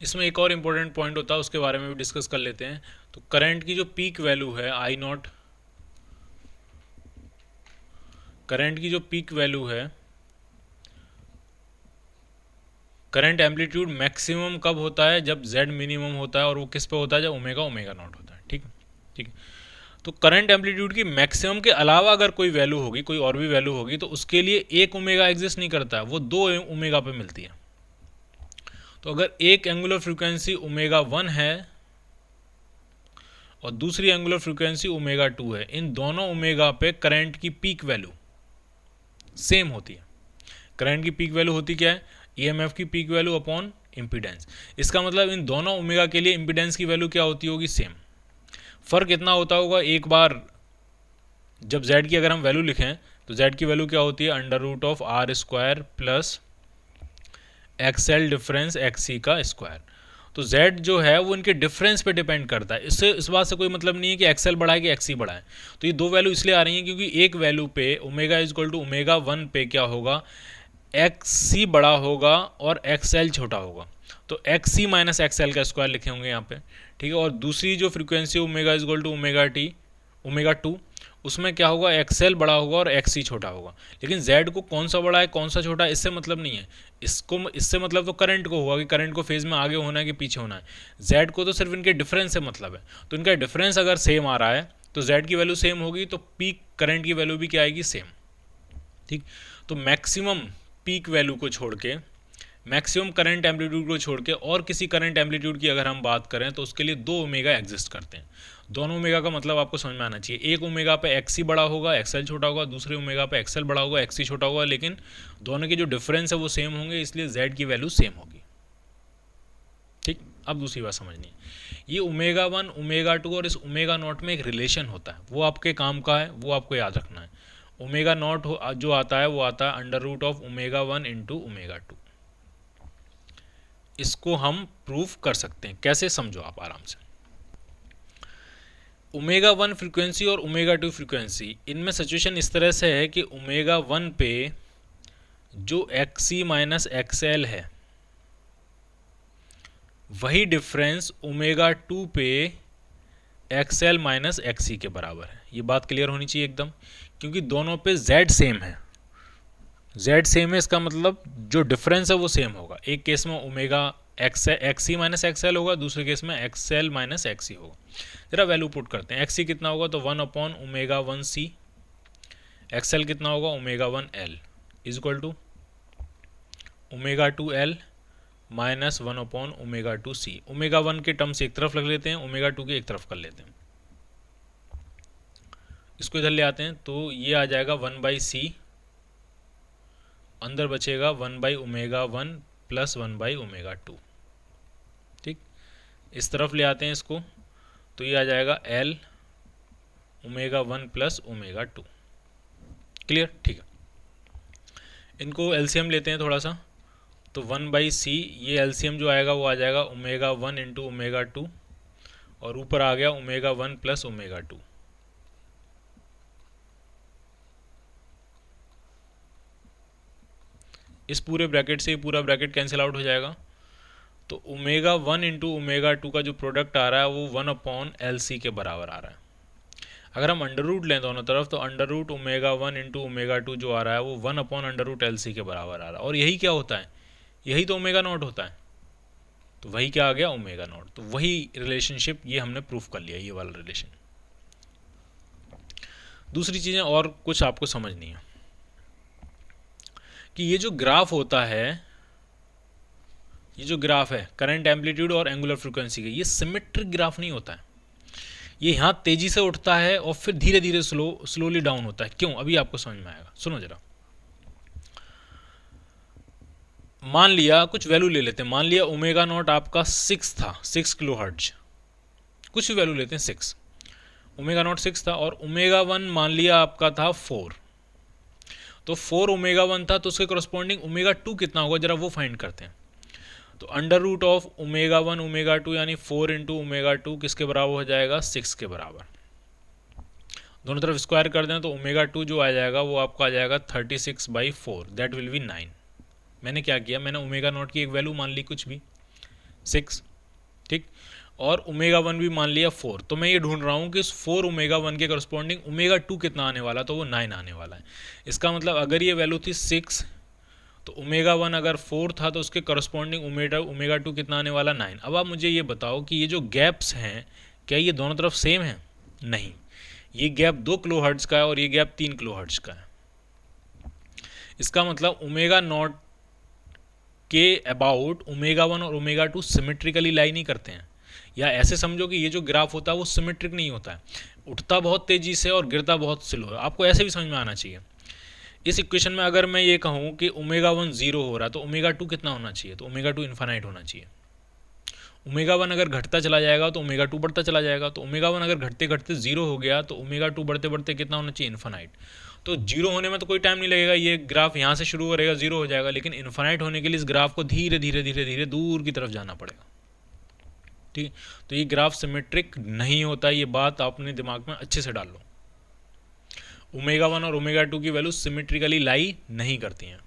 इसमें एक और इम्पोर्टेंट पॉइंट होता है, उसके बारे में भी डिस्कस कर लेते हैं। तो करंट की जो पीक वैल्यू है आई नॉट, करंट की जो पीक वैल्यू है, करंट एम्पलीट्यूड मैक्सिमम कब होता है, जब Z मिनिमम होता है, और वो किस पे होता है, जब ओमेगा नॉट होता है, ठीक है, ठीक है। तो करंट एम्पलीट्यूड की मैक्सिमम के अलावा अगर कोई वैल्यू होगी, कोई और भी वैल्यू होगी, तो उसके लिए एक ओमेगा एग्जिस्ट नहीं करता है, वो 2 ओमेगा पे मिलती है। तो अगर एक एंगुलर फ्रीक्वेंसी ओमेगा 1 है और दूसरी एंगुलर फ्रीक्वेंसी ओमेगा 2 है, इन दोनों ओमेगा पे करंट की पीक वैल्यू सेम होती है। करंट की पीक वैल्यू होती क्या है, EMF की पीक वैल्यू अपॉन इम्पीडेंस। इसका मतलब इन दोनों ओमेगा के लिए इम्पीडेंस की वैल्यू क्या होती होगी, सेम। फ़र्क इतना होता होगा, एक बार जब Z की अगर हम वैल्यू लिखें तो Z की वैल्यू क्या होती है, √R² plus XL difference XC का स्क्वायर। तो z जो है वो इनके डिफरेंस पे डिपेंड करता है। इससे इस बात से कोई मतलब नहीं है कि एक्सएल बड़ा है कि एक्सी बड़ा है। तो ये दो वैल्यू इसलिए आ रही हैं क्योंकि एक वैल्यू पे omega is equal to omega 1 पे क्या होगा, एक्सी बड़ा होगा और एक्सएल छोटा होगा। तो एक्सी माइनस एक्सएल का स्क्वायर लिखे होंगे यहाँ पे, ठीक है। और दूसरी जो frequency omega is equal to omega 2, उसमें क्या होगा, एक्सएल बड़ा होगा और एक्सी छोटा होगा। लेकिन जेड को कौन सा बड़ा है कौन सा छोटा है इससे मतलब नहीं है, इससे मतलब तो करंट को होगा कि करंट को फेज में आगे होना है कि पीछे होना है। जेड को तो सिर्फ इनके डिफरेंस से मतलब है। तो इनका डिफरेंस अगर सेम आ रहा है तो जेड की वैल्यू सेम होगी, तो पीक करंट की वैल्यू भी क्या आएगी, सेम, ठीक। तो मैक्सिमम पीक वैल्यू को छोड़ के, मैक्सिमम करंट एम्पलीट्यूड को छोड़ के और किसी करंट एम्पलीट्यूड की अगर हम बात करें तो उसके लिए दो ओमेगा एग्जिस्ट करते हैं। दोनों ओमेगा का मतलब आपको समझ में आना चाहिए। एक ओमेगा पे एक्सी बड़ा होगा एक्सएल छोटा होगा, दूसरे ओमेगा पे एक्सएल बड़ा होगा एक्सी छोटा होगा, लेकिन दोनों के जो डिफरेंस है वो सेम होंगे, इसलिए जेड की वैल्यू सेम होगी, ठीक। अब दूसरी बात समझनी है, ये ओमेगा 1 ओमेगा 2 और इस ओमेगा नॉट में एक रिलेशन होता है, वो आपके काम का है, वो आपको याद रखना है। ओमेगा नॉट जो आता है वो आता है under root of omega 1 into omega 2। इसको हम प्रूफ कर सकते हैं, कैसे, समझो आप आराम से। ओमेगा 1 फ्रीक्वेंसी और ओमेगा 2 फ्रीक्वेंसी, इनमें सिचुएशन इस तरह से है कि ओमेगा 1 पे जो एक्सी माइनस एक्सएल है वही डिफरेंस ओमेगा 2 पे एक्सएल माइनस एक्सी के बराबर है। ये बात क्लियर होनी चाहिए एकदम, क्योंकि दोनों पे जेड सेम है। जेड सेम है इसका मतलब जो डिफरेंस है वो सेम होगा। एक केस में ओमेगा एक्सी माइनस एक्सएल होगा, दूसरे केस में एक्सएल माइनस एक्सी होगा। जरा वैल्यू पुट करते हैं। एक्सी कितना होगा तो 1 अपॉन ओमेगा 1 सी, एक्सएल कितना होगा omega 1 L is equal to omega 2 L minus 1 upon omega 2 C. Omega 1 के टर्म्स एक तरफ रख लेते हैं, ओमेगा 2 के एक तरफ कर लेते हैं। इसको इधर ले आते हैं तो ये आ जाएगा 1 बाई सी, अंदर बचेगा 1 by omega 1 plus 1 by omega 2, ठीक। इस तरफ ले आते हैं इसको तो ये आ जाएगा L omega 1 plus omega 2, clear, ठीक है। इनको एलसीएम लेते हैं थोड़ा सा, तो 1 बाई सी, ये एलसीएम जो आएगा वो आ जाएगा ओमेगा 1 इंटू ओमेगा 2 और ऊपर आ गया ओमेगा 1 प्लस ओमेगा 2। इस पूरे ब्रैकेट से ये पूरा ब्रैकेट कैंसिल आउट हो जाएगा, तो ओमेगा 1 इंटू ओमेगा 2 का जो प्रोडक्ट आ रहा है वो 1 अपॉन एल सी के बराबर आ रहा है। अगर हम अंडर रूट लें दोनों तरफ तो under root omega 1 into omega 2 जो आ रहा है वो 1 upon under root L C के बराबर आ रहा है। और यही क्या होता है, यही तो ओमेगा नॉट होता है, तो वही क्या आ गया ओमेगा नॉट। तो वही रिलेशनशिप ये हमने प्रूफ कर लिया, ये वाला रिलेशन। दूसरी चीज़ें और कुछ आपको समझनी है कि ये जो ग्राफ होता है, ये जो ग्राफ है करंट एम्पलीट्यूड और एंगुलर फ्रीक्वेंसी का, ये सिमेट्रिक ग्राफ नहीं होता है। ये यहाँ तेजी से उठता है और फिर धीरे धीरे स्लोली डाउन होता है। क्यों, अभी आपको समझ में आएगा, सुनो जरा। मान लिया कुछ वैल्यू ले लेते हैं, मान लिया ओमेगा नॉट आपका 6 था, 6 किलो हर्ट्ज, कुछ भी वैल्यू लेते हैं 6, ओमेगा नॉट 6 था और ओमेगा 1 मान लिया आपका था 4, तो 4 ओमेगा 1 था तो उसके करस्पॉन्डिंग ओमेगा 2 कितना होगा जरा वो फाइंड करते हैं। तो under root of omega 1 omega 2 यानी 4 इंटू ओमेगा 2 किसके बराबर हो जाएगा, 6 के बराबर। दोनों तरफ स्क्वायर कर दें तो ओमेगा 2 जो आ जाएगा वो आपका आ जाएगा 36/4, दैट विल बी 9। मैंने क्या किया, मैंने ओमेगा नॉट की एक वैल्यू मान ली कुछ भी 6, ठीक, और ओमेगा 1 भी मान लिया 4। तो मैं ये ढूंढ रहा हूँ कि इस 4 ओमेगा 1 के करस्पॉन्डिंग ओमेगा 2 कितना आने वाला, तो वो 9 आने वाला है। इसका मतलब अगर ये वैल्यू थी 6 तो ओमेगा 1 अगर 4 था तो उसके करस्पॉन्डिंग ओमेगा 2 कितना आने वाला, 9। अब आप मुझे ये बताओ कि ये जो गैप्स हैं क्या ये दोनों तरफ सेम हैं, नहीं, ये गैप 2 किलो हर्ट्ज का है और ये गैप 3 किलो हर्ट्ज का है। इसका मतलब ओमेगा नॉट के अबाउट ओमेगा 1 और ओमेगा 2 सिमेट्रिकली लाई नहीं करते हैं, या ऐसे समझो कि ये जो ग्राफ होता है वो सिमेट्रिक नहीं होता है, उठता बहुत तेजी से और गिरता बहुत स्लो है। आपको ऐसे भी समझ में आना चाहिए। इस इक्वेशन में अगर मैं ये कहूँ कि ओमेगा 1 0 हो रहा है तो ओमेगा 2 कितना होना चाहिए, तो ओमेगा 2 इन्फानाइट होना चाहिए। ओमेगा 1 अगर घटता चला जाएगा तो ओमेगा 2 बढ़ता चला जाएगा, तो ओमेगा 1 अगर घटते घटते 0 हो गया तो ओमेगा 2 बढ़ते बढ़ते कितना होना चाहिए, इन्फानाइट। तो 0 होने में तो कोई टाइम नहीं लगेगा, ये ग्राफ यहाँ से शुरू करेगा 0 हो जाएगा, लेकिन इन्फानाइट होने के लिए इस ग्राफ को धीरे धीरे धीरे धीरे दूर की तरफ जाना पड़ेगा। ठीक है, तो ये ग्राफ सिमेट्रिक नहीं होता, ये बात आपने दिमाग में अच्छे से डाल लो। ओमेगा 1 और ओमेगा 2 की वैल्यू सिमेट्रिकली लाई नहीं करती हैं।